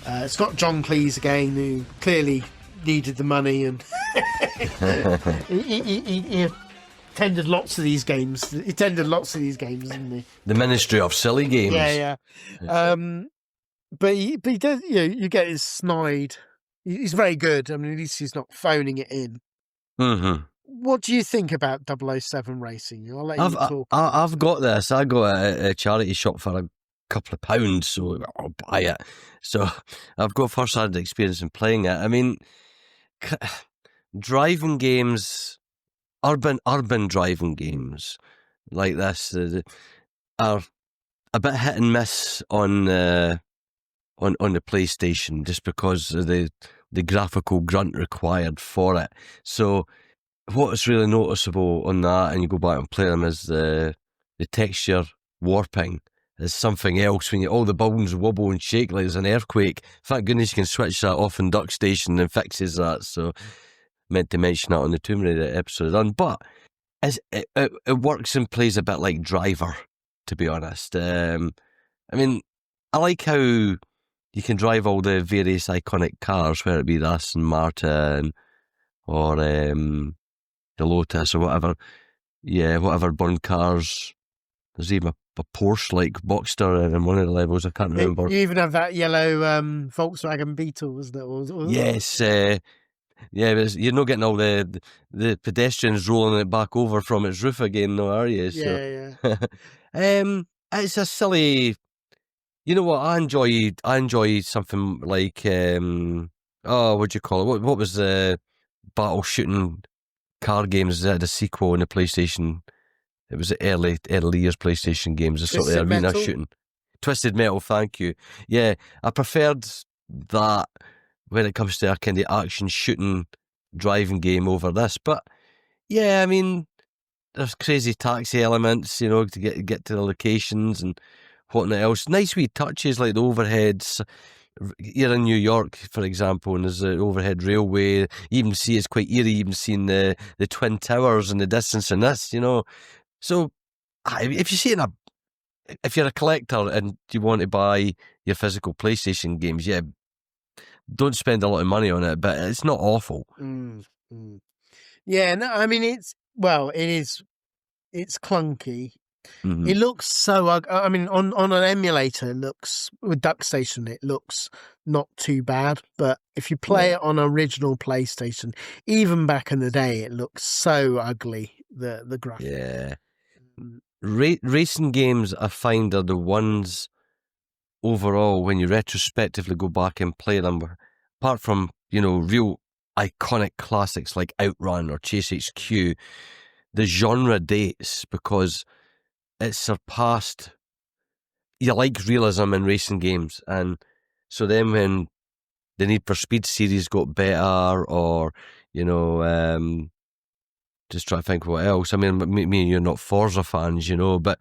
It's got John Cleese again, who clearly needed the money, and he attended lots of these games. He attended lots of these games, didn't he? The Ministry of Silly Games. Yeah. But he does. You get his snide. He's very good. I mean, at least he's not phoning it in. Mm-hmm. What do you think about 007 racing? I'll let you talk. I've got this. I got a charity shop for a couple of pounds, so I'll buy it. So I've got first-hand experience in playing it. I mean, driving games, urban driving games like this are a bit hit and miss on the PlayStation, just because of the graphical grunt required for it. So what's really noticeable on that, and you go back and play them, is the texture warping is something else. When all the buildings wobble and shake like there's an earthquake. Thank goodness you can switch that off in DuckStation and fixes that. So meant to mention that on the Tomb Raider episode done. But it works and plays a bit like Driver, to be honest. I mean, I like how you can drive all the various iconic cars, whether it be the Aston Martin or the Lotus or whatever. Yeah, whatever Bond cars. There's even a Porsche-like Boxster in one of the levels. I can't remember. You even have that yellow Volkswagen Beetle, isn't it? Yes. Yeah, but you're not getting all the pedestrians rolling it back over from its roof again, though, are you? Yeah. It's a silly. You know what? I enjoy something like what do you call it? What was the battle shooting car games that had a sequel in the PlayStation? It was the early years PlayStation games, the sort of arena shooting. Twisted Metal, thank you. Yeah, I preferred that when it comes to a kind of action shooting driving game over this. But yeah, I mean, there's crazy taxi elements, to get to the locations and whatnot else. Nice wee touches like the overheads. Here in New York, for example, and there's an overhead railway. You even see it's quite eerie, even seeing the Twin Towers in the distance in this, So if you see if you're a collector and you want to buy your physical PlayStation games, yeah, don't spend a lot of money on it, but it's not awful. Yeah, no, I mean, it's clunky. Mm-hmm. It looks so. I mean, on an emulator, it looks with DuckStation, it looks not too bad. But if you play it on original PlayStation, even back in the day, it looks so ugly. The graphics. Yeah, racing games I find are the ones overall when you retrospectively go back and play them. Apart from real iconic classics like Outrun or Chase HQ, the genre dates because it's surpassed. You like realism in racing games, and so then when the Need for Speed series got better, or just try to think what else. I mean, me and you're not Forza fans, but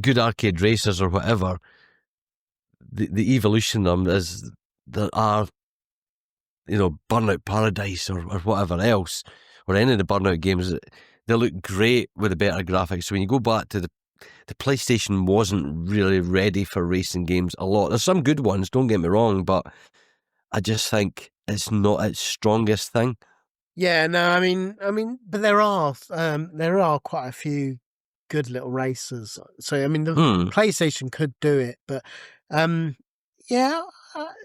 good arcade racers or whatever. The evolution of them is there are Burnout Paradise or whatever else, or any of the Burnout games. They look great with the better graphics. So when you go back to the PlayStation wasn't really ready for racing games a lot. There's some good ones, don't get me wrong, but I just think it's not its strongest thing. Yeah, no, I mean, but there are quite a few good little racers. So I mean, the PlayStation could do it, but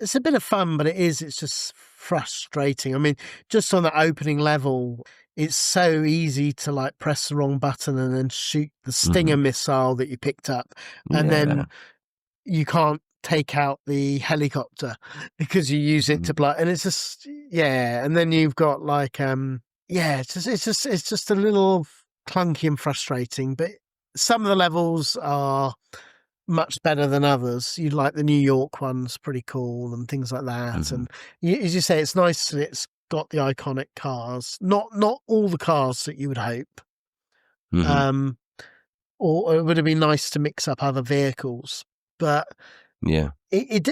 it's a bit of fun, but it's just frustrating. I mean, just on the opening level, it's so easy to like press the wrong button and then shoot the Stinger missile that you picked up, and then you can't take out the helicopter because you use it to blow. And it's just and then you've got like it's just a little clunky and frustrating. But some of the levels are much better than others. You like the New York ones, pretty cool, and things like that. And as you say, it's nice that it's got the iconic cars, not all the cars that you would hope. Or it would have been nice to mix up other vehicles, but it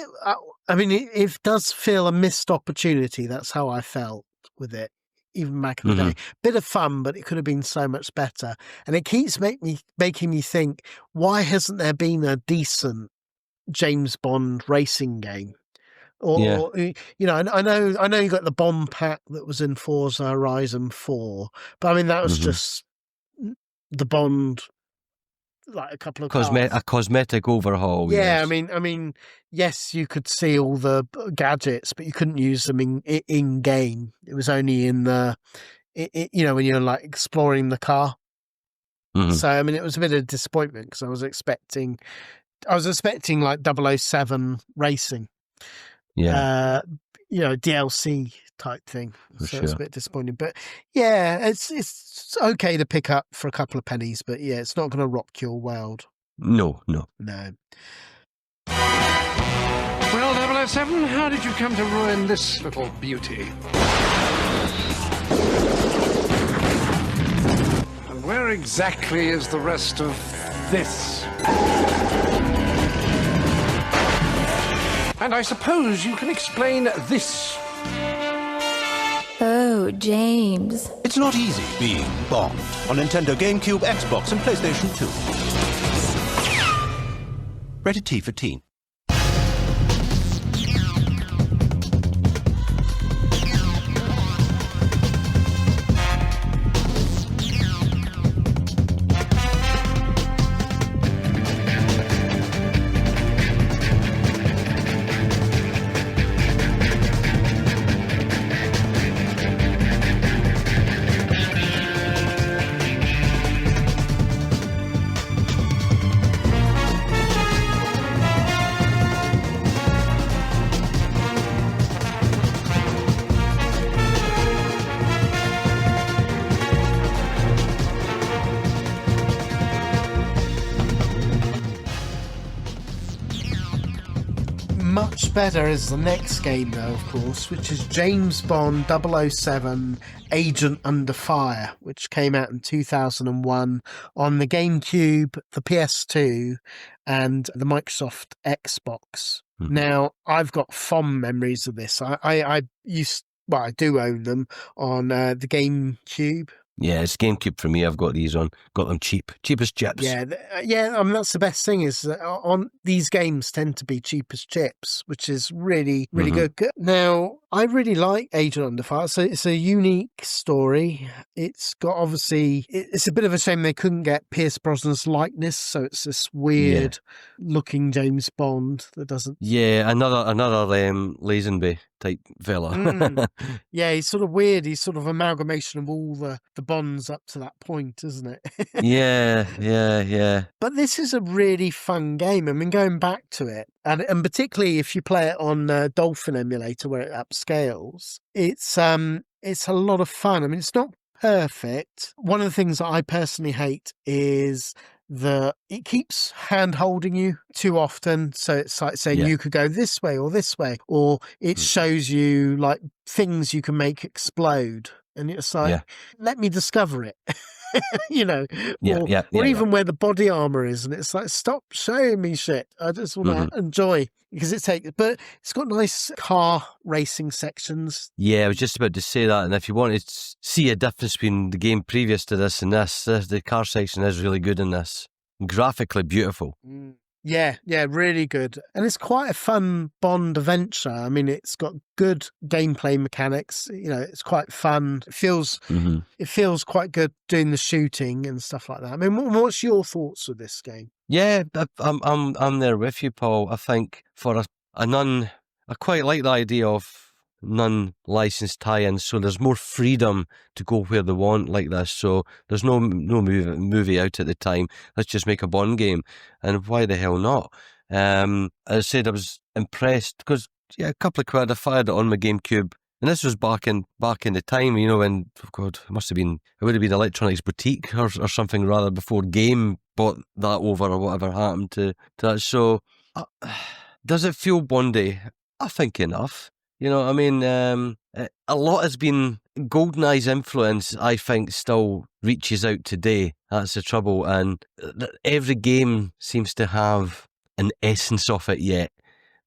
does feel a missed opportunity. That's how I felt with it, even back in the day. Bit of fun, but it could have been so much better. And it keeps making me think, why hasn't there been a decent James Bond racing game? Or you know, I know you got the bomb pack that was in Forza Horizon 4, but I mean that was just the Bond, like a couple of cars. A cosmetic overhaul. Yeah, yes. I mean, yes, you could see all the gadgets, but you couldn't use them in game. It was only in the, you know, when you're like exploring the car. So I mean, it was a bit of a disappointment because I was expecting like 007 racing. Yeah. You know, DLC type thing. For It's a bit disappointing. But yeah, it's okay to pick up for a couple of pennies, but yeah, it's not going to rock your world. No. No. Well, 007, how did you come to ruin this little beauty? And where exactly is the rest of this? And I suppose you can explain this. Oh, James. It's not easy being Bond on Nintendo GameCube, Xbox, and PlayStation 2. Rated T for teen. Much better is the next game, though, of course, which is James Bond 007 Agent Under Fire, which came out in 2001 on the GameCube, the PS2, and the Microsoft Xbox. Now, I've got fond memories of this. I do own them on the GameCube. Yeah, it's GameCube for me. I've got these on. Got them cheap as chips. Yeah. I mean, that's the best thing is that on these games tend to be cheap as chips, which is really, really good. Now, I really like Agent Under Fire. So it's a unique story. It's got obviously, it's a bit of a shame they couldn't get Pierce Brosnan's likeness. So it's this weird looking James Bond that doesn't. Yeah, another Lazenby type fella. Yeah, he's sort of weird. He's sort of amalgamation of all the Bonds up to that point, isn't it? Yeah. But this is a really fun game. I mean, going back to it, and particularly if you play it on Dolphin emulator where it upscales, it's a lot of fun. I mean, it's not perfect. One of the things that I personally hate is that it keeps hand holding you too often. So it's like saying you could go this way, or it shows you like things you can make explode. And it's like, let me discover it, you know, or even where the body armor is. And it's like, stop showing me shit. I just want to enjoy because but it's got nice car racing sections. Yeah, I was just about to say that. And if you want to see a difference between the game previous to this and this, the car section is really good in this. Graphically beautiful. Yeah, really good. And it's quite a fun Bond adventure. I mean, it's got good gameplay mechanics. You know, it's quite fun. It feels quite good doing the shooting and stuff like that. I mean, what's your thoughts with this game? Yeah, I'm there with you, Paul. I think for I quite like the idea of non-licensed tie-ins, so there's more freedom to go where they want like this. So there's no movie out at the time. Let's just make a Bond game, and why the hell not? As I said, I was impressed because a couple of quid I fired it on my GameCube, and this was back in the time, you know, when it would have been Electronics Boutique or something rather before Game bought that over or whatever happened to that. So does it feel Bondy? I think enough. You know, I mean, a lot has been GoldenEye's influence, I think, still reaches out today. That's the trouble. And every game seems to have an essence of it yet.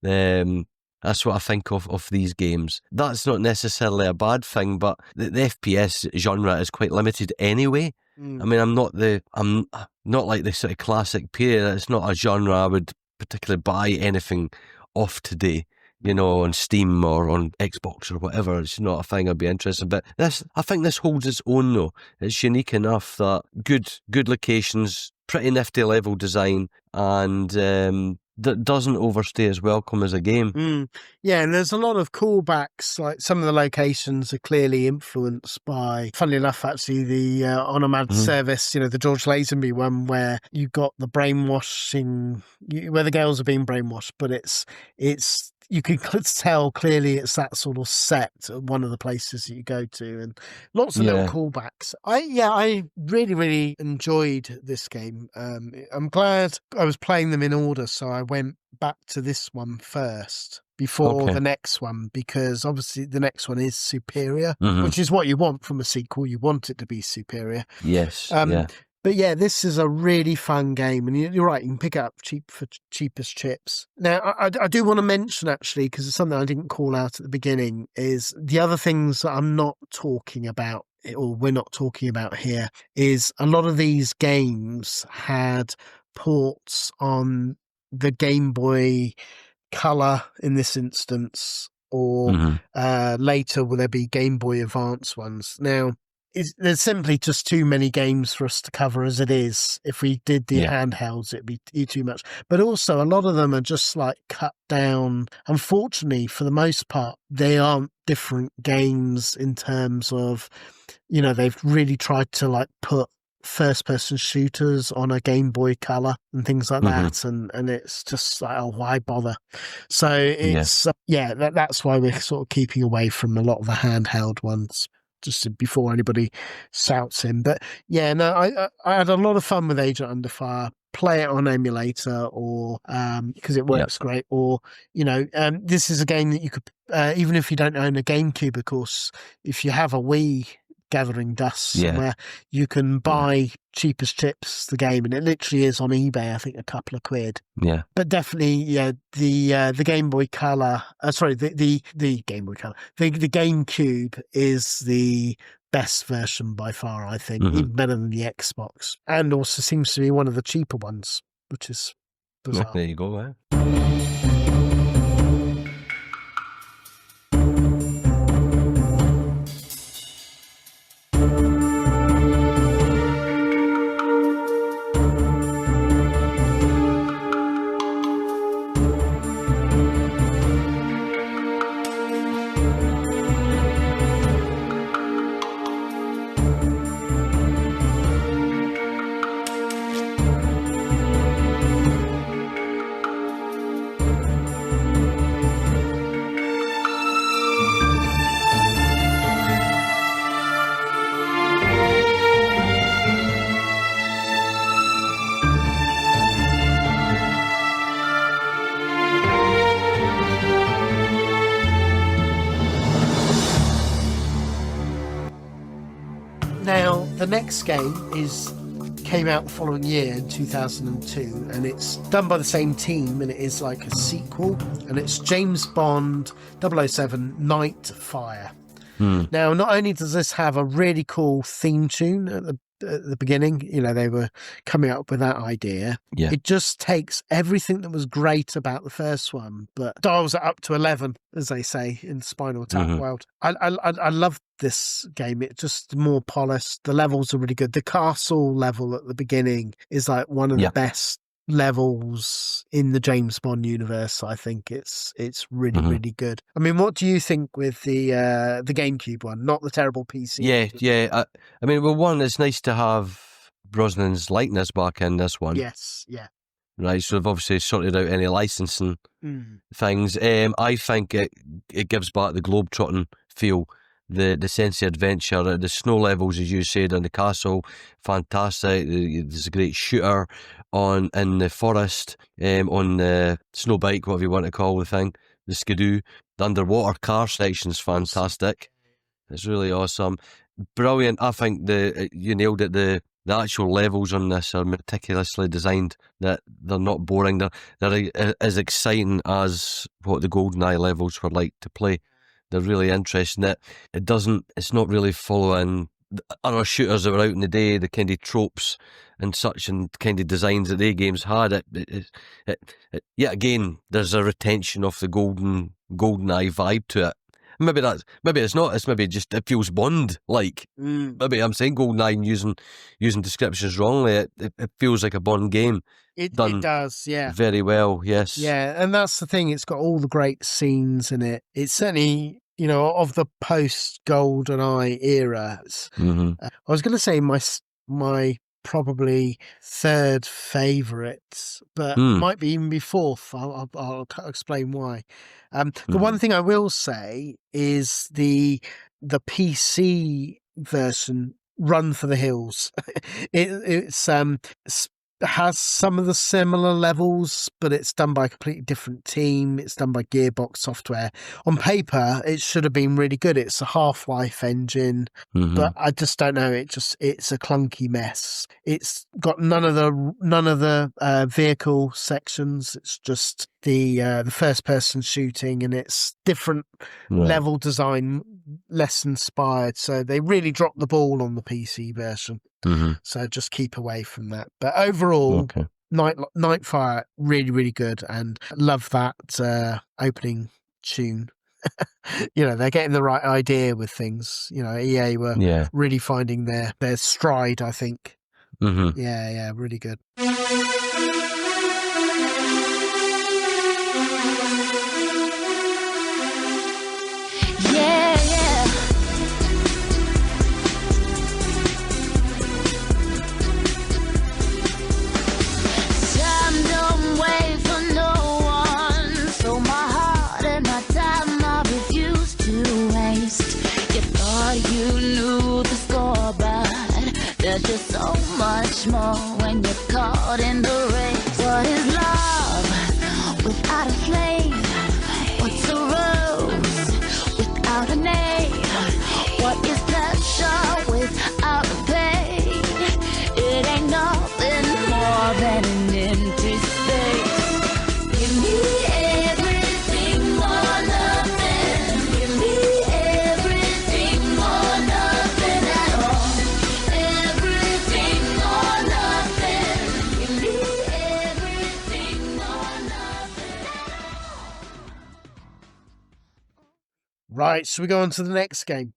That's what I think of these games. That's not necessarily a bad thing, but the FPS genre is quite limited anyway. I mean, I'm not like the sort of classic period. It's not a genre I would particularly buy anything off today. on Steam or on Xbox or whatever. It's not a thing I'd be interested in. But I think this holds its own, though. It's unique enough that good locations, pretty nifty level design, and that doesn't overstay its welcome as a game. Yeah, and there's a lot of callbacks. Like some of the locations are clearly influenced by, funnily enough, actually, the On a Mad Service, the George Lazenby one, where you got the brainwashing, where the girls are being brainwashed, but it's you can tell clearly it's that sort of set at one of the places that you go to, and lots of little callbacks. I really, really enjoyed this game. I'm glad I was playing them in order, so I went back to this one first before the next one, because obviously the next one is superior, which is what you want from a sequel. You want it to be superior. Yes. But yeah, this is a really fun game, and you're right, you can pick it up cheap for cheapest chips. Now, I do want to mention, actually, because it's something I didn't call out at the beginning, is the other things that I'm not talking about, or we're not talking about here, is a lot of these games had ports on the Game Boy Color in this instance, or later will there be Game Boy Advance ones. Now, there's simply just too many games for us to cover as it is. If we did the handhelds, it'd be too much. But also, a lot of them are just like cut down. Unfortunately, for the most part, they aren't different games in terms of, they've really tried to like put first-person shooters on a Game Boy Color and things like that, and it's just like, oh, why bother? So it's that's why we're sort of keeping away from a lot of the handheld ones, just before anybody shouts him. But yeah, no, I had a lot of fun with Agent Under Fire. Play it on emulator, or because it works great, or this is a game that you could, even if you don't own a GameCube, of course, if you have a Wii gathering dust somewhere, you can buy cheapest chips the game, and it literally is on eBay, I think a couple of quid. But definitely the Game Boy Color, the Game Boy Color, the GameCube is the best version by far, I think, even better than the Xbox, and also seems to be one of the cheaper ones, which is bizarre. There you go. Now, the next game came out the following year in 2002, and it's done by the same team, and it is like a sequel, and it's James Bond 007 Nightfire. Now, not only does this have a really cool theme tune at the beginning, they were coming up with that idea. It just takes everything that was great about the first one, but dials it up to 11, as they say in Spinal Tap world. I love this game. It's just more polished. The levels are really good. The castle level at the beginning is like one of the best levels in the James Bond universe. I think it's really really good. I mean, what do you think with the GameCube one, not the terrible PC? I mean, well, one, it's nice to have Brosnan's likeness back in this one. Right, so they've obviously sorted out any licensing things. I think it gives back the globetrotting feel, the sense of adventure. The snow levels, as you said, and the castle, fantastic. There's a great shooter in the forest, on the snow bike, whatever you want to call the thing, the skidoo. The underwater car section's fantastic. It's really awesome. Brilliant. I think you nailed it. The actual levels on this are meticulously designed, that they're not boring. They're as exciting as what the GoldenEye levels were like to play. They're really interesting. It's not really following other shooters that were out in the day, the kind of tropes and such, and kind of designs that they games had, yet again, there's a retention of the GoldenEye vibe to it. Maybe it's not. It's maybe just it feels Bond like. Maybe I'm saying GoldenEye and using descriptions wrongly. It feels like a Bond game. It does, yeah, very well. Yes, yeah, and that's the thing. It's got all the great scenes in it. It's certainly, you know, of the post GoldenEye era. I was going to say my probably third favourite, but might be even be fourth. I'll explain why. The one thing I will say is the PC version, Run for the Hills. It's has some of the similar levels, but it's done by a completely different team. It's done by Gearbox Software. On paper, it should have been really good. It's a Half-Life engine, but I just don't know. It's a clunky mess. It's got none of the vehicle sections. It's just the first person shooting, and it's different level design, less inspired. So they really dropped the ball on the PC version. So just keep away from that. But overall, Nightfire, really, really good, and love that opening tune. You know, they're getting the right idea with things. You know, EA were really finding their stride, I think. Yeah, really good. There's just so much more when you're caught in the race. What is love without a flame? What's a rose without a name? What is pleasure without a pain? It ain't nothing more than an empty space. Give me everything or nothing. Give me everything or nothing at all. Right, so we go on to the next game.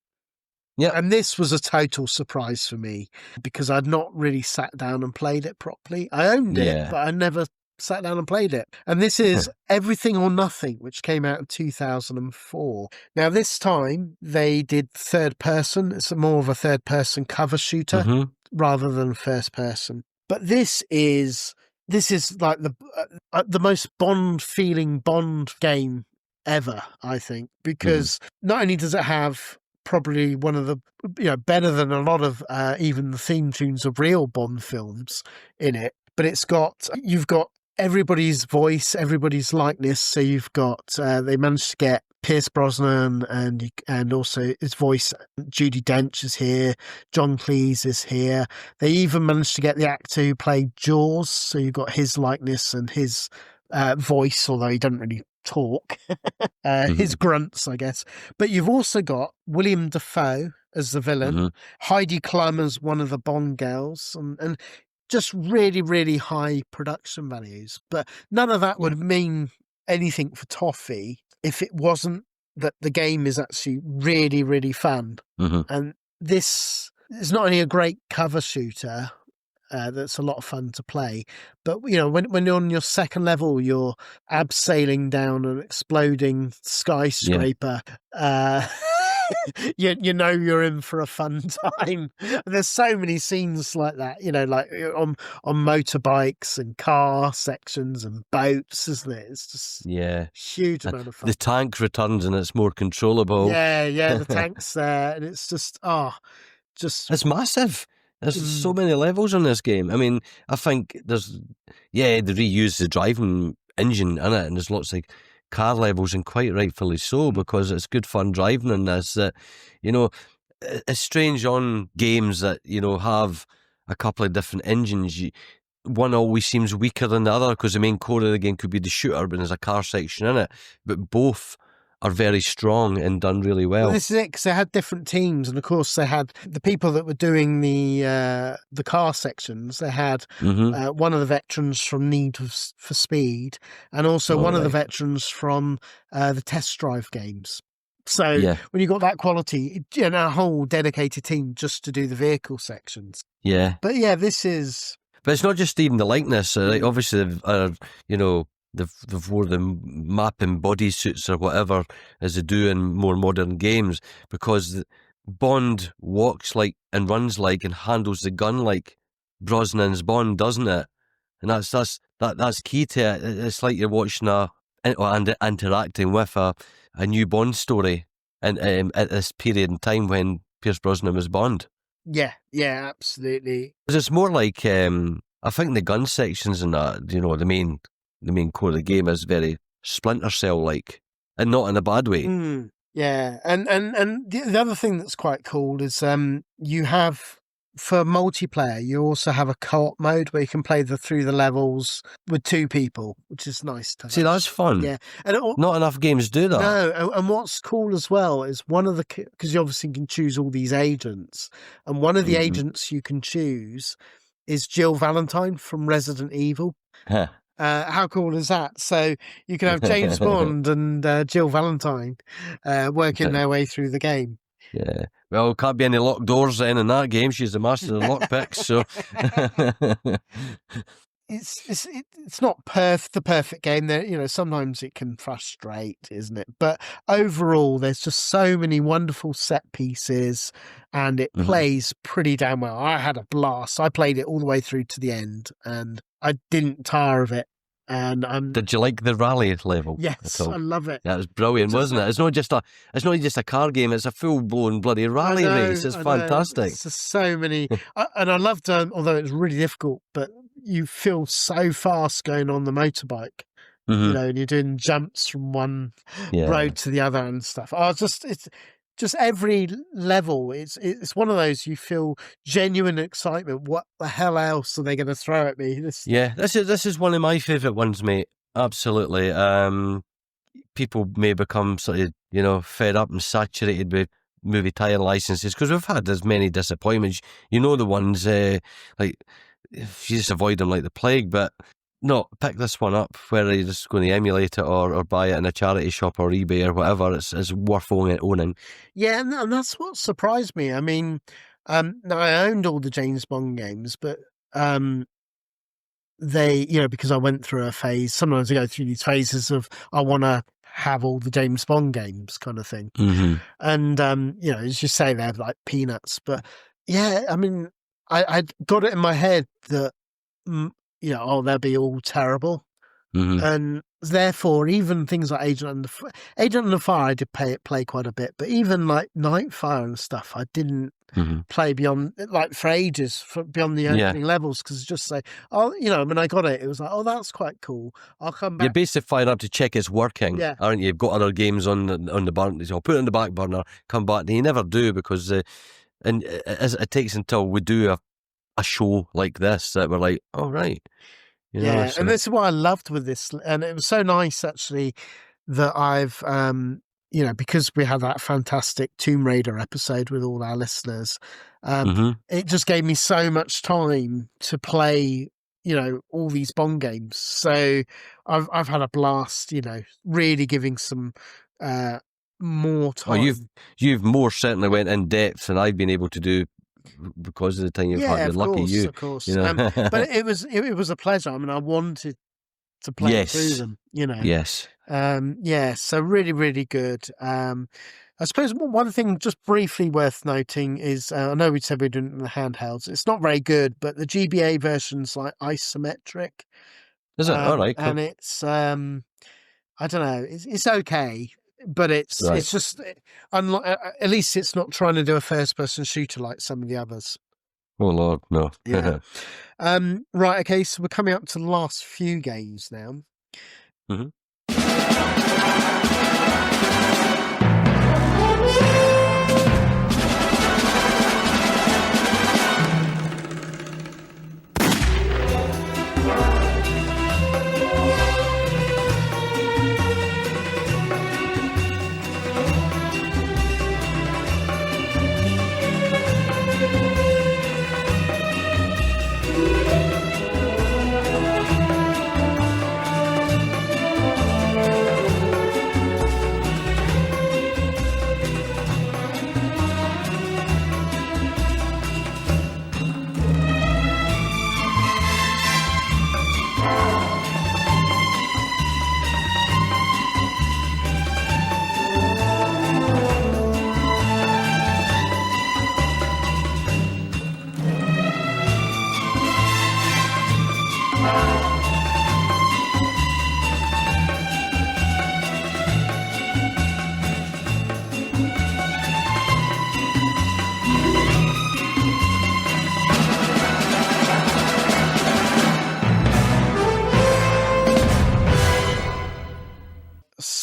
Yeah. And this was a total surprise for me because I'd not really sat down and played it properly. I owned it, but I never sat down and played it. And this is Everything or Nothing, which came out in 2004. Now, this time they did third person. It's more of a third person cover shooter rather than first person. But this is like the most Bond feeling Bond game ever, I think, because not only does it have probably one of the, you know, better than a lot of even the theme tunes of real Bond films in it, but you've got everybody's voice, everybody's likeness. So you've got they managed to get Pierce Brosnan and also his voice. Judi Dench is here, John Cleese is here. They even managed to get the actor who played Jaws, so you've got his likeness and his voice, although he doesn't really talk. His grunts, I guess. But you've also got William Dafoe as the villain, Heidi Klum as one of the Bond girls, and just really, really high production values. But none of that would mean anything for Toffee if it wasn't that the game is actually really, really fun. And this is not only a great cover shooter, that's a lot of fun to play, but you know, when you're on your second level, you're abseiling down an exploding skyscraper. You know you're in for a fun time. There's so many scenes like that, you know, like on motorbikes and car sections and boats, isn't it? It's just huge amount of fun. The tank returns and it's more controllable. The tank's there, and it's just it's massive. There's so many levels on this game. I mean, I think they reuse the driving engine in it, and there's lots of car levels, and quite rightfully so, because it's good fun driving in this. That, you know, it's strange on games that, you know, have a couple of different engines. One always seems weaker than the other because the main core of the game could be the shooter, but there's a car section in it. But both are very strong and done really well. This is it, because they had different teams, and of course they had the people that were doing the car sections. They had one of the veterans from Need for Speed, and also one of the veterans from the test drive games. So when you got that quality, a whole dedicated team just to do the vehicle sections. Yeah. But yeah, this is... But it's not just even the likeness. Obviously, they've wore the mapping bodysuits or whatever as they do in more modern games, because Bond walks like and runs like and handles the gun like Brosnan's Bond, doesn't it? And that's key to it. It's like you're watching and interacting with a new Bond story and at this period in time when Pierce Brosnan was Bond. Yeah, absolutely. Because it's more like I think the gun sections and that, the main core of the game is very Splinter Cell like, and not in a bad way. Yeah, and the other thing that's quite cool is you have, for multiplayer, you also have a co-op mode where you can play through the levels with two people, which is nice. See, that's fun. Yeah, not enough games do that. No, and what's cool as well is because you obviously can choose all these agents, and one of the agents you can choose is Jill Valentine from Resident Evil. How cool is that? So you can have James Bond and Jill Valentine working their way through the game. Yeah. Well, can't be any locked doors then in that game. She's the master of lockpicks, so it's not the perfect game. There, sometimes it can frustrate, isn't it? But overall, there's just so many wonderful set pieces, and it plays pretty damn well. I had a blast. I played it all the way through to the end, and I didn't tire of it. And did you like the rally level? Yes, I love it. Yeah, it was brilliant, wasn't it? It's not just a car game. It's a full blown bloody rally race. It's fantastic. It's just so many, and I loved. Although it's really difficult, but you feel so fast going on the motorbike. And you're doing jumps from one road to the other and stuff. It's just every level. It's one of those you feel genuine excitement. What the hell else are they going to throw at me? This is one of my favourite ones, mate. Absolutely. People may become sort of fed up and saturated with movie title licenses because we've had as many disappointments. The ones like if you just avoid them like the plague, but. No, pick this one up, whether you're just going to emulate it or buy it in a charity shop or eBay or whatever. It's worth owning. Yeah, and that's what surprised me. I mean, now I owned all the James Bond games, but they, because I went through a phase. Sometimes I go through these phases of I want to have all the James Bond games kind of thing. And, as you say, they're like peanuts. But yeah, I mean, I got it in my head that... they'll be all terrible. And therefore, even things like Agent Under Fire, I did play quite a bit, but even like Nightfire and stuff, I didn't play beyond, like for ages, beyond the opening levels, because just say, when I got it, it was like, that's quite cool. I'll come back. You're basically fired up to check it's working, aren't you? You've got other games on the burner, so put it on the back burner, come back, and you never do, because it takes until we do a show like this that we're like, oh, right. And this is what I loved with this. And it was so nice, actually, that I've, because we had that fantastic Tomb Raider episode with all our listeners, it just gave me so much time to play, all these Bond games. So I've had a blast, really giving some more time. You've more certainly went in depth than I've been able to do, because of the time you've had. Lucky you. Of course. But it was a pleasure. I mean, I wanted to play through them, Yes. So really, really good. I suppose one thing just briefly worth noting is, I know we said we're doing the handhelds. It's not very good, but the GBA version's like isometric. Is it? All right. Cool. And it's, I don't know, it's okay. But it's just, at least it's not trying to do a first-person shooter like some of the others. Oh, Lord, no. Yeah. Right, okay, so we're coming up to the last few games now.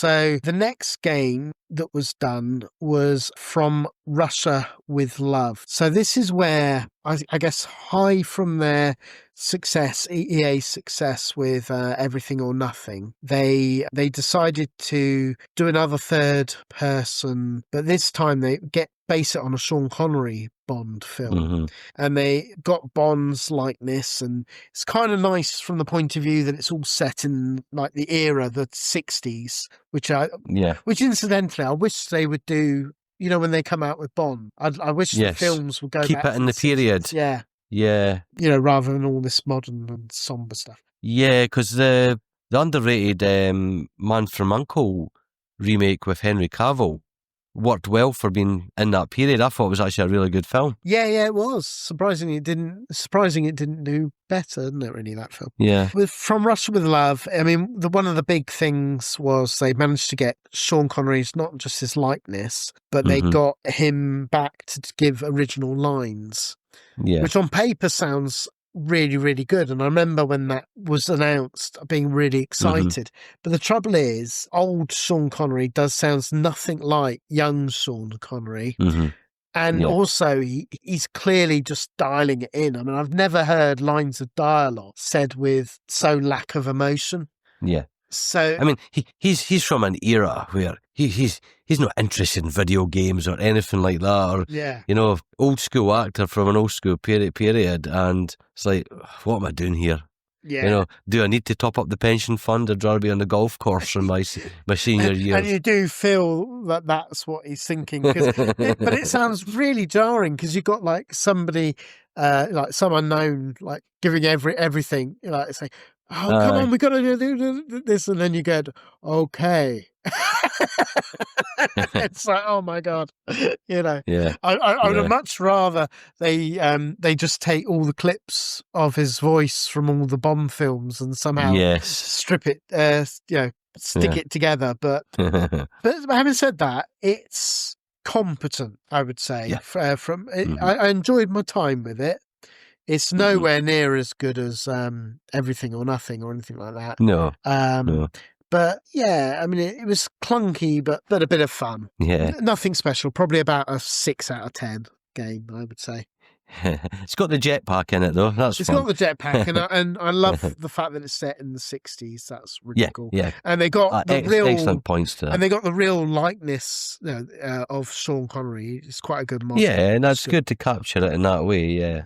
So the next game that was done was From Russia with Love. So this is where I guess high from their success, EA's success with Everything or Nothing, they decided to do another third person, but this time they base it on a Sean Connery Bond film, and they got Bond's likeness, and it's kind of nice from the point of view that it's all set in like the era, the 60s, which incidentally I wish they would do. You know, when they come out with Bond, I wish the films would go keep back it in the period. 60s. Yeah. Yeah. You know, rather than all this modern and somber stuff. Yeah, because the underrated Man from U.N.C.L.E. remake with Henry Cavill worked well for being in that period. I thought it was actually a really good film. Yeah, it was. Surprising it didn't do better, didn't it, really, that film? Yeah. With From Russia with Love, I mean, one of the big things was they managed to get Sean Connery's, not just his likeness, but they got him back to give original lines. Yeah. Which on paper sounds really, really good. And I remember when that was announced, being really excited. But the trouble is, old Sean Connery sounds nothing like young Sean Connery. And also, he's clearly just dialing it in. I mean, I've never heard lines of dialogue said with so lack of emotion. Yeah. So I mean, he's from an era where he's not interested in video games or anything like that, or you know, old school actor from an old school period, and it's like, what am I doing here? Yeah. You know, do I need to top up the pension fund, or do I be on the golf course in my senior years? And you do feel that that's what he's thinking, but it sounds really jarring because you've got like somebody, like some unknown, like giving everything, like say, oh, come on, we got to do this. And then you go, okay. It's like, oh my God, you know. Yeah. I would much rather they just take all the clips of his voice from all the Bond films and somehow strip it, stick it together. But having said that, it's competent, I would say. I enjoyed my time with it. It's nowhere near as good as Everything or Nothing or anything like that. No. But yeah, I mean, it was clunky, but a bit of fun. Yeah. Nothing special. Probably about a 6 out of 10 game, I would say. It's got the jetpack in it, though. It's got the jetpack, and I love the fact that it's set in the 60s. That's really cool. Yeah. And they got the real excellent points to that. And they got the real likeness of Sean Connery. It's quite a good model. Yeah, and that's good to capture it in that way. Yeah.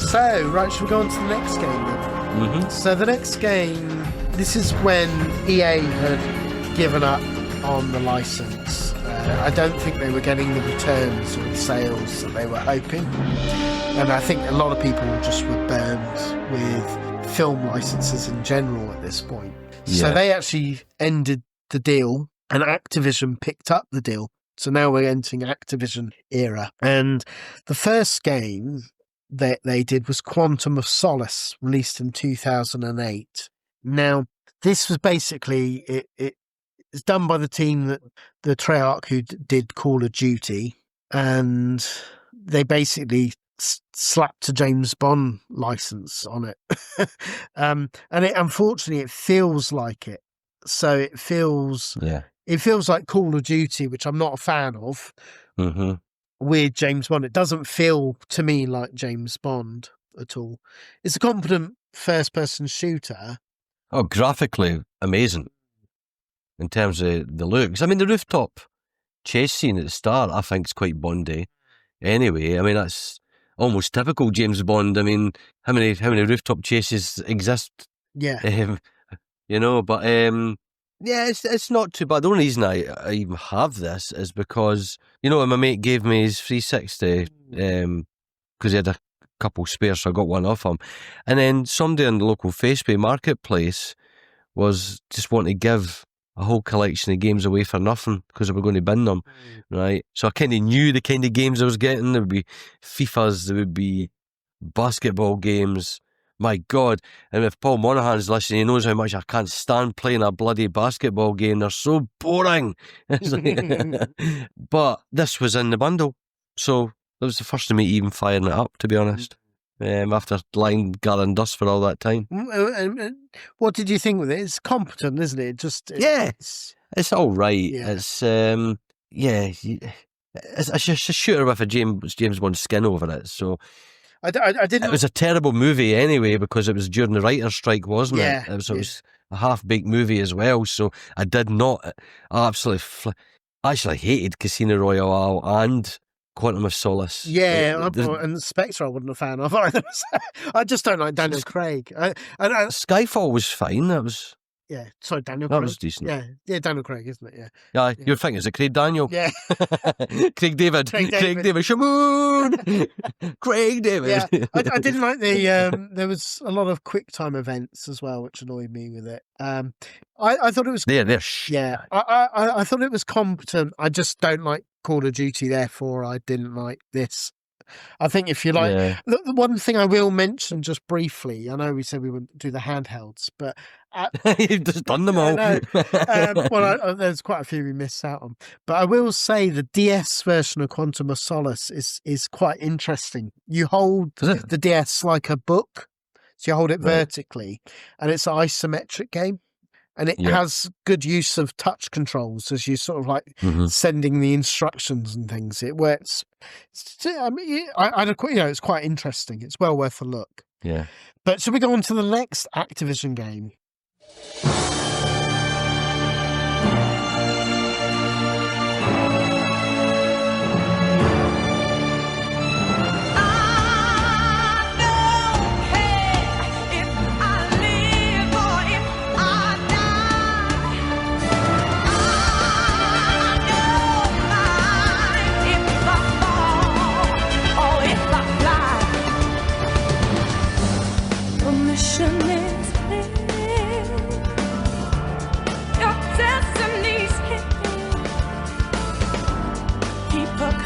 So, right, shall we go on to the next game then? So the next game, this is when EA had given up on the license. I don't think they were getting the returns or the sales that they were hoping. And I think a lot of people just were burned with film licenses in general at this point. So they actually ended the deal, and Activision picked up the deal. So now we're entering Activision era. And the first game that they did was Quantum of Solace, released in 2008. Now, this was basically, it's done by the team that the Treyarch who did Call of Duty, and they basically slapped a James Bond license on it. And unfortunately, it feels like it. So it feels like Call of Duty, which I'm not a fan of. With James Bond. It doesn't feel to me like James Bond at all. It's a competent first-person shooter. Oh, graphically amazing in terms of the looks. I mean, the rooftop chase scene at the start, I think, is quite Bondy. Anyway, I mean, almost typical James Bond. I mean, how many rooftop chases exist? Yeah. But yeah, it's not too bad. The only reason I even have this is because, when my mate gave me his 360, because he had a couple spares, so I got one off him. And then somebody on the local Facebook marketplace was just wanting to give a whole collection of games away for nothing because we were going to bin them, right? So I kind of knew the kind of games I was getting. There would be FIFAs, there would be basketball games. My God. And if Paul Monaghan's listening, he knows how much I can't stand playing a bloody basketball game. They're so boring. But this was in the bundle. So that was the first of me even firing it up, to be honest. After lying gathering dust for all that time. What did you think with it? It's competent, isn't it? It's all right. Yeah. It's it's just a shooter with a James Bond skin over it. So I didn't. It was a terrible movie anyway because it was during the writer's strike, wasn't Yeah, it? It was a half-baked movie as well. So I did not absolutely. I actually hated Casino Royale and Quantum of Solace. Yeah, and Spectre I wasn't a fan of either. I just don't like Daniel Craig. Skyfall was fine. That was Daniel Craig. That was decent. Yeah, Daniel Craig, isn't it? Yeah, you're thinking, is it Craig Daniel? Yeah. Craig David. Shamoon! Craig David. Yeah, I didn't like there was a lot of QuickTime events as well, which annoyed me with it. I thought it was... They're shit. Yeah, I thought it was competent. I just don't like Call of Duty, therefore I didn't like this. I think if you like, the one thing I will mention just briefly, I know we said we wouldn't do the handhelds, but you've just done them all. There's quite a few we missed out on, but I will say the DS version of Quantum of Solace is quite interesting. You hold the DS like a book, so you hold it vertically, and it's an isometric game. And it has good use of touch controls as you sort of like sending the instructions and things. It works. I mean, it's quite interesting. It's well worth a look. Yeah. But should we go on to the next Activision game?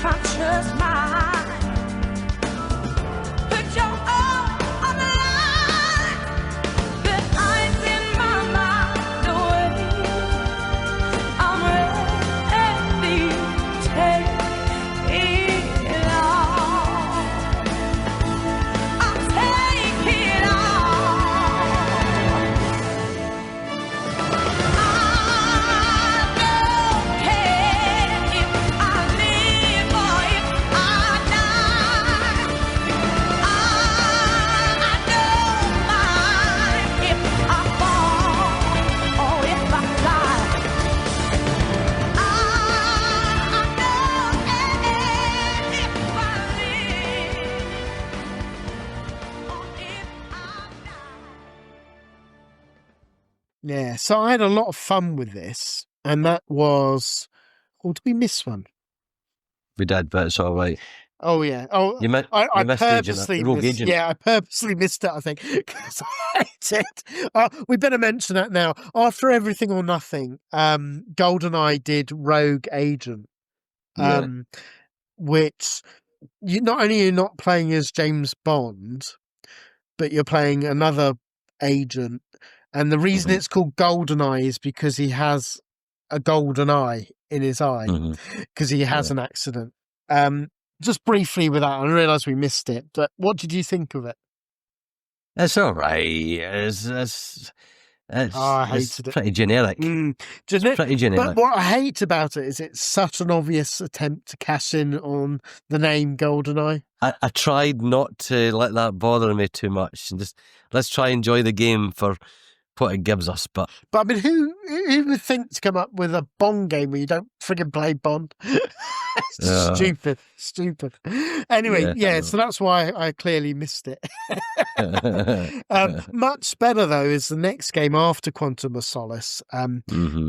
Conscious mind. Put your all on the line. Good eyes in my mind away. I'm ready to take it all. I'll take it all. I don't care if I live or if I die. I don't mind if I fall or if I fly. I don't care if I live or if I die. Yeah, so I had a lot of fun with this, and that was... Oh, did we miss one? We did, but it's all right. Oh, yeah. Oh, You missed purposely Rogue missed, Agent. yeah, I purposely missed it, I think, because I hate it. We better mention that now. After Everything or Nothing, GoldenEye did Rogue Agent, which not only you're not playing as James Bond, but you're playing another agent. And the reason it's called GoldenEye is because he has a golden eye in his eye because he has an accident. Just briefly with that, I realised we missed it, but what did you think of it? It's all right. It's I hated it. pretty generic. It's pretty generic. But what I hate about it is it's such an obvious attempt to cash in on the name GoldenEye. I tried not to let that bother me too much and just let's try and enjoy the game for what it gives us. But I mean, who would think to come up with a Bond game where you don't friggin' play Bond? Stupid. Anyway, so that's why I clearly missed it. Much better, though, is the next game after Quantum of Solace,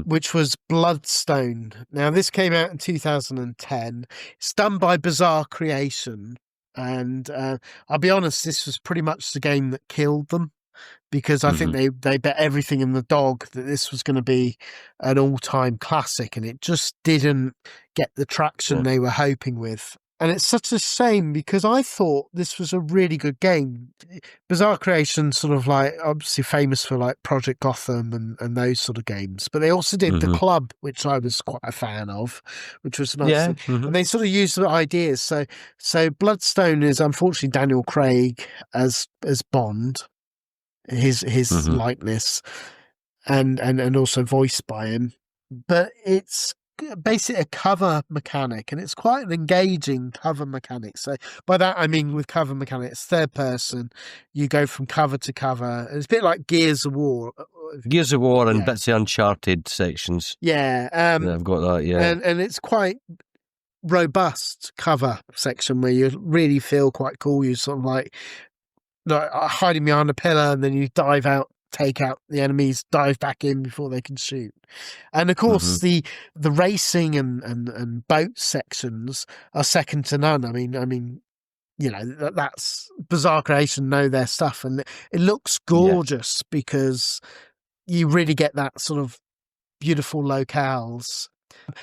which was Bloodstone. Now, this came out in 2010. It's done by Bizarre Creation. And I'll be honest, this was pretty much the game that killed them. Because I think they bet everything in the dog that this was going to be an all-time classic, and it just didn't get the traction they were hoping with. And it's such a shame because I thought this was a really good game. Bizarre Creation, sort of like obviously famous for like Project Gotham and those sort of games, but they also did The Club, which I was quite a fan of, which was nice. Yeah. And they sort of used the ideas. So Bloodstone is unfortunately Daniel Craig as Bond. His likeness and also voiced by him, but it's basically a cover mechanic, and it's quite an engaging cover mechanic. So by that I mean, with cover mechanics, third person, you go from cover to cover. It's a bit like Gears of War and bits of Uncharted sections. I've got that. And it's quite robust cover section where you really feel quite cool. You sort of like hiding behind a pillar, and then you dive out, take out the enemies, dive back in before they can shoot. And of course, the racing and boat sections are second to none. I mean, you know, that's Bizarre Creation know their stuff, and it looks gorgeous because you really get that sort of beautiful locales.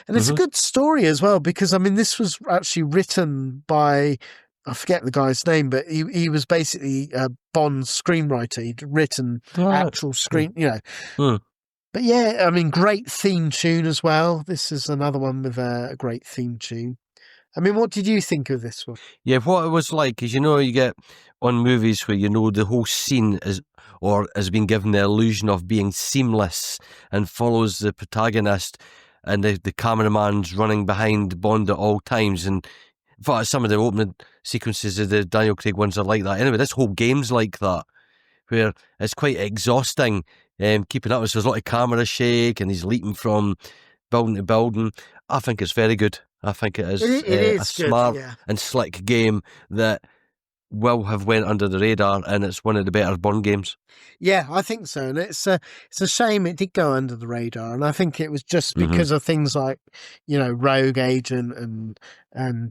And it's a good story as well, because I mean, this was actually written by, I forget the guy's name, but he was basically a Bond screenwriter. He'd written actual screen, you know. But yeah, I mean, great theme tune as well. This is another one with a great theme tune. I mean, what did you think of this one? Yeah, what it was like is, you know, you get on movies where, you know, the whole scene has been given the illusion of being seamless and follows the protagonist, and the cameraman's running behind Bond at all times. And in fact, some of the opening sequences of the Daniel Craig ones are like that. Anyway, this whole game's like that, where it's quite exhausting keeping up. So there's a lot of camera shake, and he's leaping from building to building. I think it's very good. I think it is a smart and slick game that will have went under the radar, and it's one of the better Bond games. Yeah, I think so. And it's a shame it did go under the radar, and I think it was just because of things like, you know, Rogue Agent and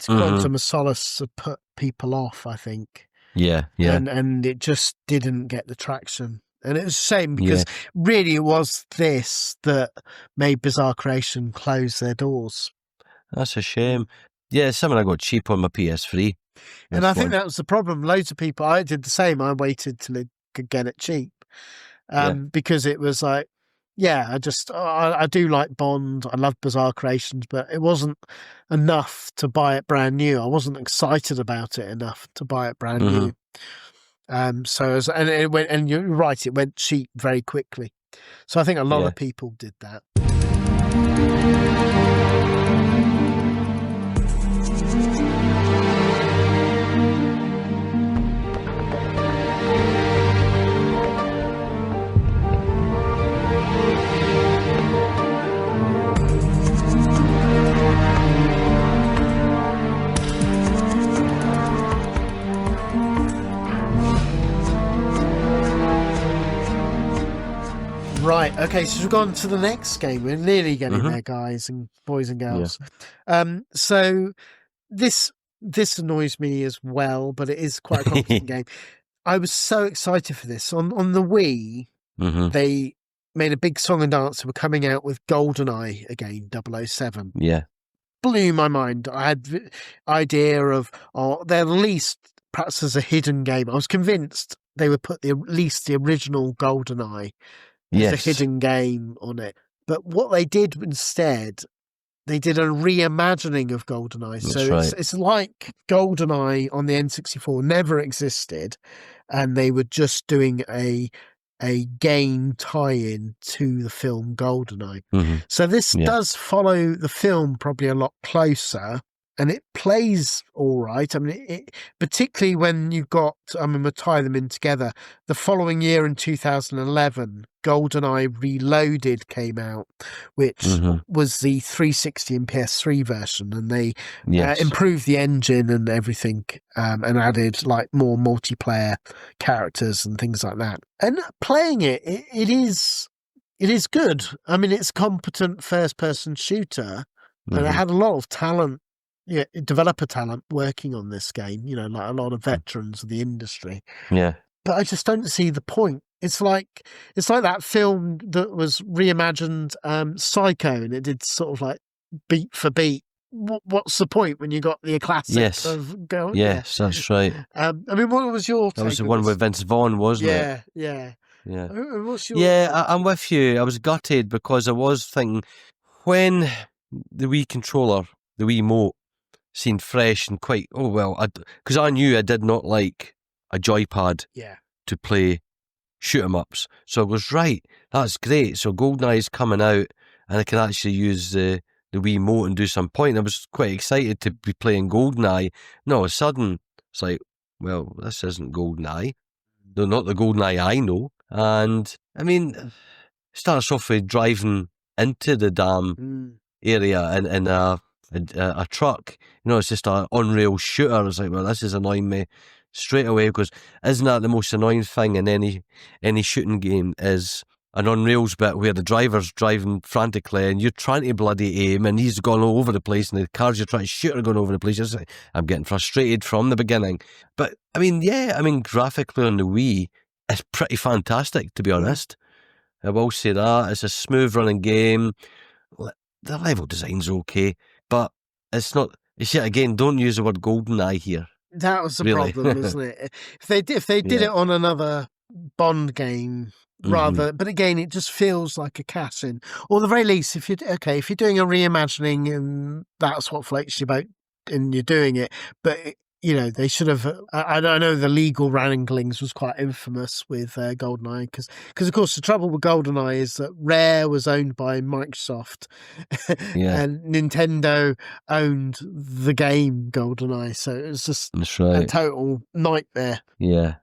Quantum of Solace have put people off, I think. Yeah. And it just didn't get the traction. And it was a shame because really it was this that made Bizarre Creation close their doors. That's a shame. Yeah, it's something I got cheap on my PS3. And I think that was the problem. Loads of people, I did the same. I waited till it could get it cheap. Because it was like, I do like Bond. I love Bizarre Creations, but it wasn't enough to buy it brand new. I wasn't excited about it enough to buy it brand new. And you're right, it went cheap very quickly. So I think a lot of people did that. Right, okay, so we've gone to the next game. We're nearly getting there, guys and boys and girls. So this annoys me as well, but it is quite a competent game. I was so excited for this. On the Wii, they made a big song and dance. We're coming out with GoldenEye again, 007. Yeah. Blew my mind. I had the idea of, they're at least perhaps as a hidden game. I was convinced they would put at least the original GoldenEye as a hidden game on it. But what they did instead, they did a reimagining of GoldenEye. It's like GoldenEye on the N64 never existed, and they were just doing a game tie-in to the film GoldenEye. So this does follow the film probably a lot closer, and it plays all right. I mean, particularly when you got, we'll tie them in together. The following year in 2011, GoldenEye Reloaded came out, which was the 360 and PS3 version, and they improved the engine and everything, and added like more multiplayer characters and things like that. And playing it is good. I mean, it's a competent first-person shooter, and it had a lot of talent. Yeah, developer talent working on this game, like a lot of veterans of the industry. Yeah. But I just don't see the point. It's like that film that was reimagined, Psycho, and it did sort of like beat for beat. What's the point when you got the classic of going? Yes, that's right. I mean, what was your take? That was the one with Vince Vaughn, wasn't it? Yeah. What's your I'm with you. I was gutted because I was thinking when the Wii controller, the Wii Mote, seemed fresh and quite, because I knew I did not like a joypad to play shoot 'em ups. So I was right, that's great. So GoldenEye's coming out and I can actually use the Wii Mote and do some point. I was quite excited to be playing GoldenEye. No, all of a sudden, it's like, well, this isn't GoldenEye. No, not the GoldenEye I know. And, I mean, it starts off with driving into the damn area in a truck. It's just an on-rail shooter. I was like, well, this is annoying me straight away, because isn't that the most annoying thing in any shooting game, is an on-rails bit where the driver's driving frantically and you're trying to bloody aim and he's gone all over the place and the cars you're trying to shoot are going over the place. Like, I'm getting frustrated from the beginning. But, graphically on the Wii, it's pretty fantastic, to be honest. I will say that. It's a smooth-running game. The level design's okay, but it's not. Yet again, don't use the word GoldenEye here. That was the problem, isn't it? If they did it on another Bond game, rather, but again, it just feels like a cash in. Or at the very least, if you're doing a reimagining and that's what floats your boat and you're doing it, but they should have. I know the legal wranglings was quite infamous with GoldenEye because of course the trouble with GoldenEye is that Rare was owned by Microsoft, and Nintendo owned the game GoldenEye, so it was just a total nightmare. Yeah,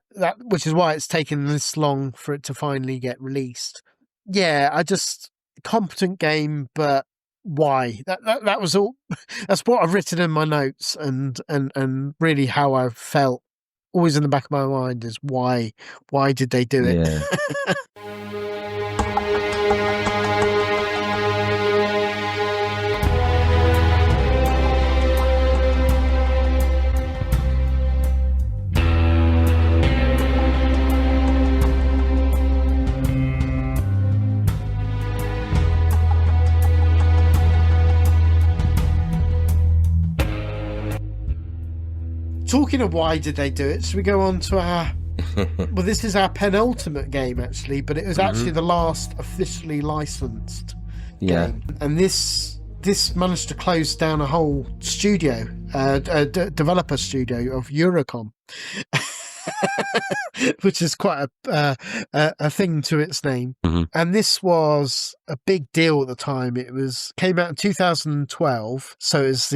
which is why it's taken this long for it to finally get released. Yeah, competent game, but. Why? That was all. That's what I've written in my notes, and really how I felt. Always in the back of my mind is why did they do it? Yeah. Talking of why did they do it, should we go on to our... well, this is our penultimate game, actually, but it was actually the last officially licensed game. And this managed to close down a whole studio, developer studio of Eurocom. Which is quite a thing to its name. And this was a big deal at the time. It came out in 2012, so it's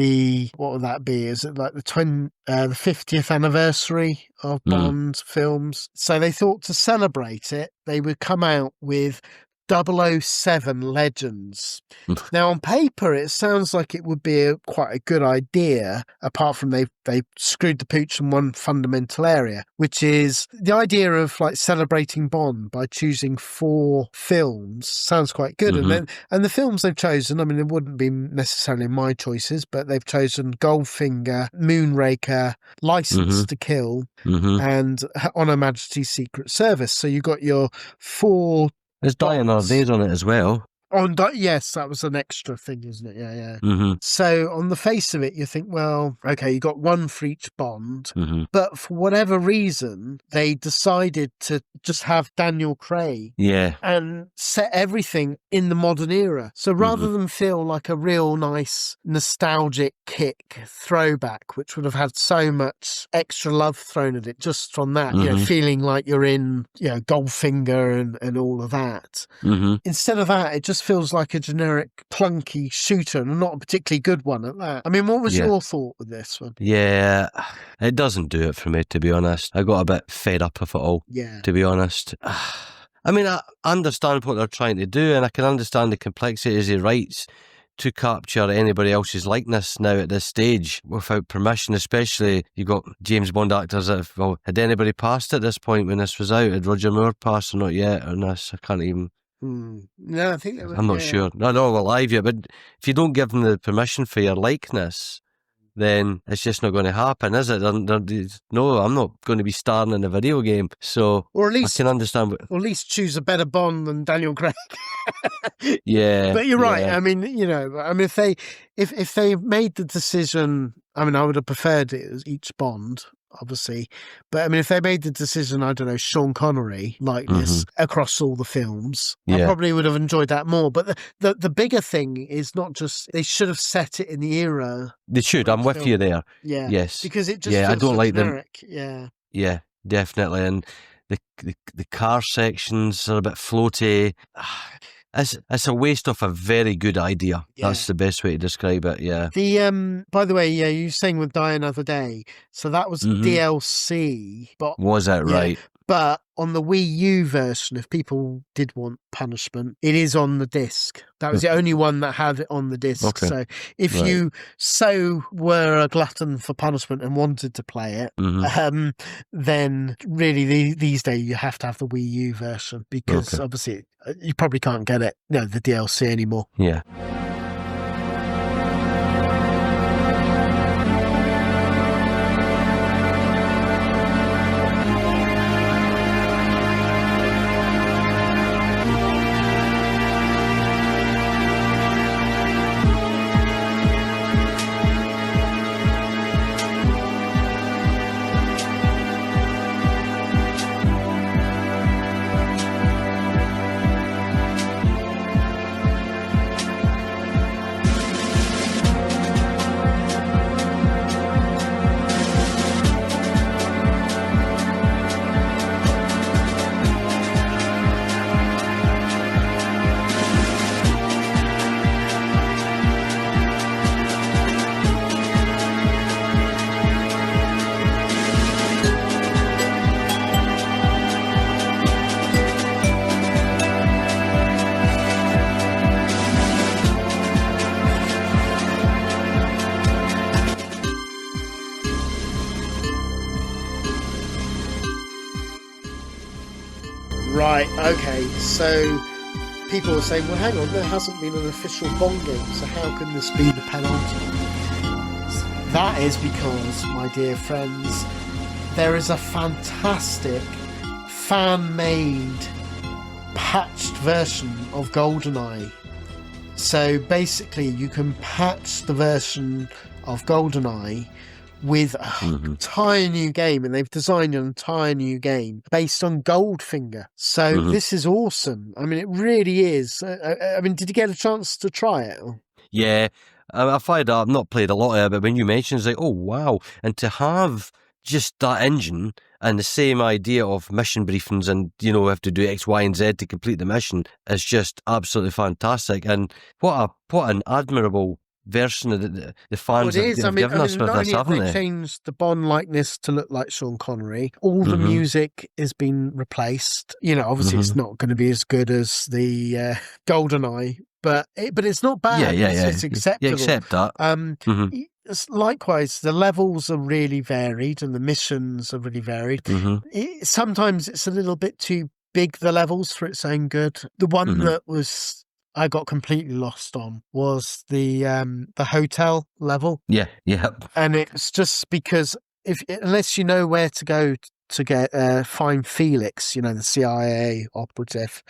what would that be? Is it like the 50th anniversary of Bond films? So they thought to celebrate it, they would come out with 007 Legends. Now, on paper, it sounds like it would be quite a good idea, apart from they screwed the pooch in one fundamental area, which is the idea of like celebrating Bond by choosing 4 films. Sounds quite good. And the films they've chosen, it wouldn't be necessarily my choices, but they've chosen Goldfinger, Moonraker, License to Kill, and On Her Majesty's Secret Service. So you got your 4. There's Dying Our Days on it as well. Yes, that was an extra thing, isn't it? Yeah. So on the face of it, you think, well, okay, you got 1 for each Bond, but for whatever reason, they decided to just have Daniel Craig and set everything in the modern era. So rather than feel like a real nice nostalgic kick throwback, which would have had so much extra love thrown at it just from that, feeling like you're in, Goldfinger and all of that. Instead of that, it just just feels like a generic clunky shooter, and not a particularly good one at that. I mean, what was your thought with this one? Yeah, it doesn't do it for me, to be honest. I got a bit fed up of it all, to be honest. I mean, I understand what they're trying to do, and I can understand the complexities of rights to capture anybody else's likeness now at this stage without permission, especially you've got James Bond actors that have, well, had anybody passed at this point when this was out? Had Roger Moore passed or not yet on this? I can't even... No, I think I'm not sure. No, we're live yet, but if you don't give them the permission for your likeness, then it's just not going to happen, is it? No, I'm not going to be starring in a video game, so or at least, I can understand. Or at least choose a better Bond than Daniel Craig. Yeah, but you're right. Yeah. I mean, if they made the decision, I mean, I would have preferred it as each Bond, obviously. But I mean, if they made the decision, I don't know, Sean Connery like this across all the films, I probably would have enjoyed that more. But the bigger thing is not just they should have set it in the era. They should. I'm with you there. Yeah. Yes. Because it just feels I don't like generic. them. Yeah. Yeah, definitely. And the car sections are a bit floaty. It's a waste of a very good idea. Yeah. That's the best way to describe it. Yeah. The by the way, you were saying with Die Another Day, so that was DLC. But was that right? But on the Wii U version, if people did want punishment, it is on the disc. That was the only one that had it on the disc. Okay. So if you were a glutton for punishment and wanted to play it, then really these days you have to have the Wii U version because obviously you probably can't get it, the DLC anymore. Yeah. Right, okay, so people are saying, well, hang on, there hasn't been an official Bond game, so how can this be the penultimate? That is because, my dear friends, there is a fantastic fan-made patched version of GoldenEye. So basically, you can patch the version of GoldenEye with an entire new game, and they've designed an entire new game based on Goldfinger. So this is awesome. I mean, it really is. I mean, did you get a chance to try it? Yeah, I fired up. I've not played a lot of it, but when you mentioned, it's like, oh wow! And to have just that engine and the same idea of mission briefings, and we have to do X, Y, and Z to complete the mission is just absolutely fantastic. And what an admirable version of the fans have given us with this, haven't they? Changed the Bond likeness to look like Sean Connery. All the music has been replaced. Obviously it's not going to be as good as the GoldenEye, but it's not bad. It's acceptable. You accept that. Likewise, the levels are really varied and the missions are really varied. Sometimes it's a little bit too big, the levels, for its own good. The one that I got completely lost on was the hotel level. Yeah. And it's just because unless you know where to go to find Felix, the CIA operative,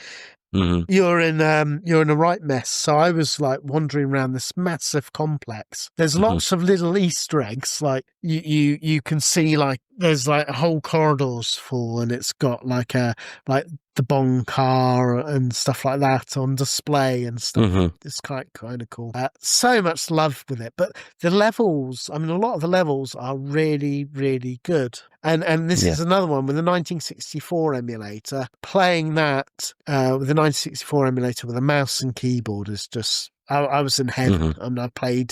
you're in a right mess. So I was like wandering around this massive complex. There's lots of little Easter eggs, like you can see like there's like whole corridors full, and it's got like the Bond car and stuff like that on display and stuff. Mm-hmm. It's kind of cool. So much love with it, but the levels, I mean, a lot of the levels are really, really good. And this is another one with the 1964 emulator. Playing that with the 1964 emulator with a mouse and keyboard is just. I was in heaven. I mean,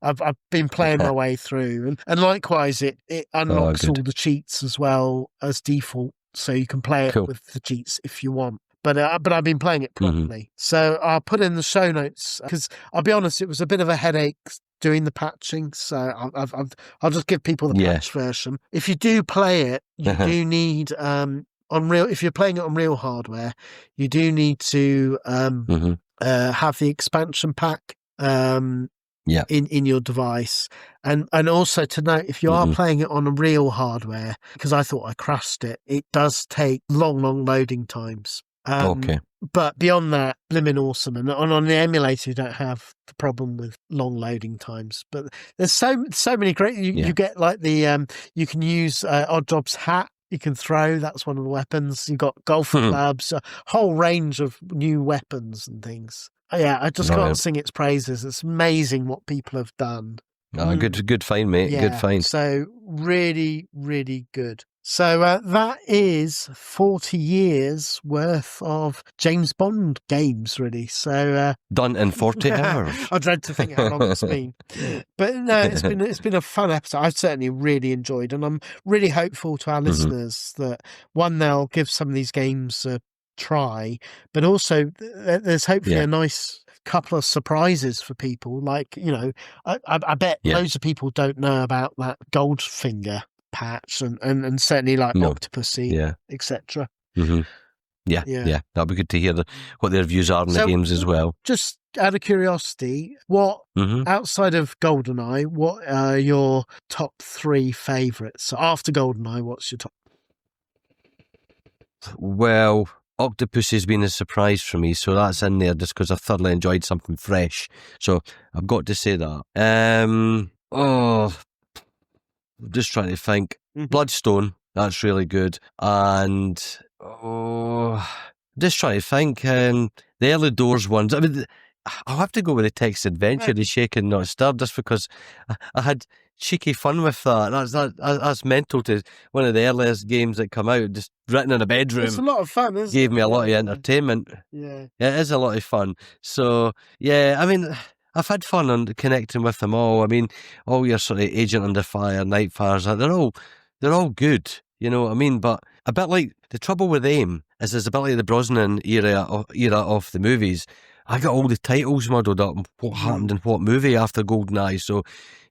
I've been playing my way through, and likewise, it unlocks all the cheats as well as default, so you can play it with the cheats if you want. But I've been playing it properly, so I'll put in the show notes because I'll be honest, it was a bit of a headache doing the patching, so I'll just give people the patch version. If you do play it, you do need if you're playing it on real hardware, you do need to have the expansion pack in your device, and also to note, if you are playing it on a real hardware, because I thought I crashed it, it does take long loading times. But beyond that, blimmin' awesome. And on the emulator, you don't have the problem with long loading times. But there's so many great. You get like the you can use Odd Job's hat. You can throw. That's one of the weapons. You've got golf clubs, a whole range of new weapons and things. Yeah, I just can't sing its praises. It's amazing what people have done. Good find, mate. Yeah, good find. So really, really good. So that is 40 years worth of James Bond games, really. So done in 40 hours. I dread to think how long it's been, but no, it's been a fun episode. I've certainly really enjoyed, and I'm really hopeful to our listeners that one, they'll give some of these games a try, but also there's hopefully a nice couple of surprises for people. Like, you know, I bet loads of people don't know about that Goldfinger patch and certainly like Octopussy, etc. Yeah, that'd be good to hear what their views are on the games as well. Just out of curiosity, what outside of GoldenEye, what are your top 3 favourites? So after GoldenEye, what's your top? Well, Octopus has been a surprise for me, so that's in there just because I thoroughly enjoyed something fresh. So I've got to say that. Just trying to think. Bloodstone, that's really good. And just trying to think. The early Doors ones. I mean, I'll have to go with the Text Adventure, the Shaken Not Stirred, just because I had cheeky fun with that. That's mental to one of the earliest games that come out, just written in a bedroom. It's a lot of fun, isn't it? Gave me a lot of entertainment. Yeah. It is a lot of fun. So, yeah, I mean, I've had fun on connecting with them all. I mean, all your sort of Agent Under Fire, Nightfires, they're all good, you know what I mean? But a bit like, the trouble with them is there's a bit like the Brosnan era of the movies. I got all the titles muddled up, what happened in what movie after GoldenEye. So,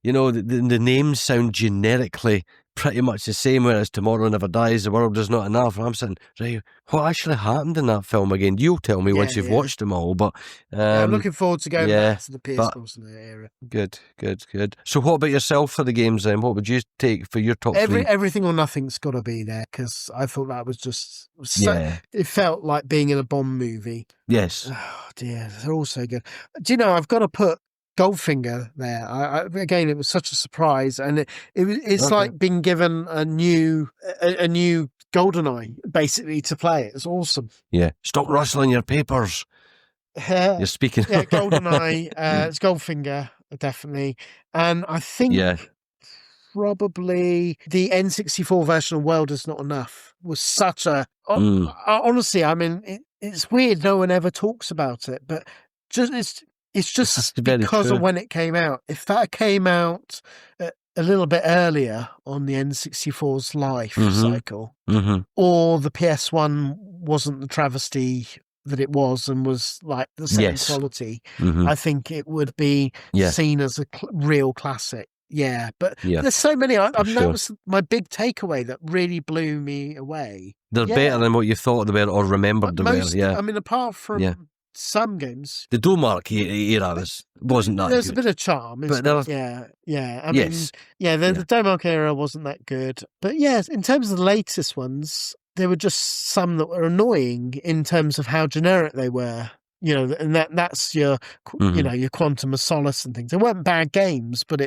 you know, the names sound generically pretty much the same, whereas Tomorrow Never Dies, The World Is Not Enough. And I'm saying, right, what actually happened in that film again? You'll tell me once you've watched them all. But I'm looking forward to going back to the Pierce Brosnan era. Good. So what about yourself for the games then? What would you take for your top 3? Everything or Nothing's got to be there, because I thought that was just it felt like being in a Bond movie. Yes. Oh dear, they're all so good. Do you know, I've got to put Goldfinger there. Again, it was such a surprise, and it's like being given a new GoldenEye basically to play. It's awesome. Yeah, stop rustling your papers. You're speaking. Yeah, GoldenEye. It's Goldfinger, definitely, and I think probably the N64 version of World Is Not Enough was such a. Honestly, I mean, it's weird. No one ever talks about it, but it's just because of when it came out. If that came out a little bit earlier on the N64's life cycle, or the PS1 wasn't the travesty that it was and was like the same quality, I think it would be seen as a real classic. Yeah, but there's so many. I've noticed my big takeaway that really blew me away. They're better than what you thought they were or remembered they were. Yeah, I mean, apart from some games, the Domark era wasn't that. There's good. A bit of charm, but yeah. I mean, the Domark era wasn't that good, but in terms of the latest ones, there were just some that were annoying in terms of how generic they were. and that's your, your Quantum of Solace and things. They weren't bad games, but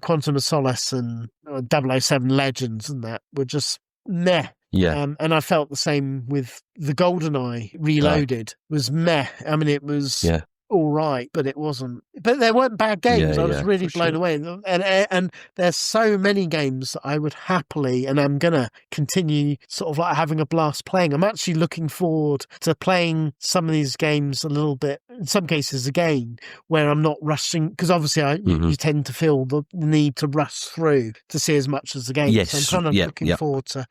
Quantum of Solace and 007 Legends and that were just meh. Yeah. And I felt the same with the GoldenEye Reloaded. Was meh. I mean, it was all right, but it wasn't. But they weren't bad games. I was really blown away. And there's so many games that I would happily, and I'm going to continue sort of like having a blast playing. I'm actually looking forward to playing some of these games a little bit, in some cases again, where I'm not rushing, because obviously you tend to feel the need to rush through to see as much as the game. Yes. So I'm kind of looking forward to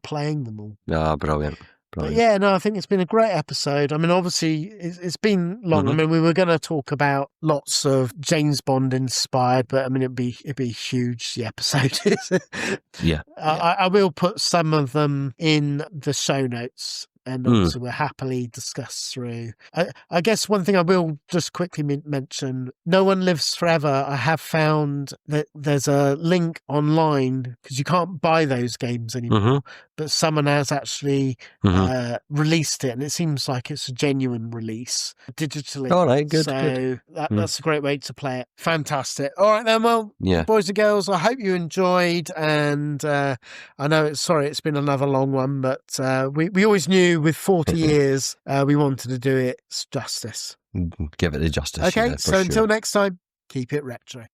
playing them all. Ah, brilliant. But yeah, no, I think it's been a great episode. I mean, obviously, it's been long. I mean, we were going to talk about lots of James Bond inspired, but I mean, it'd be huge, the episode. I will put some of them in the show notes. And also we'll happily discuss through. I guess one thing I will just quickly mention, No One Lives Forever, I have found that there's a link online, because you can't buy those games anymore, but someone has actually released it, and it seems like it's a genuine release digitally. All right, good. So that's a great way to play it. Fantastic. All right then, well, boys and girls, I hope you enjoyed, and I know it's been another long one, but we always knew with 40 years, we wanted to do it justice. Give it the justice. Okay, so until next time, keep it retro.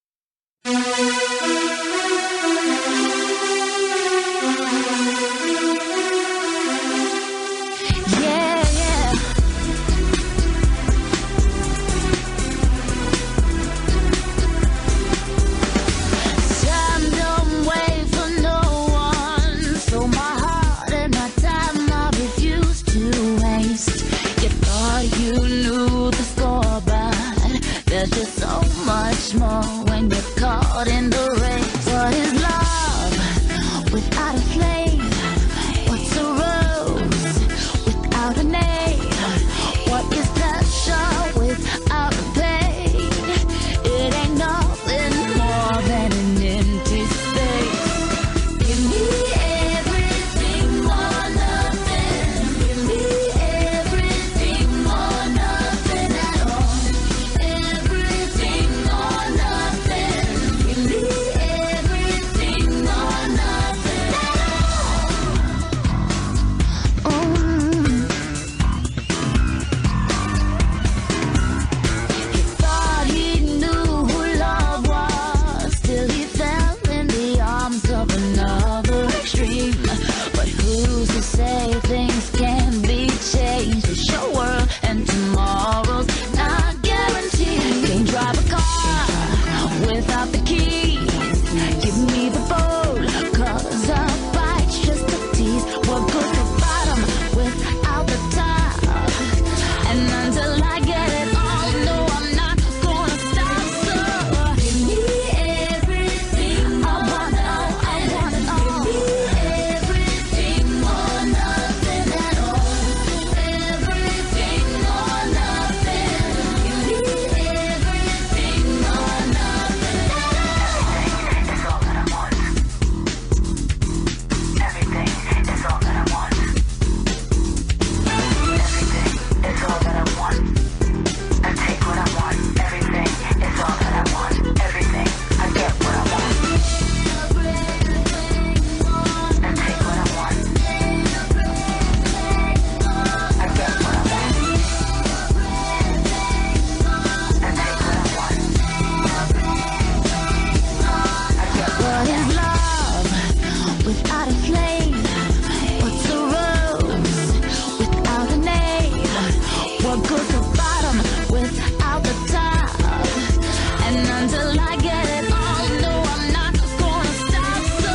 There's just so much more when you're caught in the race. What is love without a flame? What's a rose without a name? What is pleasure without a pain? It ain't nothing more than an empty space. Give me everything or nothing. Give me everything or nothing at all. Say things can be changed. It's your world and tomorrow's not guaranteed. Can't drive a car without the keys. Give me the boat, cause a fight's just a tease. What good the bottom without the top? And until I get it all, no, I'm not gonna stop. So give me everything. I want it all, I want it all. Give me everything or nothing at all. Everything or nothing. Give me everything or nothing at all. Everything is all that I want. Everything is all that I want. Everything is all that I want. I take what I want. Everything is all that I want. Everything, I get what I want. I take what I want. I get what I want. I take what I want. I get what is love without a flame? What's a rose without a name? What good's the bottom without the top? And until I get it all, no, I'm not gonna stop. So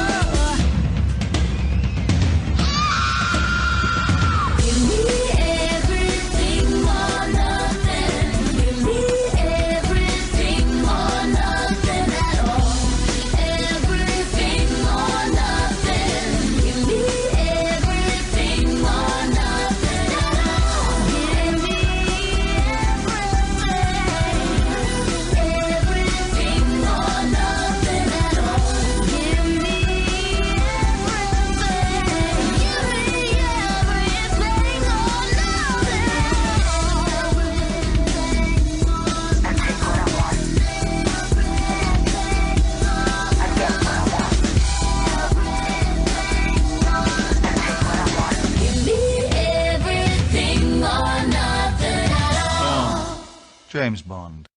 give me everything or nothing. Give me everything or nothing at all. Everything or nothing. Give me everything or nothing at all. Give me everything. Everything James Bond.